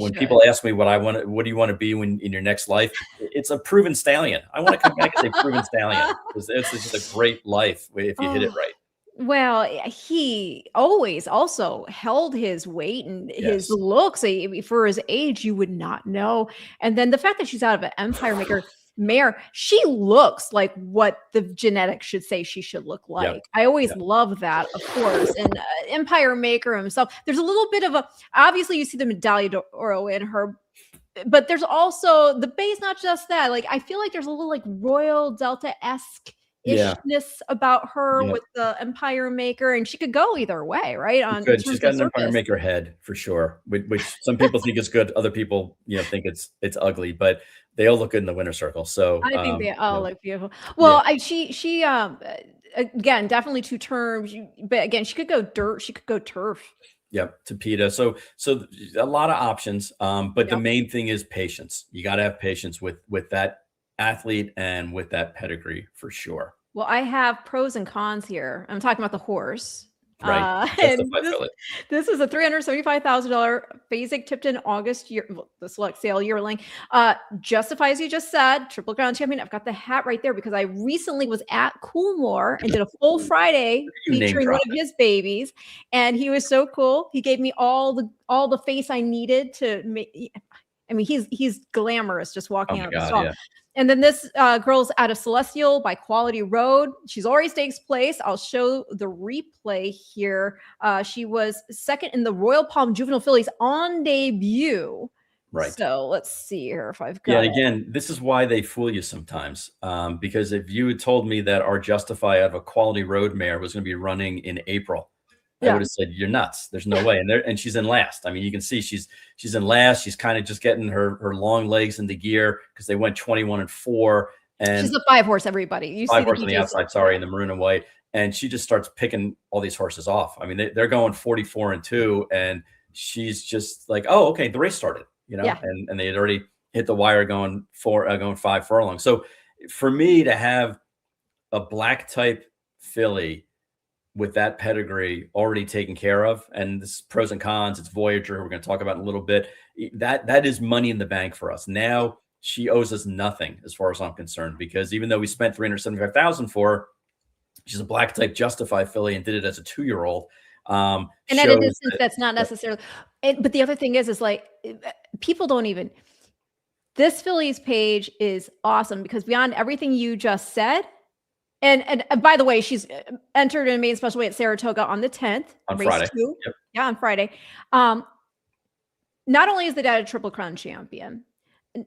[SPEAKER 4] when people ask me what do you want to be in your next life, it's a proven stallion. I want to come back as a proven stallion, because it's just a great life if you hit it right.
[SPEAKER 3] Well, he always also held his weight and his looks. For his age, you would not know. And then the fact that she's out of an Empire Maker mare, she looks like what the genetics should say she should look like. Yep. I always love that, of course. And Empire Maker himself, there's a little bit of obviously you see the Medaglia d'Oro in her, but there's also the base, not just that. Like, I feel like there's a little like Royal Delta-esque
[SPEAKER 4] Yeah.
[SPEAKER 3] ishness about her
[SPEAKER 4] Yep.
[SPEAKER 3] with the Empire Maker, and she could go either way, right? On in
[SPEAKER 4] Good. She's
[SPEAKER 3] terms
[SPEAKER 4] got
[SPEAKER 3] of
[SPEAKER 4] an Empire
[SPEAKER 3] surface.
[SPEAKER 4] Maker head for sure, which some people think is good. Other people, think it's ugly, but they all look good in the winner circle. So,
[SPEAKER 3] I think they all
[SPEAKER 4] yeah,
[SPEAKER 3] look beautiful.
[SPEAKER 4] yeah,
[SPEAKER 3] Well, she again, definitely two terms. But again, she could go dirt. She could go turf.
[SPEAKER 4] yep, to PETA. So a lot of options. But the
[SPEAKER 3] Yep.
[SPEAKER 4] main thing is patience. You got to have patience with that athlete and with that pedigree for sure.
[SPEAKER 3] Well, I have pros and cons here. I'm talking about the horse.
[SPEAKER 4] Right.
[SPEAKER 3] And
[SPEAKER 4] Justify Philly.
[SPEAKER 3] this is a $375,000 Basic Tipton August year, the select sale yearling. Justify, as you just said, Triple Crown champion. I've got the hat right there because I recently was at Coolmore and did a full Friday
[SPEAKER 4] You name
[SPEAKER 3] featuring one
[SPEAKER 4] drop
[SPEAKER 3] of his babies, and he was so cool. He gave me all the face I needed to make. I mean, he's glamorous just
[SPEAKER 4] Oh
[SPEAKER 3] walking
[SPEAKER 4] my
[SPEAKER 3] out of the
[SPEAKER 4] God,
[SPEAKER 3] stall.
[SPEAKER 4] yeah.
[SPEAKER 3] And then this girl's out of Celestial by Quality Road. She's already stakes place. I'll show the replay here. She was second in the Royal Palm Juvenile Fillies on debut.
[SPEAKER 4] Right.
[SPEAKER 3] So let's see here if I've got
[SPEAKER 4] Yeah, and
[SPEAKER 3] it.
[SPEAKER 4] again, this is why they fool you sometimes. Because if you had told me that our Justify out of a Quality Road mare was going to be running in April, I
[SPEAKER 3] Yeah.
[SPEAKER 4] would have said, you're nuts. There's no way. And she's in last. I mean, you can see she's in last. She's kind of just getting her long legs into gear because they went 21-4. And
[SPEAKER 3] She's a 5-horse, everybody. You see
[SPEAKER 4] 5 horse on the
[SPEAKER 3] details.
[SPEAKER 4] outside, sorry, in the maroon and white. And she just starts picking all these horses off. I mean, they're going 44-2, and she's just like, oh, okay, the race started,
[SPEAKER 3] Yeah.
[SPEAKER 4] and they had already hit the wire going 5 furlongs. So for me to have a black type filly with that pedigree already taken care of, and this is pros and cons, it's Voyager, who we're going to talk about in a little bit, that is money in the bank for us. Now she owes us nothing as far as I'm concerned, because even though we spent $375,000 for her, she's a black type Justify filly and did it as a 2-year-old.
[SPEAKER 3] And at a distance, that's not necessarily. But the other thing is like people don't even. This filly's page is awesome because beyond everything you just said, and by the way, she's entered in a main special weight at Saratoga on the 10th
[SPEAKER 4] on
[SPEAKER 3] race
[SPEAKER 4] Friday.
[SPEAKER 3] 2.
[SPEAKER 4] Yep.
[SPEAKER 3] Yeah, on Friday. Not only is the dad a Triple Crown champion,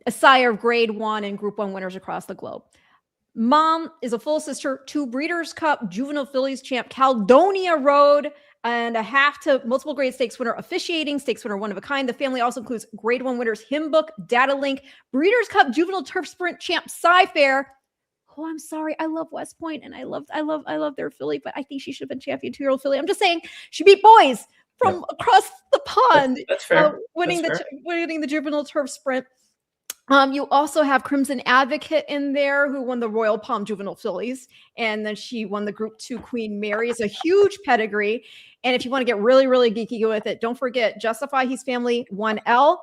[SPEAKER 3] a sire of Grade 1 and Group 1 winners across the globe. Mom is a full sister to Breeders' Cup Juvenile Fillies champ Caledonia Road and a half to multiple grade stakes winner officiating, stakes winner one of a kind. The family also includes Grade 1 winners Hymn Book, Data Link, Breeders' Cup Juvenile Turf Sprint champ Cy-Fair. Oh, I'm sorry. I love West Point and I love their filly, but I think she should have been champion 2-year-old filly. I'm just saying she beat boys from across the pond.
[SPEAKER 4] That's fair.
[SPEAKER 3] Winning
[SPEAKER 4] That's
[SPEAKER 3] the juvenile turf sprint. You also have Crimson Advocate in there, who won the Royal Palm Juvenile Fillies, and then she won the Group 2 Queen Mary. It's a huge pedigree. And if you want to get really, really geeky with it, don't forget Justify, his family 1L,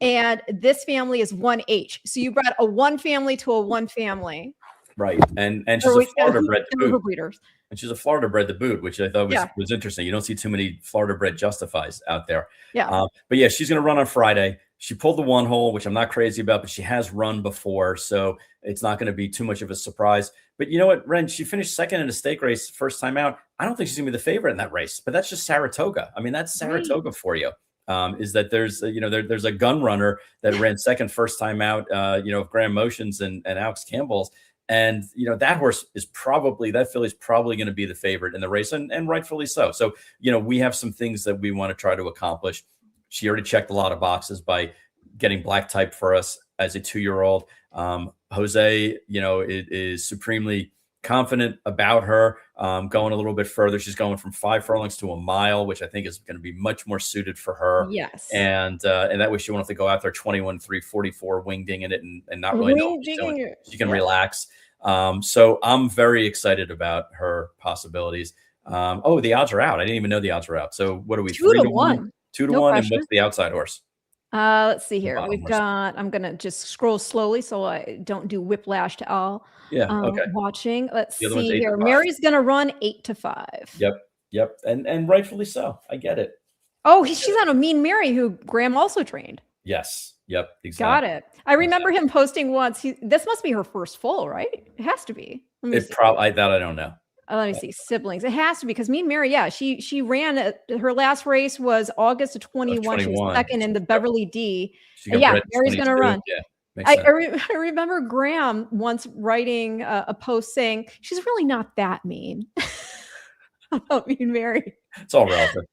[SPEAKER 3] and this family is 1H. So you brought a 1 family to a 1 family.
[SPEAKER 4] Right. And she's a Florida bred to boot.
[SPEAKER 3] Breeders.
[SPEAKER 4] And she's a Florida bred to boot, which I thought was interesting. You don't see too many Florida bred Justifies out there.
[SPEAKER 3] Yeah.
[SPEAKER 4] But yeah, she's going to run on Friday. She pulled the 1 hole, which I'm not crazy about, but she has run before, so it's not going to be too much of a surprise. But you know what, Ren? She finished second in a stake race first time out. I don't think she's going to be the favorite in that race, but that's just Saratoga. I mean, that's Saratoga for you. Is that there's there's a gun runner that ran second first time out, of Graham Motions and Alex Campbell's. And, that horse is that filly's probably going to be the favorite in the race, and rightfully so. So, we have some things that we want to try to accomplish. She already checked a lot of boxes by getting black type for us as a 2-year-old. Jose, is supremely confident about her. Going a little bit further, she's going from 5 furlongs to a mile, which I think is going to be much more suited for her.
[SPEAKER 3] Yes.
[SPEAKER 4] And that way she won't have to go out there 21-3, 44, wing dinging it and not really know what she's doing. She can relax. So I'm very excited about her possibilities. The odds are out. I didn't even know the odds were out. So what are we?
[SPEAKER 3] 2-1.
[SPEAKER 4] 2-1, and what's the outside horse?
[SPEAKER 3] Let's see here. We've got, I'm going to just scroll slowly so I don't do whiplash to all watching. Let's see here. Mary's going to run 8-5.
[SPEAKER 4] Yep. And rightfully so. I get it.
[SPEAKER 3] Oh, she's on a Mean Mary who Graham also trained.
[SPEAKER 4] Yes. Yep. Exactly.
[SPEAKER 3] Got it. I remember him posting once. This must be her first full, right? It has to be.
[SPEAKER 4] I don't know.
[SPEAKER 3] Let me see. Siblings. It has to be because Mean Mary, she ran her last race was August of 21. She was second in the Beverly D. Mary's going to run.
[SPEAKER 4] Yeah. Makes sense.
[SPEAKER 3] I remember Graham once writing a post saying she's really not that mean about Mean Mary.
[SPEAKER 4] It's all relative.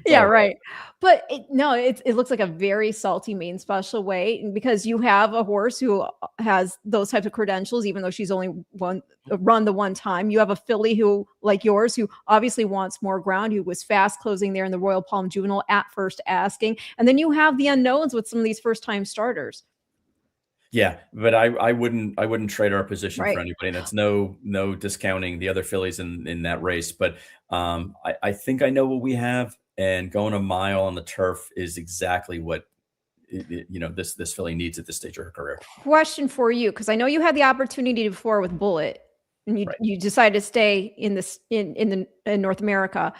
[SPEAKER 3] Yeah, right. But it looks like a very salty main special weight, and because you have a horse who has those types of credentials, even though she's only run the one time. You have a filly who, like yours, who obviously wants more ground, who was fast closing there in the Royal Palm Juvenile at first asking, and then you have the unknowns with some of these first time starters.
[SPEAKER 4] Yeah, but I wouldn't trade our position for anybody. That's no discounting the other fillies in that race. But I think I know what we have, and going a mile on the turf is exactly what this filly needs at this stage of her career.
[SPEAKER 3] Question for you, because I know you had the opportunity before with Bullet, and you decided to stay in North America.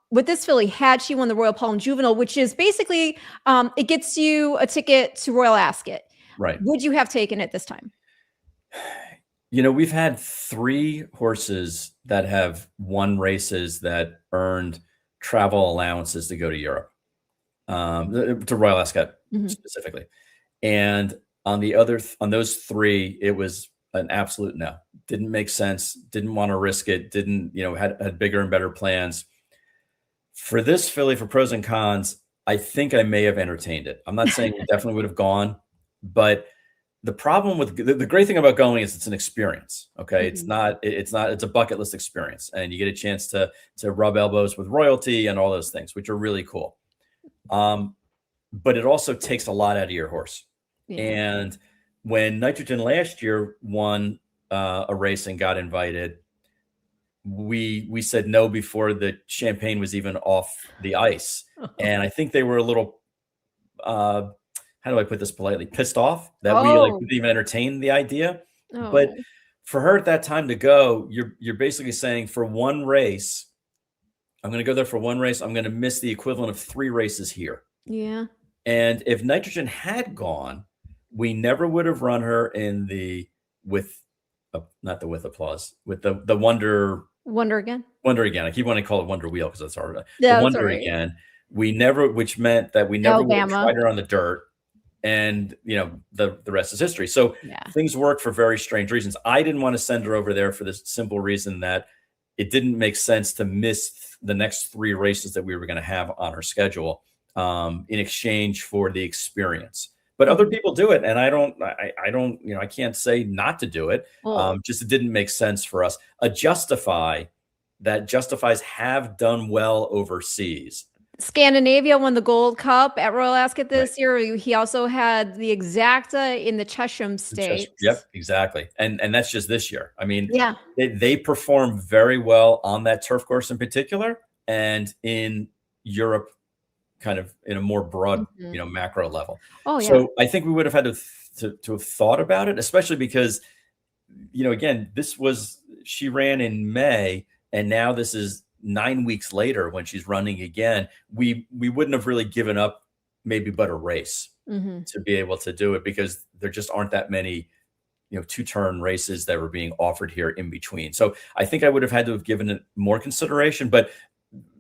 [SPEAKER 3] With this filly, had she won the Royal Palm Juvenile, which is basically it gets you a ticket to Royal Ascot.
[SPEAKER 4] Right.
[SPEAKER 3] Would you have taken it this time?
[SPEAKER 4] We've had 3 horses that have won races that earned travel allowances to go to Europe, to Royal Ascot specifically. And on those 3, it was an absolute no. Didn't make sense. Didn't want to risk it. Didn't, had bigger and better plans. For this filly, for pros and cons, I think I may have entertained it. I'm not saying we definitely would have gone. But the problem with the great thing about going is it's an experience. Okay. It's a bucket list experience, and you get a chance to rub elbows with royalty and all those things, which are really cool. But it also takes a lot out of your horse. Yeah. And when Nitrogen last year won a race and got invited, we said no before the champagne was even off the ice. And I think they were a little, how do I put this politely? Pissed off that we didn't even entertain the idea. But for her at that time to go, you're basically saying, for one race, I'm going to go there for one race. I'm going to miss the equivalent of 3 races here.
[SPEAKER 3] Yeah.
[SPEAKER 4] And if Nitrogen had gone, we never would have run her in not the with applause, with the Wonder
[SPEAKER 3] Again.
[SPEAKER 4] Wonder Again. I keep wanting to call it Wonder Wheel because that's hard.
[SPEAKER 3] Yeah,
[SPEAKER 4] the Wonder Again. Which meant that we never would have tried her on the dirt. And the rest is history. So things work for very strange reasons. I didn't want to send her over there for the simple reason that it didn't make sense to miss the next 3 races that we were going to have on our schedule in exchange for the experience. But other people do it, and I can't say not to do it. Just it didn't make sense for us. Justifies have done well overseas.
[SPEAKER 3] Scandinavia won the Gold Cup at Royal Ascot this year. He also had the Exacta in the Chesham Stakes.
[SPEAKER 4] Yep, exactly. And that's just this year. I mean, they perform very well on that turf course in particular, and in Europe, kind of in a more broad, macro level. So I think we would have had to have thought about it, especially because, again, she ran in May, and now this is 9 weeks later when she's running again. We wouldn't have really given up maybe but a race to be able to do it, because there just aren't that many 2-turn races that were being offered here in between. So I think I would have had to have given it more consideration, but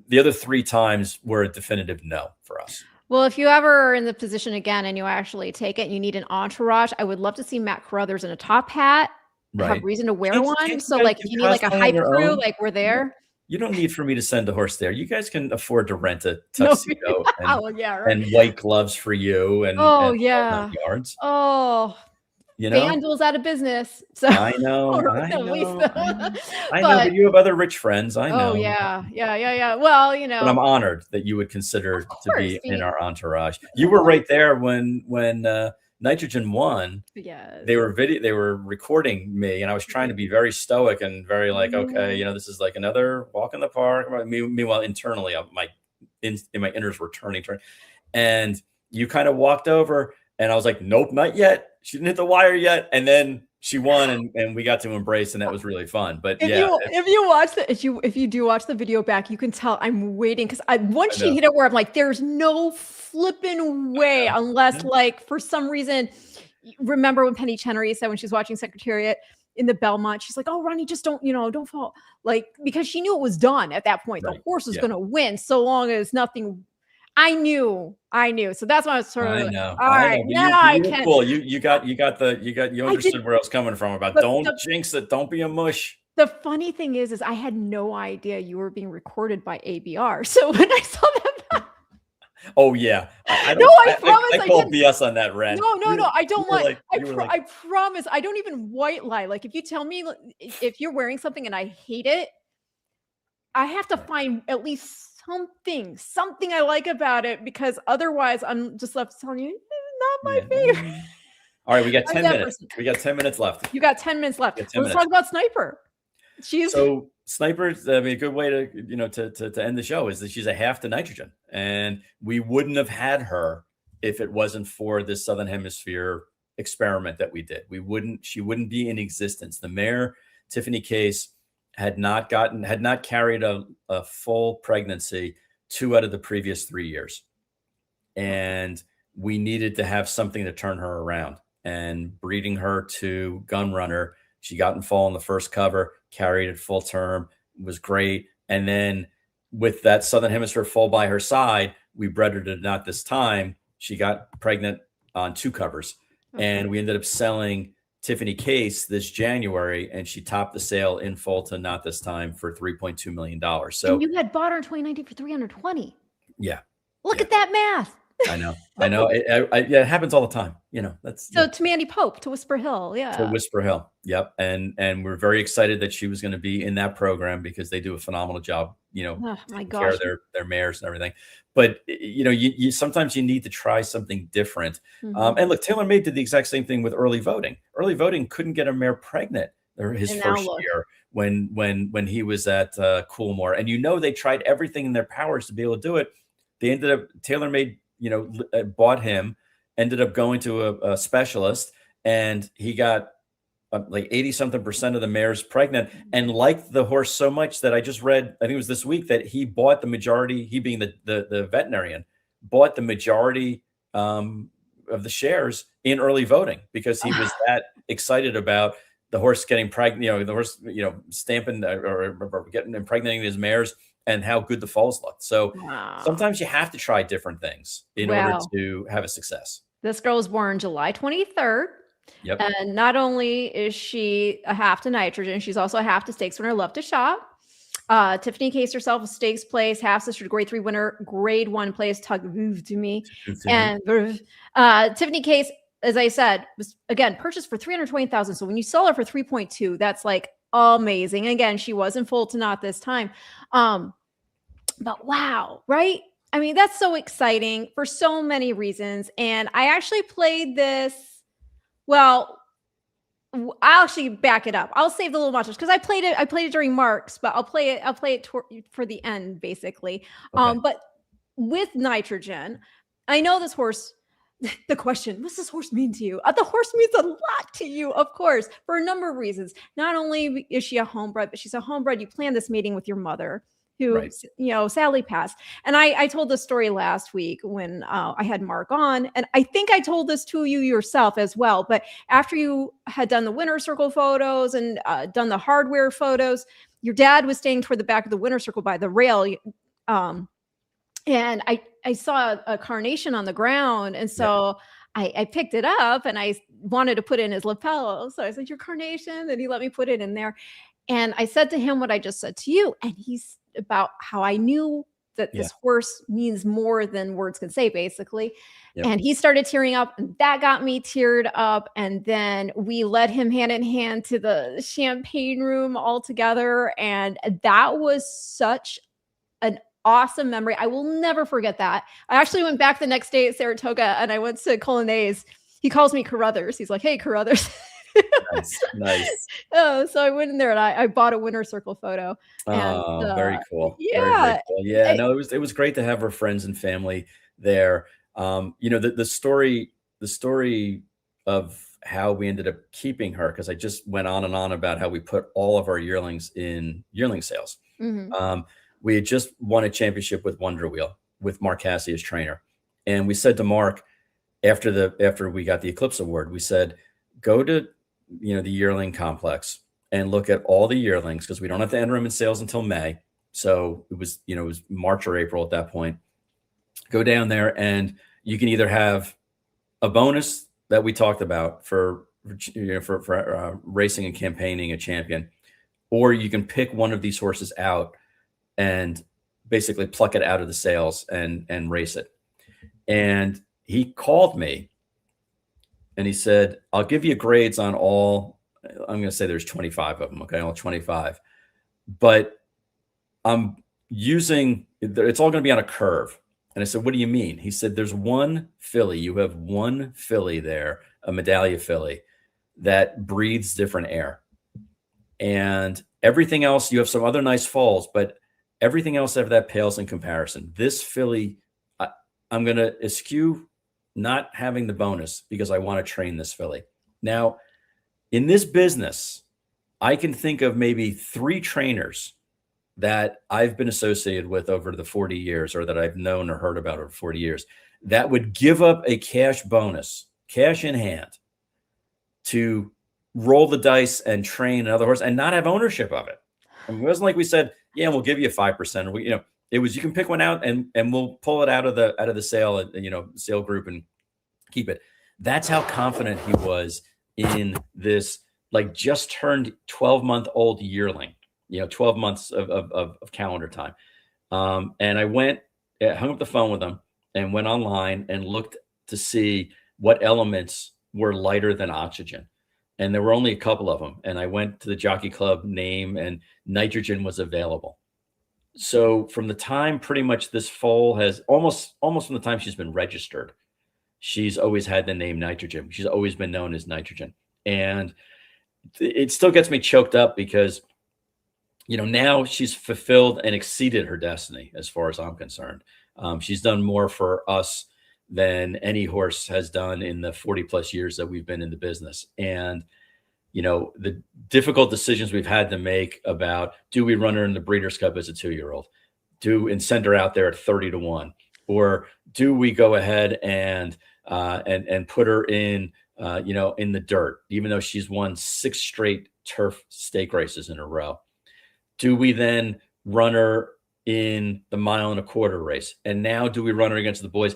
[SPEAKER 4] the other 3 times were a definitive no for us.
[SPEAKER 3] Well, if you ever are in the position again and you actually take it and you need an entourage, I would love to see Matt Carruthers in a top hat. Have reason to wear one. So if you need like a hype crew, like we're there.
[SPEAKER 4] You don't need for me to send a horse there. You guys can afford to rent a tuxedo and white gloves for you and yards.
[SPEAKER 3] FanDuel's out of business. So
[SPEAKER 4] I know. I know, but you have other rich friends. I know.
[SPEAKER 3] Oh yeah. Well,
[SPEAKER 4] But I'm honored that you would consider to be in our entourage. You were right there when Nitrogen won.
[SPEAKER 3] Yes.
[SPEAKER 4] They were recording me, and I was trying to be very stoic and very like, okay, this is like another walk in the park. Meanwhile, internally, my inners were turning, and you kind of walked over, and I was like, nope, not yet. She didn't hit the wire yet, and then she won, and we got to embrace, and that was really fun. But
[SPEAKER 3] if you do watch the video back, you can tell I'm waiting, because once she hit it where I'm like, there's no flipping way, unless like for some reason, remember when Penny Chenery said when she's watching Secretariat in the Belmont, she's like, oh, Ronnie, just don't fall, like, because she knew it was done at that point. The horse was going to win so long as nothing. I knew. So that's why I was sort of
[SPEAKER 4] I
[SPEAKER 3] like,
[SPEAKER 4] know.
[SPEAKER 3] all
[SPEAKER 4] I
[SPEAKER 3] right,
[SPEAKER 4] know. But
[SPEAKER 3] now
[SPEAKER 4] you
[SPEAKER 3] I
[SPEAKER 4] were
[SPEAKER 3] can.
[SPEAKER 4] cool. You understood where I was coming from about
[SPEAKER 3] But
[SPEAKER 4] don't jinx it. Don't be a mush.
[SPEAKER 3] The funny thing is I had no idea you were being recorded by ABR. So when I saw that,
[SPEAKER 4] Oh yeah. I
[SPEAKER 3] no,
[SPEAKER 4] don't.
[SPEAKER 3] I promise
[SPEAKER 4] I
[SPEAKER 3] I
[SPEAKER 4] call
[SPEAKER 3] didn't.
[SPEAKER 4] BS on that, Ren.
[SPEAKER 3] No, I don't want.
[SPEAKER 4] You were like,
[SPEAKER 3] I promise, I don't even white lie. Like if you tell me if you're wearing something and I hate it, I have to find at least something I like about it, because otherwise I'm just left telling you, not my favorite.
[SPEAKER 4] All right, we got
[SPEAKER 3] I'm
[SPEAKER 4] 10
[SPEAKER 3] that
[SPEAKER 4] minutes.
[SPEAKER 3] person.
[SPEAKER 4] We got 10 minutes left.
[SPEAKER 3] You got 10 minutes left.
[SPEAKER 4] We got 10
[SPEAKER 3] Let's
[SPEAKER 4] minutes.
[SPEAKER 3] talk about Sniper. She's
[SPEAKER 4] So Sniper's, I mean, a good way to end the show is that she's a half to nitrogen, and we wouldn't have had her if it wasn't for this Southern Hemisphere experiment that we did. She wouldn't be in existence. The mare, Tiffany Case, had not carried a full pregnancy 2 out of the previous 3 years. And we needed to have something to turn her around, and breeding her to Gun Runner. She got in fall in the first cover, carried it full term, was great. And then with that Southern Hemisphere full by her side, we bred her to Not This Time. She got pregnant on 2 covers. And we ended up selling Tiffany Case this January, and she topped the sale in full to Not This Time for $3.2 million. So
[SPEAKER 3] and you had bought her in 2019 for 320.
[SPEAKER 4] Yeah.
[SPEAKER 3] Look at that math.
[SPEAKER 4] I know. It happens all the time. That's
[SPEAKER 3] so to Mandy Pope, to Whisper Hill. Yeah.
[SPEAKER 4] To Whisper Hill. Yep. And we're very excited that she was going to be in that program, because they do a phenomenal job,
[SPEAKER 3] Oh my
[SPEAKER 4] taking care
[SPEAKER 3] gosh.
[SPEAKER 4] of their mares and everything. But you sometimes you need to try something different.
[SPEAKER 3] Mhm.
[SPEAKER 4] And look, TaylorMade did the exact same thing with early voting. Early voting couldn't get a mare pregnant his
[SPEAKER 3] And now
[SPEAKER 4] first
[SPEAKER 3] look.
[SPEAKER 4] year when he was at Coolmore. And they tried everything in their powers to be able to do it. They ended up TaylorMade, bought him, ended up going to a specialist, and he got like 80-something% of the mares pregnant, and liked the horse so much that I just read, I think it was this week, that he bought the majority, he being the veterinarian, bought the majority of the shares in early voting, because he was that excited about the horse getting pregnant, the horse, stamping or getting impregnating his mares, and how good the foals looked. So sometimes you have to try different things in order to have a success.
[SPEAKER 3] This girl was born July 23rd.
[SPEAKER 4] Yep.
[SPEAKER 3] And not only is she a half to nitrogen, she's also a half to stakes winner, love to shop. Tiffany Case herself, a stakes place, half sister to grade 3 winner, grade 1 place, Tug Vouv to me. And Tiffany Case, as I said, was again purchased for $320,000. So when you sell her for 3.2, that's like amazing. Again, she wasn't full to Not This Time. But wow, right? I mean, that's so exciting for so many reasons. And I actually played this. Well, I'll actually back it up. I'll save the little monsters because I played it during Marks, but I'll play it for the end, basically.
[SPEAKER 4] Okay.
[SPEAKER 3] But with nitrogen, I know this horse. The question, what's this horse mean to you? The horse means a lot to you, of course, for a number of reasons. Not only is she a homebred, but she's a homebred. You planned this meeting with your mother, who, sadly passed. And I told this story last week when I had Mark on, and I think I told this to you yourself as well. But after you had done the winner circle photos and done the hardware photos, your dad was staying toward the back of the winner circle by the rail. And I saw a carnation on the ground. And so I picked it up and I wanted to put it in his lapel. So I said, your carnation. And he let me put it in there. And I said to him what I just said to you. And he's about how I knew that this horse means more than words can say, basically. Yep. And he started tearing up, and that got me teared up. And then we led him hand in hand to the champagne room all together. And that was such an awesome memory. I will never forget that. I actually went back the next day at Saratoga and I went to Colonnades. He calls me Carruthers. He's like, hey, Carruthers.
[SPEAKER 4] Nice.
[SPEAKER 3] So I went in there and I bought a winner circle photo.
[SPEAKER 4] And, very cool.
[SPEAKER 3] Yeah.
[SPEAKER 4] Very, very cool. Yeah. No, it was great to have her friends and family there. The story of how we ended up keeping her, because I just went on and on about how we put all of our yearlings in yearling sales. Mm-hmm. We had just won a championship with Wonder Wheel with Mark Cassey as trainer. And we said to Mark, after we got the Eclipse Award, we said, go to the yearling complex and look at all the yearlings, because we don't have to enter them in sales until May. So it was March or April at that point. go down there, and you can either have a bonus that we talked about for racing and campaigning a champion, or you can pick one of these horses out and basically pluck it out of the sales and race it. And he called me and he said, I'll give you grades on all, I'm going to say there's 25 of them. Okay. All 25, but I'm using, it's all going to be on a curve. And I said, what do you mean? He said, there's one filly. You have one filly there, a Medallia filly that breathes different air. And everything else, you have some other nice falls, but everything else of that pales in comparison. This filly, I'm going to eschew not having the bonus because I want to train this filly. Now, in this business, I can think of maybe 3 trainers that I've been associated with over the 40 years, or that I've known or heard about over 40 years, that would give up a cash bonus, cash in hand, to roll the dice and train another horse and not have ownership of it. I mean, it wasn't like we said, yeah, we'll give you 5%, or we, it was, you can pick one out and we'll pull it out of the sale, sale group and keep it. That's how confident he was in this, like, just turned 12-month-old yearling, 12 months of calendar time. And I hung up the phone with him and went online and looked to see what elements were lighter than oxygen. And there were only a couple of them. And I went to the Jockey Club name, and nitrogen was available. So from the time pretty much this foal has almost from the time she's been registered, she's always had the name Nitrogen. She's always been known as Nitrogen. And it still gets me choked up because, now she's fulfilled and exceeded her destiny as far as I'm concerned. She's done more for us than any horse has done in the 40 plus years that we've been in the business. And, the difficult decisions we've had to make about, do we run her in the Breeders' Cup as a 2-year-old, and send her out there at 30-1, or do we go ahead and put her in, in the dirt, even though she's won 6 straight turf stake races in a row? Do we then run her in the 1.25 mile race? And now do we run her against the boys?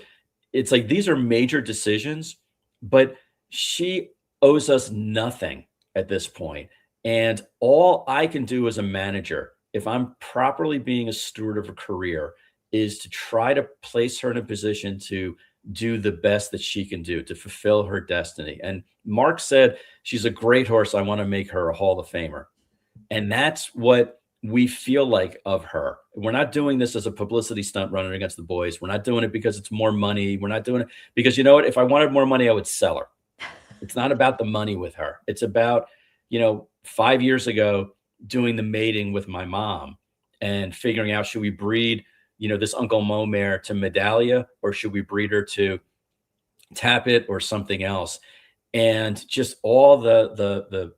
[SPEAKER 4] It's like, these are major decisions, but she owes us nothing at this point. And all I can do as a manager, if I'm properly being a steward of a career, is to try to place her in a position to do the best that she can do to fulfill her destiny. And Mark said, she's a great horse. I want to make her a Hall of Famer. And that's what we feel like of her. We're not doing this as a publicity stunt running against the boys. We're not doing it because it's more money. We're not doing it because, if I wanted more money, I would sell her. It's not about the money with her. It's about, 5 years ago, doing the mating with my mom and figuring out, should we breed, this Uncle Mo mare to Medallia, or should we breed her to Tapit or something else? And just all the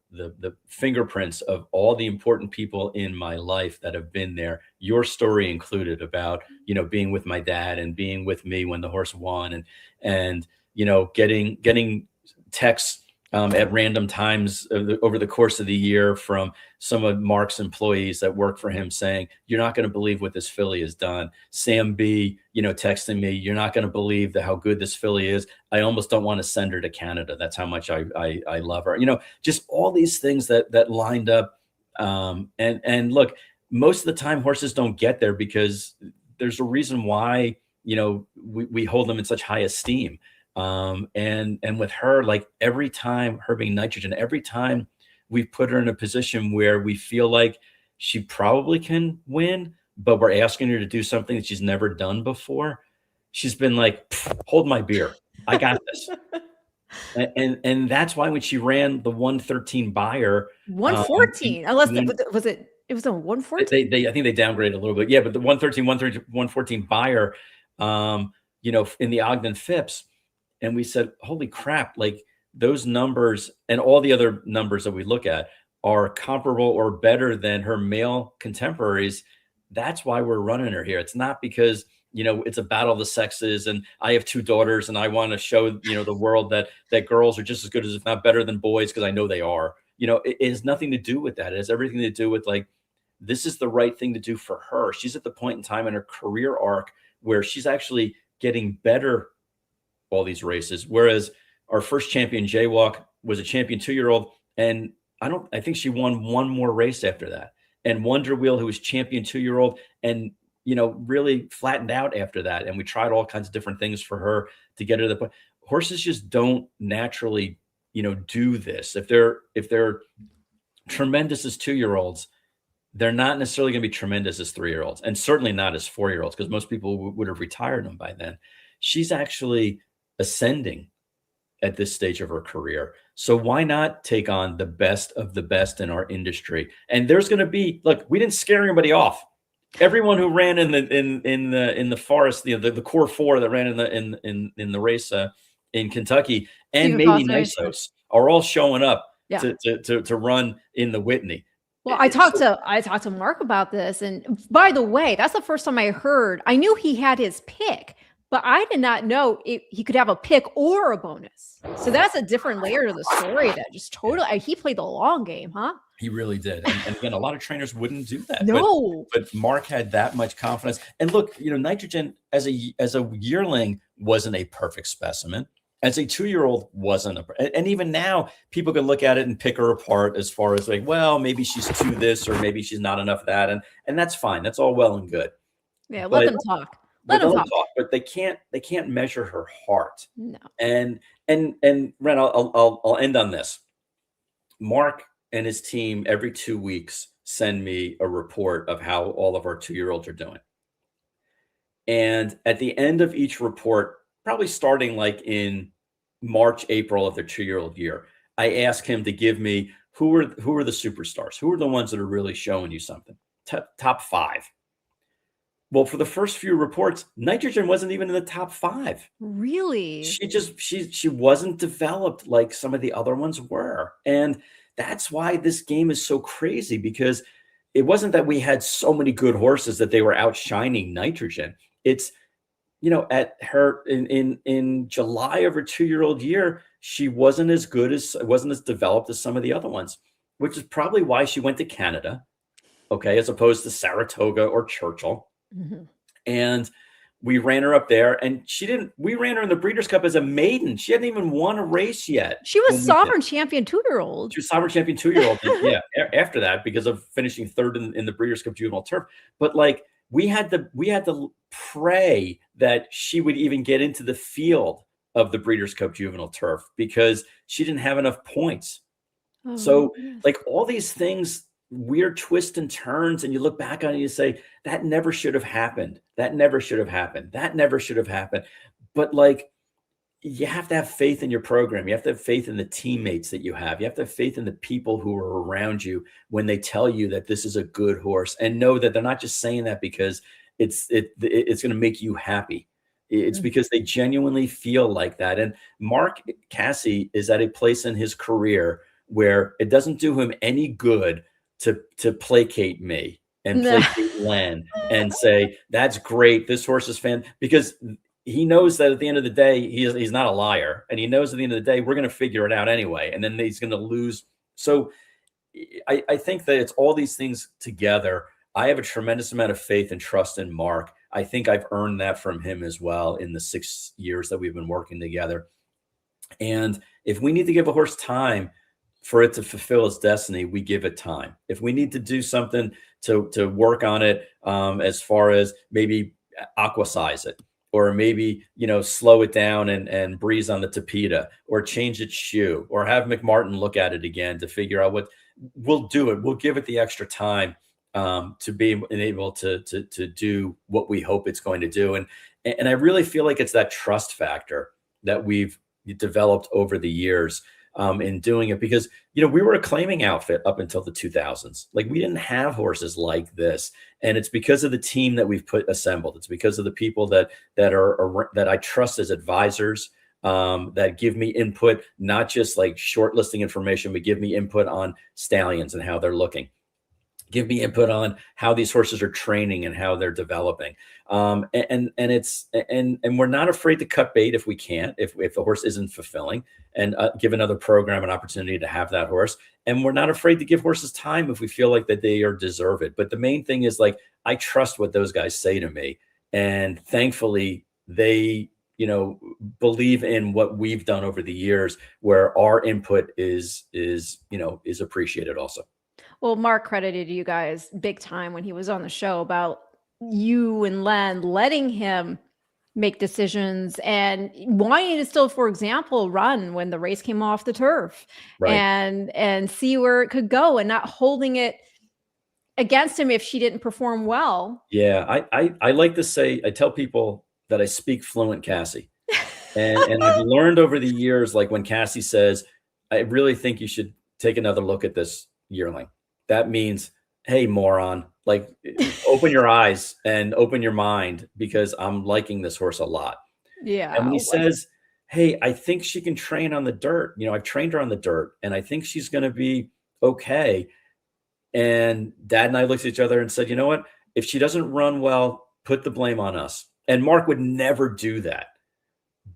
[SPEAKER 4] fingerprints of all the important people in my life that have been there, your story included, about, being with my dad and being with me when the horse won, and getting texts at random times over the course of the year from some of Mark's employees that work for him saying, you're not going to believe what this filly has done. Sam B, texting me, you're not going to believe how good this filly is. I almost don't want to send her to Canada. That's how much I love her. Just all these things that lined up. And look, most of the time horses don't get there because there's a reason why, we hold them in such high esteem. And with her, like, every time, her being Nitrogen, every time we put her in a position where we feel like she probably can win, but we're asking her to do something that she's never done before, she's been like, hold my beer, I got this. and that's why when she ran the 113 buyer,
[SPEAKER 3] 114, unless it was a 114.
[SPEAKER 4] I think they downgraded a little bit. Yeah, but the 114 buyer, in the Ogden Phipps. And we said, holy crap, like, those numbers and all the other numbers that we look at are comparable or better than her male contemporaries. That's why we're running her here. It's not because, it's a battle of the sexes and I have 2 daughters and I want to show, the world that girls are just as good as, if not better than boys, because I know they are. It has nothing to do with that. It has everything to do with, like, this is the right thing to do for her. She's at the point in time in her career arc where she's actually getting better all these races. Whereas our first champion, Jaywalk, was a champion 2-year-old, and I think she won one more race after that. And Wonder Wheel, who was champion 2-year-old, and really flattened out after that. And we tried all kinds of different things for her to get her to the point. Horses just don't naturally, do this. If they're tremendous as 2-year-olds, they're not necessarily going to be tremendous as 3-year-olds, and certainly not as 4-year-olds, because most people would have retired them by then. She's actually ascending at this stage of her career. So why not take on the best of the best in our industry? And there's going to be, look, we didn't scare anybody off. Everyone who ran in the forest, the core 4 that ran in the race in Kentucky, and maybe Nysos, are all showing up to run in the Whitney.
[SPEAKER 3] Well, I talked to Mark about this, and by the way, that's the first time I heard. I knew he had his pick, but I did not know he could have a pick or a bonus. So that's a different layer to the story. That just totally, he played the long game, huh?
[SPEAKER 4] He really did. And again, a lot of trainers wouldn't do that.
[SPEAKER 3] No,
[SPEAKER 4] but Mark had that much confidence. And look, Nitrogen as a yearling wasn't a perfect specimen. As a 2-year-old wasn't and even now people can look at it and pick her apart as far as like, well, maybe she's too this, or maybe she's not enough that. And that's fine. That's all well and good.
[SPEAKER 3] Yeah. Let them talk. Let them talk.
[SPEAKER 4] But they can't measure her heart.
[SPEAKER 3] No.
[SPEAKER 4] And Ren, I'll end on this. Mark and his team every 2 weeks send me a report of how all of our 2-year-olds are doing. And at the end of each report, probably starting like in March, April of their 2-year-old year, I ask him to give me who are the superstars, who are the ones that are really showing you something. Top 5. Well, for the first few reports, Nitrogen wasn't even in the top 5.
[SPEAKER 3] Really?
[SPEAKER 4] She wasn't developed like some of the other ones were. And that's why this game is so crazy, because it wasn't that we had so many good horses that they were outshining Nitrogen. It's, at her in July of her 2-year-old year, she wasn't as developed as some of the other ones, which is probably why she went to Canada, okay, as opposed to Saratoga or Churchill.
[SPEAKER 3] Mm-hmm.
[SPEAKER 4] And we ran her up there, and we ran her in the Breeders' Cup as a maiden. She hadn't even won a race yet.
[SPEAKER 3] She was sovereign champion 2-year-old.
[SPEAKER 4] She was sovereign champion 2-year-old. Yeah. After that, because of finishing 3rd in the Breeders' Cup Juvenile Turf. But like, we had to pray that she would even get into the field of the Breeders' Cup Juvenile Turf, because she didn't have enough points.
[SPEAKER 3] Oh,
[SPEAKER 4] so
[SPEAKER 3] yes.
[SPEAKER 4] like all these things, weird twists and turns, and you look back on it and you say, that never should have happened. That never should have happened. That never should have happened. But like, you have to have faith in your program. You have to have faith in the teammates that you have. You have to have faith in the people who are around you when they tell you that this is a good horse, and know that they're not just saying that because it's going to make you happy. It's because they genuinely feel like that. And Mark Casse is at a place in his career where it doesn't do him any good to placate me and placate Len and say, that's great, this horse is fan, because he knows that at the end of the day, he's not a liar. And he knows at the end of the day, we're going to figure it out anyway. And then he's going to lose. So I think that it's all these things together. I have a tremendous amount of faith and trust in Mark. I think I've earned that from him as well in the 6 years that we've been working together. And if we need to give a horse time for it to fulfill its destiny, we give it time. If we need to do something to work on it, as far as maybe aquasize it, or maybe, slow it down and breeze on the tapeta, or change its shoe, or have McMartin look at it again to figure out what, we'll do it. We'll give it the extra time to be able to do what we hope it's going to do. And I really feel like it's that trust factor that we've developed over the years in doing it, because, we were a claiming outfit up until the 2000s. Like, we didn't have horses like this. And it's because of the team that we've assembled. It's because of the people that I trust as advisors, that give me input, not just like shortlisting information, but give me input on stallions and how they're looking. Give me input on how these horses are training and how they're developing. And we're not afraid to cut bait if we can't, if the horse isn't fulfilling, and give another program an opportunity to have that horse. And we're not afraid to give horses time if we feel like that they are deserve it. But the main thing is, like, I trust what those guys say to me. And thankfully, they, believe in what we've done over the years, where our input is appreciated also.
[SPEAKER 3] Well, Mark credited you guys big time when he was on the show about you and Len letting him make decisions and wanting to still, for example, run when the race came off the turf,
[SPEAKER 4] Right.
[SPEAKER 3] and see where it could go, and not holding it against him if she didn't perform well.
[SPEAKER 4] Yeah, I like to say, I tell people that I speak fluent Cassie. And I've learned over the years, like when Cassie says, I really think you should take another look at this yearling. That means, hey, moron, like open your eyes and open your mind, because I'm liking this horse a lot.
[SPEAKER 3] Yeah.
[SPEAKER 4] And when he says, hey, I think she can train on the dirt. I've trained her on the dirt and I think she's going to be okay. And Dad and I looked at each other and said, you know what? If she doesn't run well, put the blame on us. And Mark would never do that.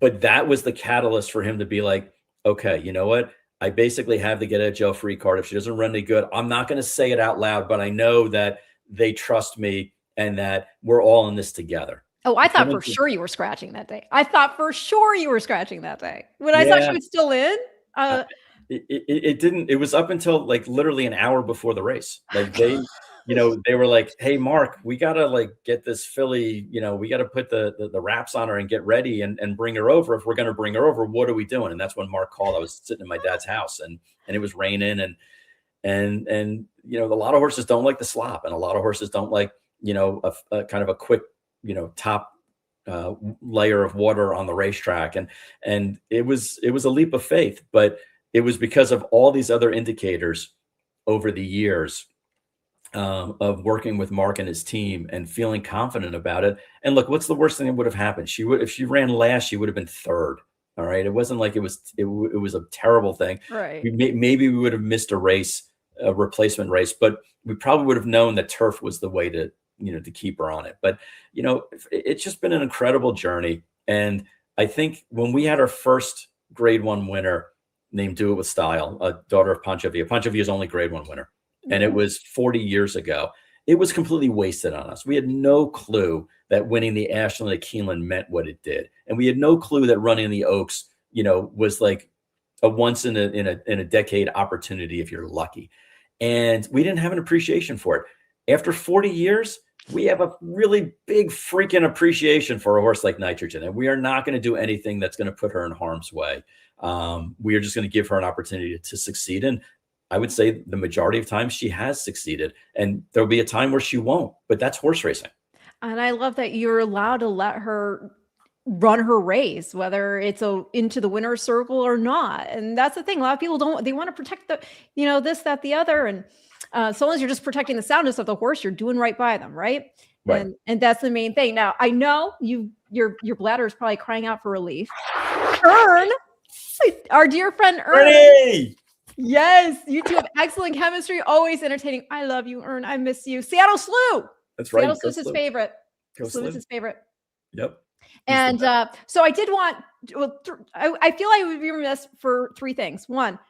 [SPEAKER 4] But that was the catalyst for him to be like, okay, you know what? I basically have the get out of jail free card. If she doesn't run any good, I'm not going to say it out loud, but I know that they trust me and that we're all in this together.
[SPEAKER 3] Oh, I thought for sure you were scratching that day. I thought for sure you were scratching that day. When I thought she was still in.
[SPEAKER 4] It didn't. It was up until like literally an hour before the race. Like they were like, hey, Mark, we got to like get this filly, we got to put the wraps on her and get ready and bring her over. If we're going to bring her over, what are we doing? And that's when Mark called. I was sitting in my dad's house and it was raining and a lot of horses don't like the slop, and a lot of horses don't like, a kind of a quick, top layer of water on the racetrack. And it was a leap of faith, but it was because of all these other indicators over the years of working with Mark and his team and feeling confident about it. And look, what's the worst thing that would have happened? If she ran last, she would have been third. All right. It wasn't like it was a terrible thing.
[SPEAKER 3] Right.
[SPEAKER 4] Maybe we would have missed a replacement race, but we probably would have known that turf was the way to keep her on it. But, it's just been an incredible journey. And I think when we had our first Grade 1 winner named Do It With Style, a daughter of Pancho Villa. Pancho Villa's only Grade 1 winner. And it was 40 years ago. It was completely wasted on us. We had no clue that winning the Ashland at Keeneland meant what it did. And we had no clue that running the Oaks, was like a once in a decade opportunity if you're lucky. And we didn't have an appreciation for it. After 40 years, we have a really big freaking appreciation for a horse like Nitrogen. And we are not going to do anything that's going to put her in harm's way. We are just going to give her an opportunity to succeed. And I would say the majority of times she has succeeded, and there'll be a time where she won't, but that's horse racing.
[SPEAKER 3] And I love that you're allowed to let her run her race, whether it's into the winner's circle or not. And that's the thing. A lot of people they want to protect the, this, that, the other. And so long as you're just protecting the soundness of the horse, you're doing right by them. Right.
[SPEAKER 4] Right.
[SPEAKER 3] And that's the main thing. Now I know your bladder is probably crying out for relief. Ern, our dear friend Ern.
[SPEAKER 4] Ready!
[SPEAKER 3] Yes, you two have excellent chemistry, always entertaining. I love you, Ern. I miss you. Seattle Slew.
[SPEAKER 4] That's right.
[SPEAKER 3] Seattle Slew's his favorite.
[SPEAKER 4] Slew
[SPEAKER 3] is his favorite.
[SPEAKER 4] Yep.
[SPEAKER 3] And so I did want, I feel I would be remiss for three things. One,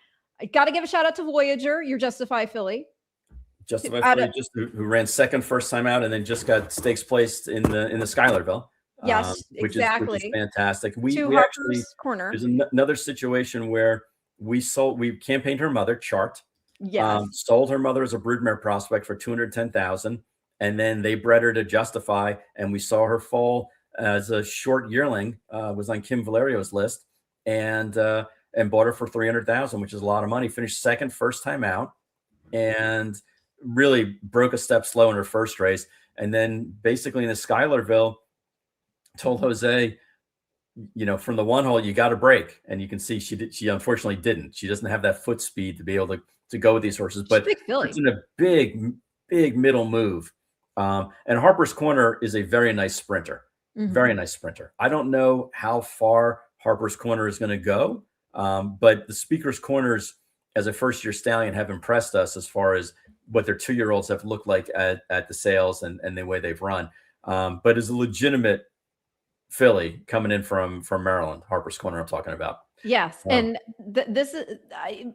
[SPEAKER 3] I got to give a shout out to Voyager, your Justify filly.
[SPEAKER 4] Justify filly, who ran second first time out and then just got stakes placed in the Schuylerville.
[SPEAKER 3] Yes, exactly.
[SPEAKER 4] Which is fantastic. We
[SPEAKER 3] actually, Corner.
[SPEAKER 4] There's another situation where we campaigned her mother, Chart.
[SPEAKER 3] Yes.
[SPEAKER 4] Sold her mother as a broodmare prospect for $210,000. And then they bred her to Justify. And we saw her fall as a short yearling, was on Kim Valerio's list, and bought her for $300,000, which is a lot of money. Finished second first time out and really broke a step slow in her first race. And then basically in the Schuylerville told Jose, from the one hole, you got to break. And you can see she unfortunately didn't. She doesn't have that foot speed to be able to go with these horses, but it's in a big middle move. And Harper's Corner is a very nice sprinter. Mm-hmm. Very nice sprinter. I don't know how far Harper's Corner is going to go, but the Speaker's Corners as a first-year stallion have impressed us as far as what their 2-year-olds have looked like at the sales and the way they've run. But as a legitimate filly coming in from Maryland, Harper's Corner I'm talking about.
[SPEAKER 3] Yes. And this is,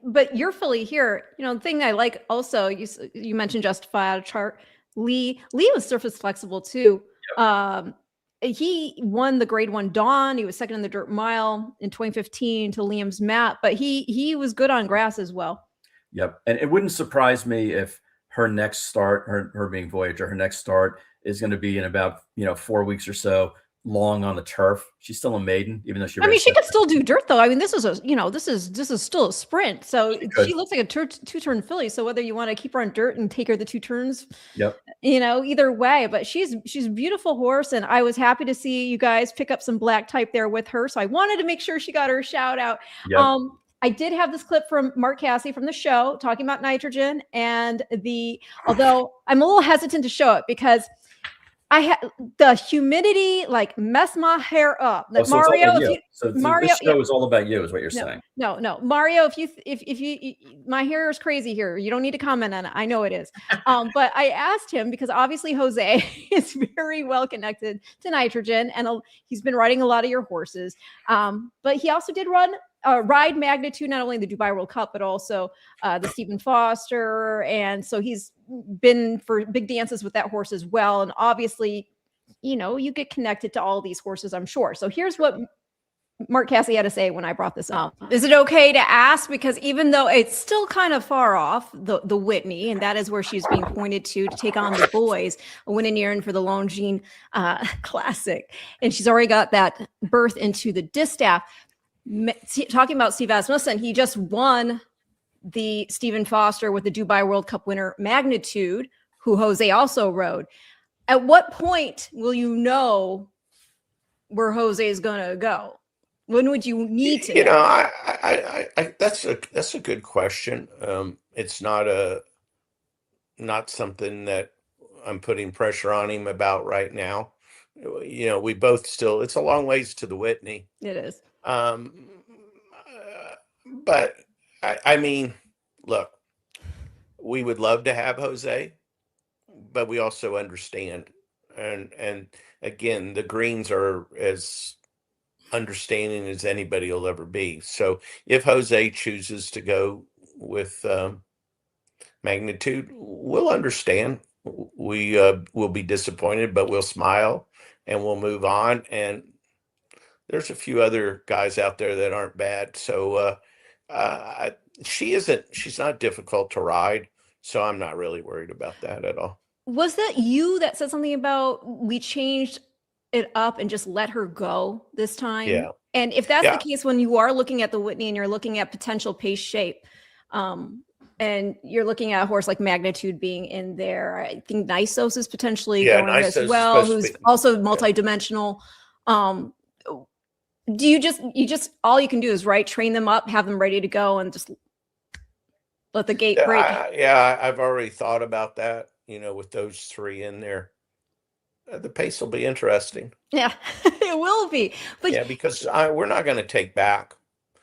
[SPEAKER 3] but your filly here, the thing I like also, you mentioned Justify out of Chart. Lee was surface flexible too. Yep. he won the grade 1 Dawn. He was second in the dirt mile in 2015 to Liam's Matt, but he was good on grass as well.
[SPEAKER 4] Yep. And it wouldn't surprise me if her next start, her being Voyager, her next start is going to be in about, 4 weeks or so, long on the turf. She's still a maiden, even though
[SPEAKER 3] she could still do dirt though. I mean, this is this is still a sprint. So she looks like a two-turn filly. So whether you want to keep her on dirt and take her the 2 turns,
[SPEAKER 4] yep,
[SPEAKER 3] either way, but she's a beautiful horse. And I was happy to see you guys pick up some black type there with her. So I wanted to make sure she got her shout out.
[SPEAKER 4] Yep.
[SPEAKER 3] I did have this clip from Mark Casse from the show talking about Nitrogen although I'm a little hesitant to show it because I had the humidity messed my hair up. Like Mario,
[SPEAKER 4] this show is all about you, is what you're saying.
[SPEAKER 3] No, Mario. If you, my hair is crazy here. You don't need to comment on it. I know it is. But I asked him because obviously Jose is very well connected to Nitrogen, and he's been riding a lot of your horses. But he also did ride Magnitude, not only the Dubai World Cup, but also the Stephen Foster. And so he's been for big dances with that horse as well. And obviously, you get connected to all these horses, I'm sure. So here's what Mark Casse had to say when I brought this up. Is it okay to ask? Because even though it's still kind of far off the Whitney, and that is where she's being pointed to take on the boys, a win in Erin for the Longines Classic. And she's already got that berth into the distaff. Talking about Steve Asmussen, he just won the Stephen Foster with the Dubai World Cup winner Magnitude, who Jose also rode. At what point will you know where Jose is going to go? When would you need to?
[SPEAKER 5] That's a good question. It's not something that I'm putting pressure on him about right now. We both still. It's a long ways to the Whitney.
[SPEAKER 3] It is.
[SPEAKER 5] But I mean, look, we would love to have Jose, but we also understand. And again, the greens are as understanding as anybody will ever be. So if Jose chooses to go with Magnitude, we'll understand. We will be disappointed, but we'll smile and we'll move on. And there's a few other guys out there that aren't bad. So she's not difficult to ride. So I'm not really worried about that at all.
[SPEAKER 3] Was that you that said something about we changed it up and just let her go this time?
[SPEAKER 5] Yeah.
[SPEAKER 3] And if that's the case, when you are looking at the Whitney and you're looking at potential pace shape, and you're looking at a horse like Magnitude being in there, I think Nysos is potentially going as well, who's also multidimensional. Do you just all you can do is train them up, have them ready to go, and just let the gate break?
[SPEAKER 5] I've already thought about that. With those 3 in there, the pace will be interesting.
[SPEAKER 3] Yeah, it will be. But
[SPEAKER 5] because we're not going to take back.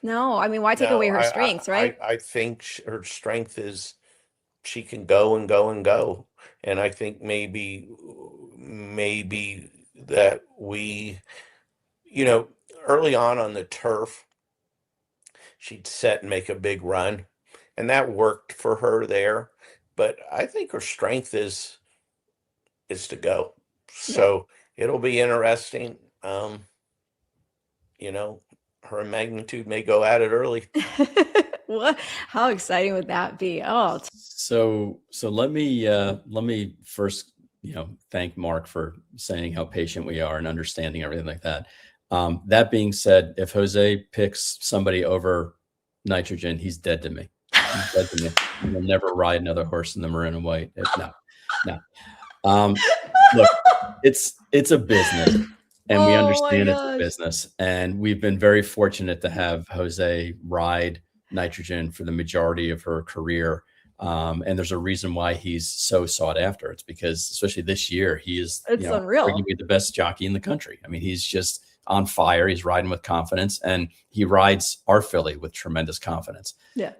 [SPEAKER 3] No, I mean, why take away her strengths, right?
[SPEAKER 5] I think her strength is she can go and go and go, and I think maybe that we, early on the turf, she'd set and make a big run, and that worked for her there. But I think her strength is to go. So it'll be interesting. Her and Magnitude may go at it early.
[SPEAKER 3] What? How exciting would that be? Oh,
[SPEAKER 4] so let me first, thank Mark for saying how patient we are and understanding everything like that. That being said, if Jose picks somebody over Nitrogen, he's dead to me. He's dead to me. He'll never ride another horse in the maroon and white. No. Look, it's a business, and we understand it's a business. And we've been very fortunate to have Jose ride Nitrogen for the majority of her career. And there's a reason why he's so sought after. It's because, especially this year, he is
[SPEAKER 3] unreal.
[SPEAKER 4] Arguably the best jockey in the country. I mean, he's just on fire. He's riding with confidence, and he rides our filly with tremendous confidence.
[SPEAKER 3] Yeah.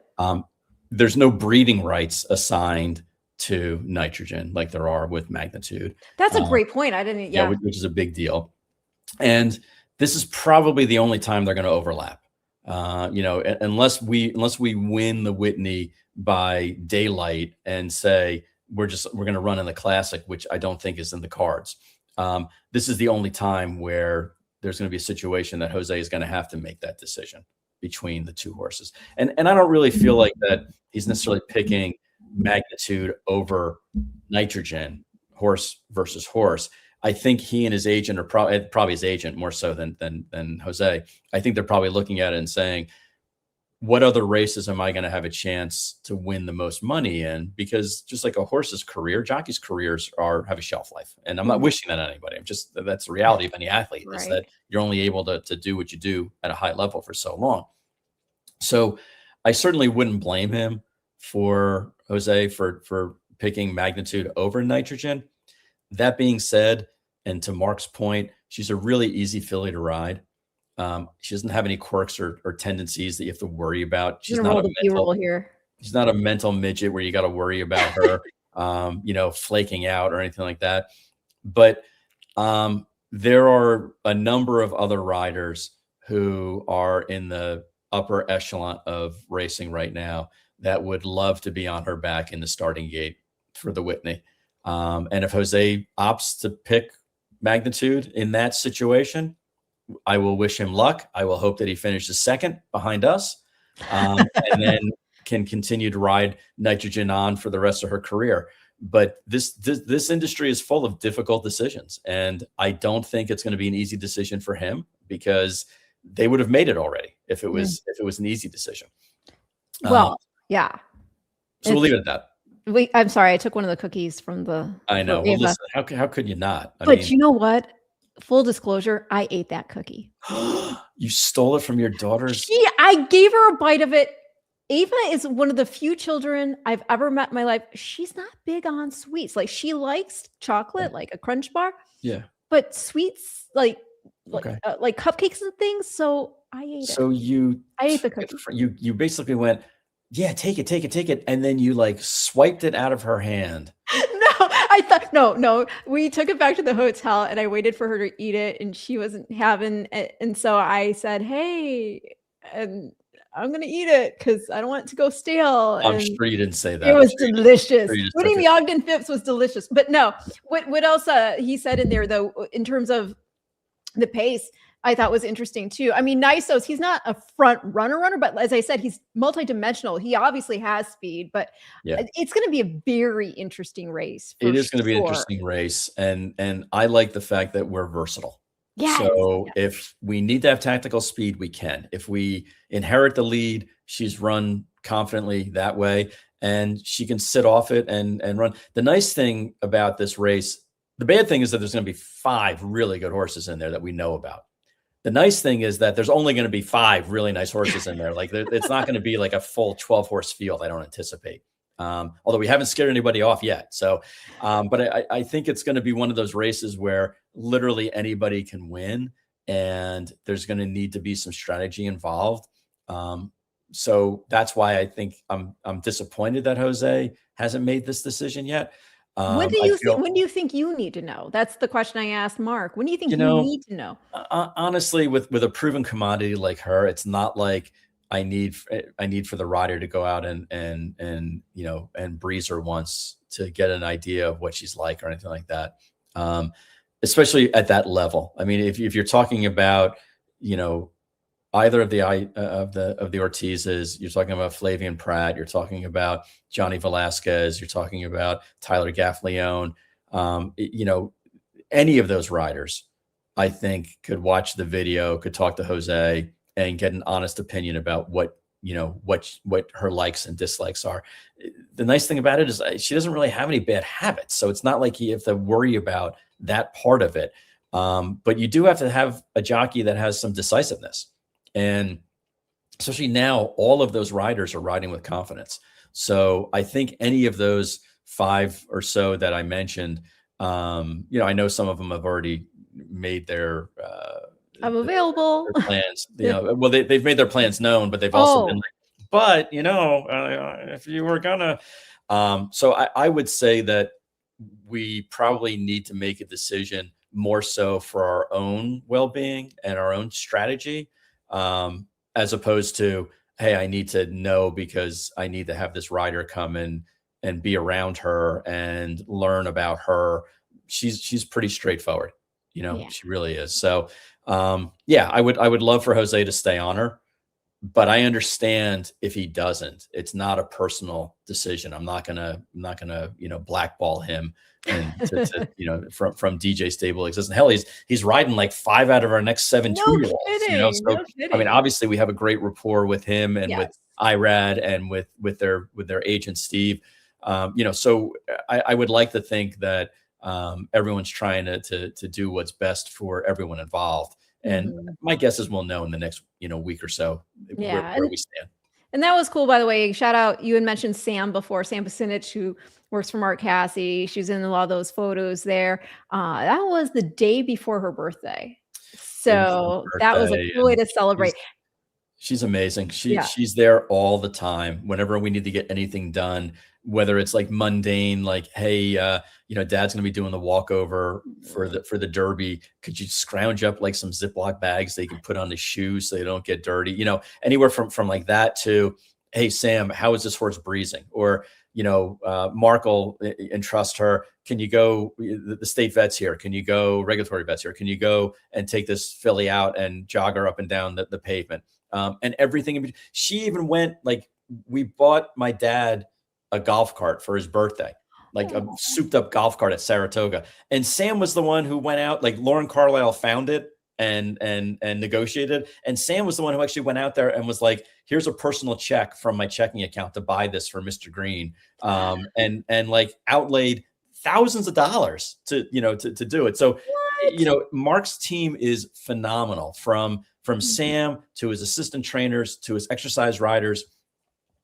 [SPEAKER 4] There's no breeding rights assigned to Nitrogen like there are with Magnitude.
[SPEAKER 3] That's a great point. I didn't.
[SPEAKER 4] Yeah, which is a big deal. And this is probably the only time they're going to overlap. Unless we win the Whitney by daylight and say we're going to run in the Classic, which I don't think is in the cards. This is the only time where there's going to be a situation that Jose is going to have to make that decision between the two horses. And I don't really feel like that he's necessarily picking Magnitude over Nitrogen, horse versus horse. I think he and his agent are probably his agent more so than Jose. I think they're probably looking at it and saying, what other races am I going to have a chance to win the most money in? Because just like a horse's career, jockeys' careers have a shelf life. And I'm not wishing that on anybody. That's the reality of any athlete, is that you're only able to do what you do at a high level for so long. So I certainly wouldn't blame him for Jose for picking Magnitude over Nitrogen. That being said, and to Mark's point, she's a really easy filly to ride. She doesn't have any quirks or tendencies that you have to worry about. She's not she's not a mental midget where you got to worry about her, flaking out or anything like that. But there are a number of other riders who are in the upper echelon of racing right now that would love to be on her back in the starting gate for the Whitney. And if Jose opts to pick Magnitude in that situation, I will wish him luck. I will hope that he finishes second behind us, and then can continue to ride Nitrogen on for the rest of her career. But this industry is full of difficult decisions, and I don't think it's going to be an easy decision for him, because they would have made it already if it was an easy decision.
[SPEAKER 3] Well, yeah.
[SPEAKER 4] So we'll leave it at that.
[SPEAKER 3] I'm sorry, I took one of the cookies from the.
[SPEAKER 4] I know. Well, listen, how could you not? I
[SPEAKER 3] mean, you know what? Full disclosure, I ate that cookie.
[SPEAKER 4] You stole it from your daughter's?
[SPEAKER 3] I gave her a bite of it. Ava is one of the few children I've ever met in my life. She's not big on sweets. Like, she likes chocolate, like a Crunch Bar.
[SPEAKER 4] Yeah.
[SPEAKER 3] But sweets, like cupcakes and things. So I ate it.
[SPEAKER 4] So
[SPEAKER 3] I ate the cookie.
[SPEAKER 4] You basically went, yeah, take it. And then you like swiped it out of her hand.
[SPEAKER 3] No, we took it back to the hotel and I waited for her to eat it and she wasn't having it. And so I said, hey, and I'm going to eat it because I don't want it to go stale.
[SPEAKER 4] I'm sure you didn't say that.
[SPEAKER 3] It was delicious. Winning the Ogden Phipps was delicious. But no, what else he said in there, though, in terms of the pace, I thought was interesting too. I mean, Nysos, he's not a front runner, but as I said, he's multidimensional. He obviously has speed, but it's going to be a very interesting race.
[SPEAKER 4] It is going to be an interesting race. And I like the fact that we're versatile.
[SPEAKER 3] Yes.
[SPEAKER 4] So if we need to have tactical speed, we can. If we inherit the lead, she's run confidently that way, and she can sit off it and run. The nice thing about this race, the bad thing is that there's going to be 5 really good horses in there that we know about. The nice thing is that there's only going to be 5 really nice horses in there. Like, it's not going to be like a full 12-horse field. I don't anticipate. Although we haven't scared anybody off yet. So, but I think it's going to be one of those races where literally anybody can win, and there's going to need to be some strategy involved. So that's why I think I'm disappointed that Jose hasn't made this decision yet.
[SPEAKER 3] When do you think you need to know? That's the question I asked Mark. When do you think you need to know?
[SPEAKER 4] Honestly, with a proven commodity like her, it's not like I need for the rider to go out and breeze her once to get an idea of what she's like or anything like that. Especially at that level. I mean, if you're talking about, either of the Ortizes, you're talking about Flavian Pratt, you're talking about Johnny Velasquez, you're talking about Tyler Gaffleone, any of those riders, I think, could watch the video, could talk to Jose and get an honest opinion about what her likes and dislikes are. The nice thing about it is she doesn't really have any bad habits. So it's not like you have to worry about that part of it. But you do have to have a jockey that has some decisiveness. And especially now, all of those riders are riding with confidence. So I think any of those 5 or so that I mentioned, I know some of them have already made their
[SPEAKER 3] I'm available
[SPEAKER 4] their plans. Well, they've made their plans known, but they've also been like, if you were gonna, so I would say that we probably need to make a decision more so for our own well-being and our own strategy. As opposed to, hey, I need to know because I need to have this rider come in and be around her and learn about her she's pretty straightforward.
[SPEAKER 3] Yeah.
[SPEAKER 4] She really is. So yeah, I would love for Jose to stay on her, but I understand if he doesn't. It's not a personal decision. I'm not gonna blackball him and from DJ stable existence. Hell, he's riding like 5 out of our next 7
[SPEAKER 3] No
[SPEAKER 4] 2-year-olds. So
[SPEAKER 3] kidding.
[SPEAKER 4] I mean, obviously we have a great rapport with him and with
[SPEAKER 3] Yes.
[SPEAKER 4] IRAD and with their agent Steve. So I would like to think that everyone's trying to do what's best for everyone involved. And my guess is we'll know in the next week or so where we stand.
[SPEAKER 3] And that was cool, by the way. Shout out, you had mentioned Sam before, Sam Pasinich, who works for Mark Cassie. She was in a lot of those photos there. That was the day before her birthday. So that was a cool way to celebrate.
[SPEAKER 4] She's amazing. She's there all the time. Whenever we need to get anything done, whether it's like mundane, like, hey, Dad's going to be doing the walkover for the Derby. Could you scrounge up like some Ziploc bags they can put on the shoes so they don't get dirty? Anywhere from like that to, hey, Sam, how is this horse breezing? Or, Mark will entrust her. Can you go, the state vet's here? Can you go regulatory vet's here? Can you go and take this filly out and jog her up and down the pavement? And everything. She even went, like, we bought my dad a golf cart for his birthday, like a souped up golf cart at Saratoga. And Sam was the one who went out, like Lauren Carlisle found it and negotiated. And Sam was the one who actually went out there and was like, here's a personal check from my checking account to buy this for Mr. Green. And like outlaid thousands of dollars to do it. So, Mark's team is phenomenal from Sam to his assistant trainers to his exercise riders.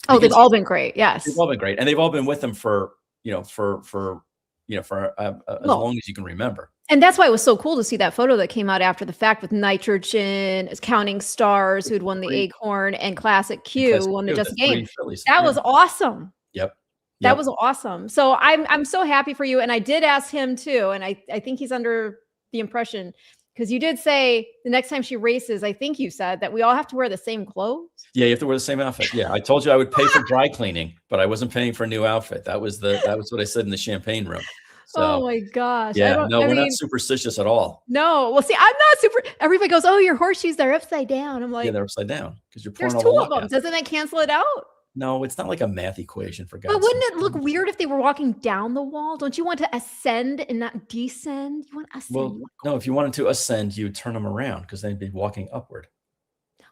[SPEAKER 3] Oh, they've all been great. Yes.
[SPEAKER 4] They've all been great. And they've all been with him for as long as you can remember.
[SPEAKER 3] And that's why it was so cool to see that photo that came out after the fact with Nitrogen, Counting Stars, who'd won the Acorn, and Classic Q who won the Just Game. That was awesome.
[SPEAKER 4] Yep.
[SPEAKER 3] That was awesome. So I'm so happy for you. And I did ask him too. And I think he's under the impression, because you did say the next time she races, I think you said that we all have to wear the same clothes.
[SPEAKER 4] Yeah, you have to wear the same outfit. Yeah, I told you I would pay for dry cleaning, but I wasn't paying for a new outfit. That was what I said in the champagne room. So,
[SPEAKER 3] oh my gosh.
[SPEAKER 4] Yeah, we're not superstitious at all.
[SPEAKER 3] No. Well, see, I'm not super. Everybody goes, oh, your horseshoes, they're upside down. I'm like,
[SPEAKER 4] yeah, they're upside down because you're pouring
[SPEAKER 3] there's
[SPEAKER 4] all
[SPEAKER 3] two
[SPEAKER 4] the
[SPEAKER 3] of them.
[SPEAKER 4] out.
[SPEAKER 3] Doesn't that cancel it out?
[SPEAKER 4] No, it's not like a math equation, for God's sake.
[SPEAKER 3] But wouldn't it look weird if they were walking down the wall? Don't you want to ascend and not descend? You want to ascend.
[SPEAKER 4] Well, no, if you wanted to ascend, you would turn them around because they'd be walking upward.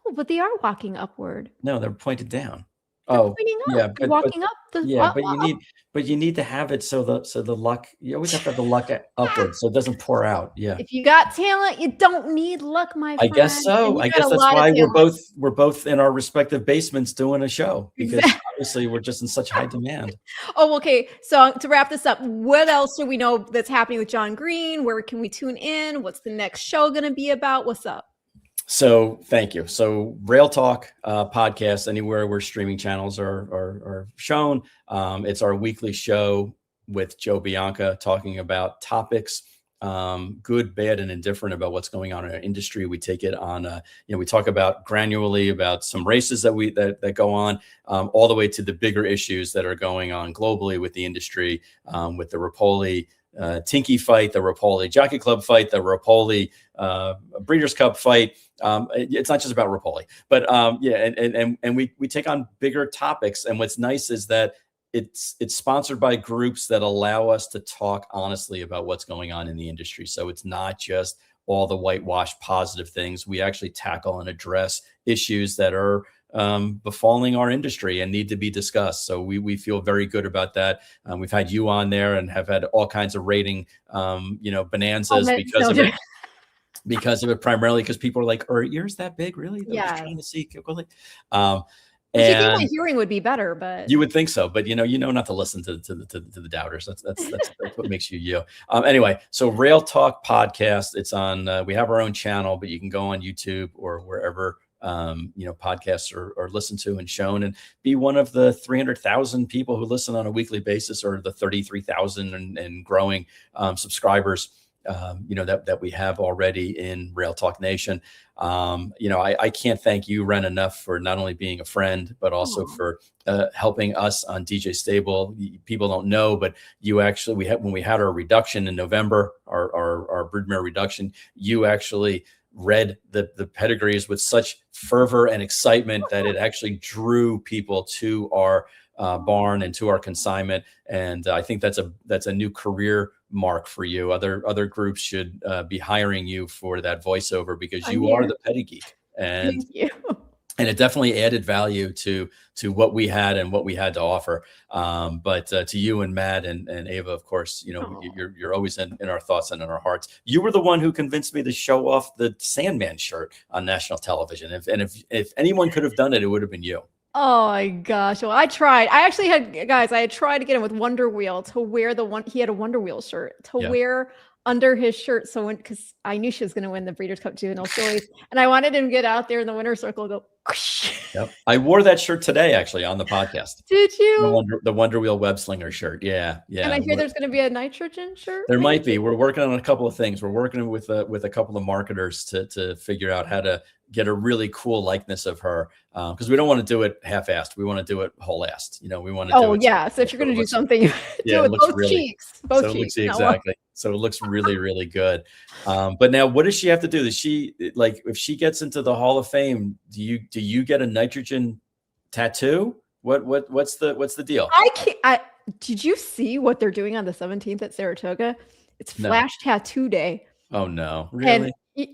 [SPEAKER 3] No, but they are walking upward.
[SPEAKER 4] No, they're pointed down.
[SPEAKER 3] They're pointing up.
[SPEAKER 4] Yeah,
[SPEAKER 3] they're walking up.
[SPEAKER 4] But you need to have it so the luck. You always have to have the luck upward so it doesn't pour out. Yeah.
[SPEAKER 3] If you got talent, you don't need luck, my friend.
[SPEAKER 4] I guess so. I guess that's why we're both in our respective basements doing a show, because obviously we're just in such high demand.
[SPEAKER 3] Oh, okay. So to wrap this up, what else do we know that's happening with John Green? Where can we tune in? What's the next show going to be about? What's up?
[SPEAKER 4] So thank you. So Rail Talk podcast, anywhere where streaming channels are shown. It's our weekly show with Joe Bianca talking about topics, good, bad, and indifferent about what's going on in our industry. We take it on, we talk about granularly about some races that go on, all the way to the bigger issues that are going on globally with the industry, with the Rapoli Tinky fight, the Rapoli Jockey Club fight, the Rapoli Breeders' Cup fight. It's not just about Rapoli, but and we take on bigger topics. And what's nice is that it's sponsored by groups that allow us to talk honestly about what's going on in the industry. So it's not just all the whitewashed positive things. We actually tackle and address issues that are befalling our industry and need to be discussed. So we feel very good about that. We've had you on there and have had all kinds of rating, bonanzas because of it, primarily because people are like, are ears that big? Really? They're just trying to see.
[SPEAKER 3] And you think my hearing would be better, but
[SPEAKER 4] you would think so, but not to listen to the doubters. That's what makes you. Anyway, so Rail Talk podcast. It's on. We have our own channel, but you can go on YouTube or wherever podcasts are listened to and shown, and be one of the 300,000 people who listen on a weekly basis, or the 33,000 and growing subscribers. that we have already in Rail Talk Nation. I can't thank you, Ren, enough for not only being a friend, but also for helping us on DJ Stable. People don't know, but you actually, when we had our reduction in November, our broodmare reduction, you actually read the pedigrees with such fervor and excitement that it actually drew people to our barn and to our consignment. And I think that's a new career mark for you. Other groups should be hiring you for that voiceover, because you are the Petty Geek. And
[SPEAKER 3] Thank you.
[SPEAKER 4] And it definitely added value to what we had and what we had to offer. But to you and Matt and Ava, of course, you're always in our thoughts and in our hearts. You were the one who convinced me to show off the Sandman shirt on national television. If anyone could have done it, it would have been you.
[SPEAKER 3] Oh my gosh. Well, I tried. I actually had tried to get him with Wonder Wheel to wear he had a Wonder Wheel shirt to wear under his shirt. So because I knew she was going to win the Breeders' Cup Juvenile Series, and I wanted him to get out there in the winner's circle and go, whoosh.
[SPEAKER 4] Yep. I wore that shirt today, actually, on the podcast.
[SPEAKER 3] Did you?
[SPEAKER 4] The Wonder Wheel web slinger shirt. Yeah.
[SPEAKER 3] And I hear there's going to be a nitrogen shirt.
[SPEAKER 4] There might be. We're working on a couple of things. We're working with a couple of marketers to figure out how to get a really cool likeness of her, because we don't want to do it half-assed. We want to do it whole-assed. We want to.
[SPEAKER 3] Oh yeah. So if you're going to do something, do it with both cheeks. Both cheeks.
[SPEAKER 4] Exactly. So it looks really, really good. But now, what does she have to do? Does she, like, if she gets into the Hall of Fame, do you get a nitrogen tattoo? What's the deal?
[SPEAKER 3] Did you see what they're doing on the 17th at Saratoga? It's Flash Tattoo Day.
[SPEAKER 4] Oh no, really?
[SPEAKER 3] And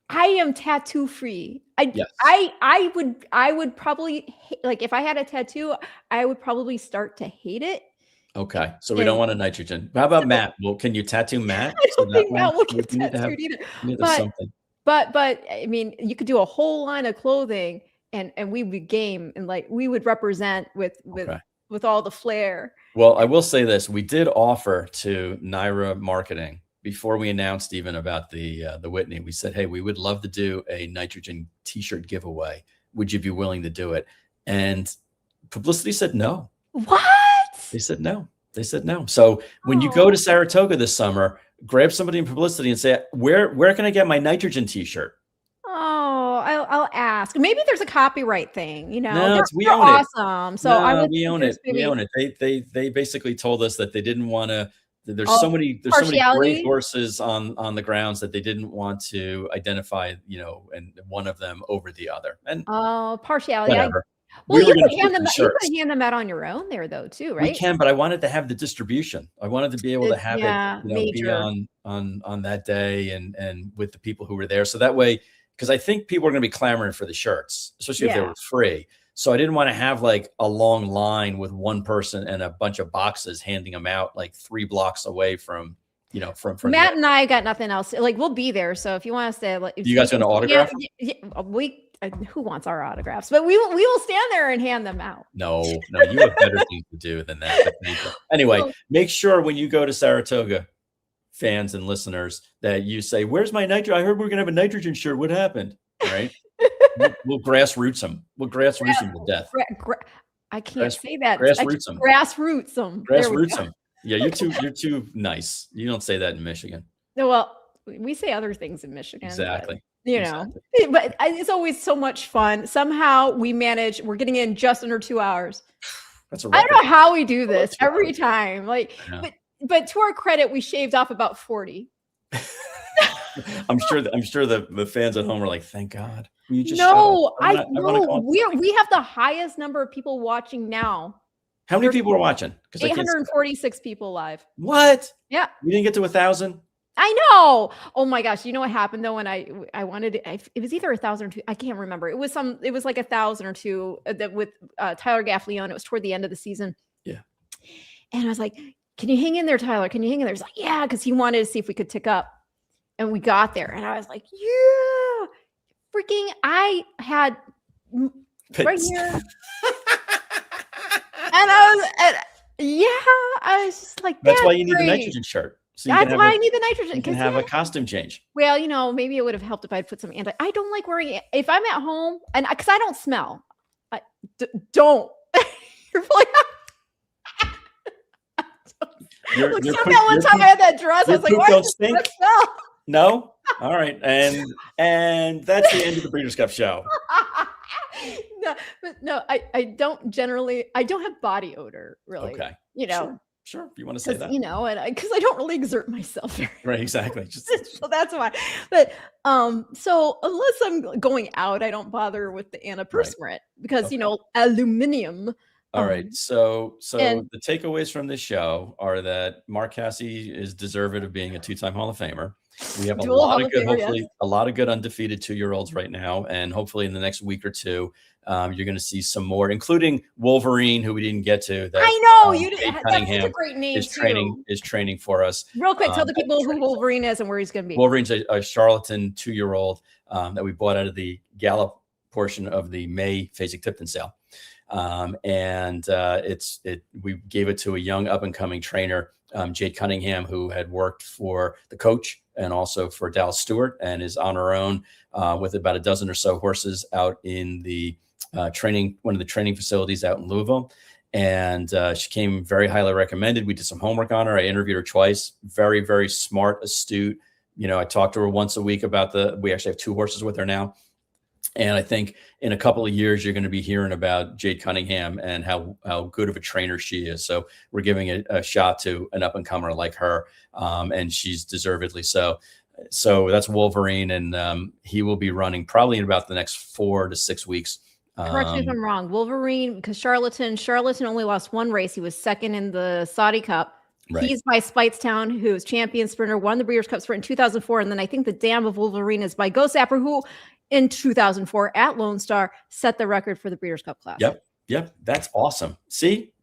[SPEAKER 3] I am tattoo free. I would probably, like, if I had a tattoo, I would probably start to hate it.
[SPEAKER 4] Okay, so we don't want a nitrogen. How about Matt? Well, can you tattoo Matt?
[SPEAKER 3] I don't think Matt will get tattooed either. But I mean, you could do a whole line of clothing, and we would game, and like we would represent with all the flair.
[SPEAKER 4] Well, I will say this: we did offer to Naira Marketing before we announced even about the Whitney. We said, hey, we would love to do a nitrogen T-shirt giveaway. Would you be willing to do it? And publicity said no.
[SPEAKER 3] What?
[SPEAKER 4] They said no. So when you go to Saratoga this summer, grab somebody in publicity and say, where can I get my nitrogen T-shirt?
[SPEAKER 3] Oh, I'll ask. Maybe there's a copyright thing.
[SPEAKER 4] No,
[SPEAKER 3] we own awesome.
[SPEAKER 4] It.
[SPEAKER 3] So
[SPEAKER 4] no, we own it. We own it. They basically told us that they didn't want to. There's so many great horses on the grounds that they didn't want to identify, and one of them over the other. And
[SPEAKER 3] partiality.
[SPEAKER 4] Whatever.
[SPEAKER 3] Well, you can hand them out on your own there, though, too, right?
[SPEAKER 4] We can, but I wanted to have the distribution. I wanted to be able to have it, be on that day and with the people who were there. So that way, because I think people are going to be clamoring for the shirts, especially if they were free. So I didn't want to have like a long line with one person and a bunch of boxes handing them out like 3 blocks away from
[SPEAKER 3] Matt and I got nothing else. Like, we'll be there. So if you want us to, like,
[SPEAKER 4] you guys going to autograph?
[SPEAKER 3] Who wants our autographs? But we will stand there and hand them out.
[SPEAKER 4] No, you have better things to do than that. Anyway, make sure when you go to Saratoga, fans and listeners, that you say, "Where's my nitrogen? I heard we're gonna have a nitrogen shirt. What happened?" Right? We'll grassroots them. We'll grassroots them to death.
[SPEAKER 3] I can't say that.
[SPEAKER 4] Grassroots them.
[SPEAKER 3] Grassroots them.
[SPEAKER 4] Grassroots them. Yeah, you're too nice. You don't say that in Michigan.
[SPEAKER 3] No, well, we say other things in Michigan.
[SPEAKER 4] Exactly.
[SPEAKER 3] But it's always so much fun. Somehow we're getting in just under 2 hours.
[SPEAKER 4] That's
[SPEAKER 3] I don't know how we do this every time. Like, but to our credit, we shaved off about 40.
[SPEAKER 4] I'm sure the fans at home are like, thank God. We have
[SPEAKER 3] the highest number of people watching now.
[SPEAKER 4] How many people are watching?
[SPEAKER 3] 846 people live.
[SPEAKER 4] What?
[SPEAKER 3] Yeah.
[SPEAKER 4] We didn't get to 1,000.
[SPEAKER 3] I know. Oh my gosh. You know what happened though? When I wanted it was either 1,000 or 2. I can't remember. It was like 1,000 or 2 that with Tyler Gaffleone. It was toward the end of the season. Yeah. And I was like, can you hang in there, Tyler? Can you hang in there? He's like, yeah, because he wanted to see if we could tick up. And we got there. And I was like, yeah, freaking, I had right here. And I was just like,
[SPEAKER 4] that's why you need the nitrogen shirt.
[SPEAKER 3] So that's why I need the nitrogen.
[SPEAKER 4] You can have a costume change.
[SPEAKER 3] Well, maybe it would have helped if I'd put some I don't like wearing it. If I'm at home, and because I don't smell. Don't. You're like,
[SPEAKER 4] Your,
[SPEAKER 3] Look,
[SPEAKER 4] your
[SPEAKER 3] so
[SPEAKER 4] poop-
[SPEAKER 3] that one
[SPEAKER 4] your
[SPEAKER 3] time
[SPEAKER 4] poop-
[SPEAKER 3] I had that dress, I
[SPEAKER 4] your
[SPEAKER 3] was like,
[SPEAKER 4] poop
[SPEAKER 3] why
[SPEAKER 4] don't
[SPEAKER 3] does this
[SPEAKER 4] stink?
[SPEAKER 3] dress smell?
[SPEAKER 4] No? All right. And that's the end of the Breeders' Cup show.
[SPEAKER 3] No, but no, I don't have body odor really.
[SPEAKER 4] Okay.
[SPEAKER 3] You know,
[SPEAKER 4] Sure. If you want to say
[SPEAKER 3] because
[SPEAKER 4] that.
[SPEAKER 3] you know, and because I don't really exert myself very
[SPEAKER 4] Right. Exactly. Just
[SPEAKER 3] so that's why. But so unless I'm going out, I don't bother with the antiperspirant because you
[SPEAKER 4] Okay.
[SPEAKER 3] know, aluminium.
[SPEAKER 4] all right. So
[SPEAKER 3] and-
[SPEAKER 4] the takeaways from this show are that Mark Cassie is deserving of being a 2-time Hall of Famer. We have a
[SPEAKER 3] Dual
[SPEAKER 4] lot
[SPEAKER 3] Hall
[SPEAKER 4] of
[SPEAKER 3] of
[SPEAKER 4] good,
[SPEAKER 3] Famer,
[SPEAKER 4] hopefully
[SPEAKER 3] yes.
[SPEAKER 4] a lot of good undefeated 2-year-olds right now. And hopefully in the next week or two, you're going to see some more, including Wolverine, who we didn't get to. That
[SPEAKER 3] I know you
[SPEAKER 4] Jade
[SPEAKER 3] did. That's such a
[SPEAKER 4] Cunningham
[SPEAKER 3] great name
[SPEAKER 4] is training for us.
[SPEAKER 3] Real quick, tell the
[SPEAKER 4] at the
[SPEAKER 3] people who
[SPEAKER 4] training center.
[SPEAKER 3] Wolverine is and where he's going to be.
[SPEAKER 4] Wolverine's a Charlatan 2-year-old that we bought out of the Gallup portion of the May Fasig-Tipton sale. We gave it to a young up and coming trainer, Jade Cunningham, who had worked for the coach and also for Dallas Stewart, and is on her own with about a dozen or so horses out in the one of the training facilities out in Louisville. And she came very highly recommended. We did some homework on her. I interviewed her twice. Very, very smart, astute. You know, I talked to her once a week about we actually have 2 horses with her now. And I think in a couple of years, you're going to be hearing about Jade Cunningham and how good of a trainer she is. So we're giving a shot to an up and comer like her. And she's deservedly so. So that's Wolverine. And he will be running probably in about the next 4 to 6 weeks.
[SPEAKER 3] Correct me if I'm wrong. Wolverine, because Charlatan only lost 1 race. He was second in the Saudi Cup.
[SPEAKER 4] Right.
[SPEAKER 3] He's by Speightstown, who's champion sprinter, won the Breeders' Cup Sprint in 2004. And then I think the Dam of Wolverine is by Ghost Sapper, who in 2004 at Lone Star set the record for the Breeders' Cup class.
[SPEAKER 4] Yep. That's awesome. See,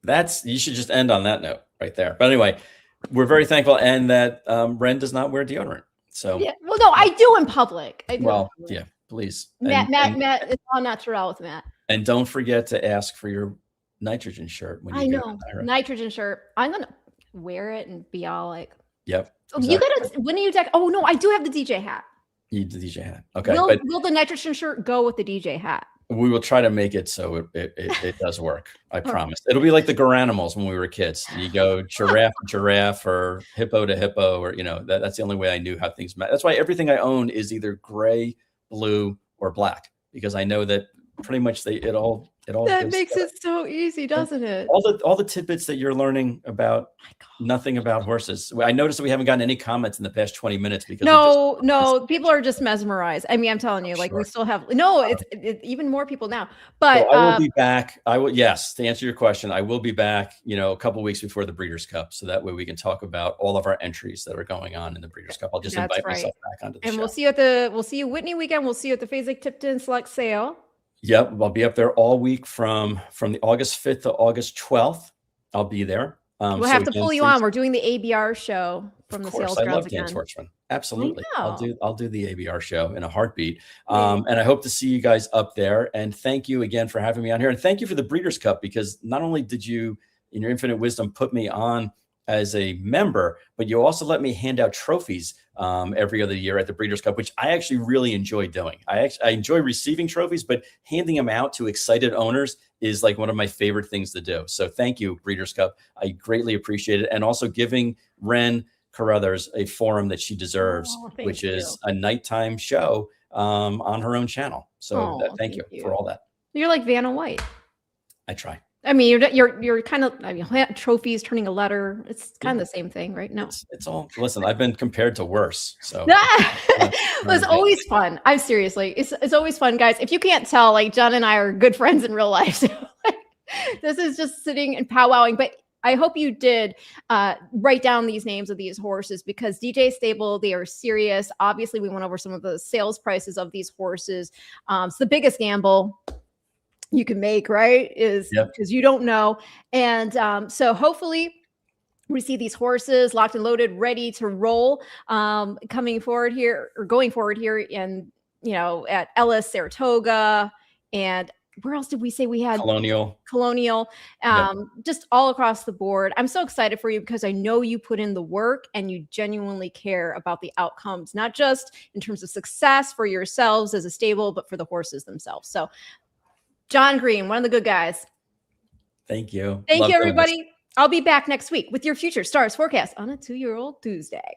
[SPEAKER 4] you should just end on that note right there. But anyway, we're very thankful. And that Ren does not wear deodorant. So,
[SPEAKER 3] yeah. Well, no, I do in public.
[SPEAKER 4] Yeah, please.
[SPEAKER 3] Matt, it's all natural with Matt.
[SPEAKER 4] And don't forget to ask for your nitrogen shirt when you go to Naira.
[SPEAKER 3] Nitrogen shirt. I'm gonna wear it and be all like,
[SPEAKER 4] Yep.
[SPEAKER 3] Oh, exactly. You gotta. When are you? Oh no, I do have the DJ hat.
[SPEAKER 4] You the DJ hat. Okay.
[SPEAKER 3] Will the nitrogen shirt go with the DJ hat?
[SPEAKER 4] We will try to make it so it does work. I promise. It'll be like the Garanimals when we were kids. You go giraffe to giraffe or hippo to hippo, or that's the only way I knew how things met. That's why everything I own is either gray, blue, or black, because I know that pretty much it all
[SPEAKER 3] that makes it so easy, doesn't it?
[SPEAKER 4] All the tidbits that you're learning about nothing about horses. I noticed that we haven't gotten any comments in the past 20 minutes because
[SPEAKER 3] no, people are just mesmerized. I mean, I'm telling you, like we still have it's even more people now. But
[SPEAKER 4] so I will be back. Yes, to answer your question, I will be back, a couple of weeks before the Breeders' Cup, so that way we can talk about all of our entries that are going on in the Breeders' Cup. I'll just invite myself back onto the show.
[SPEAKER 3] And we'll see you Whitney weekend. We'll see you at the Fasig-Tipton Select Sale.
[SPEAKER 4] Yep, I'll be up there all week from the August 5th to August 12th. I'll be there.
[SPEAKER 3] We'll have to pull you on. We're doing the ABR show from the sales grounds again. I love Dan
[SPEAKER 4] Schwartzman. Absolutely. I'll do the ABR show in a heartbeat. And I hope to see you guys up there. And thank you again for having me on here. And thank you for the Breeders' Cup, because not only did you, in your infinite wisdom, put me on as a member, but you also let me hand out trophies every other year at the Breeders' Cup, which I actually really enjoy doing. I enjoy receiving trophies, but handing them out to excited owners is like one of my favorite things to do. So thank you, Breeders' Cup. I greatly appreciate it. And also giving Ren Carruthers a forum that she deserves, which is a nighttime show on her own channel. So thank you for all that.
[SPEAKER 3] You're like Vanna White.
[SPEAKER 4] I try.
[SPEAKER 3] I mean, you're kind of, trophies, turning a letter. It's kind of the same thing, right? No,
[SPEAKER 4] it's all. Listen, I've been compared to worse. So
[SPEAKER 3] it's always fun. I'm seriously, it's always fun, guys. If you can't tell, like John and I are good friends in real life. So this is just sitting and powwowing. But I hope you did write down these names of these horses, because DJ Stable, they are serious. Obviously, we went over some of the sales prices of these horses. It's the biggest gamble you can make, right? Is because you don't know. And so hopefully we see these horses locked and loaded, ready to roll, going forward here in, at Ellis, Saratoga, and where else did we say we had?
[SPEAKER 4] Colonial,
[SPEAKER 3] just all across the board. I'm so excited for you, because I know you put in the work and you genuinely care about the outcomes, not just in terms of success for yourselves as a stable, but for the horses themselves. So John Green, one of the good guys.
[SPEAKER 4] Thank you.
[SPEAKER 3] Thank you, everybody. I'll be back next week with your future stars forecast on a 2-year-old Tuesday.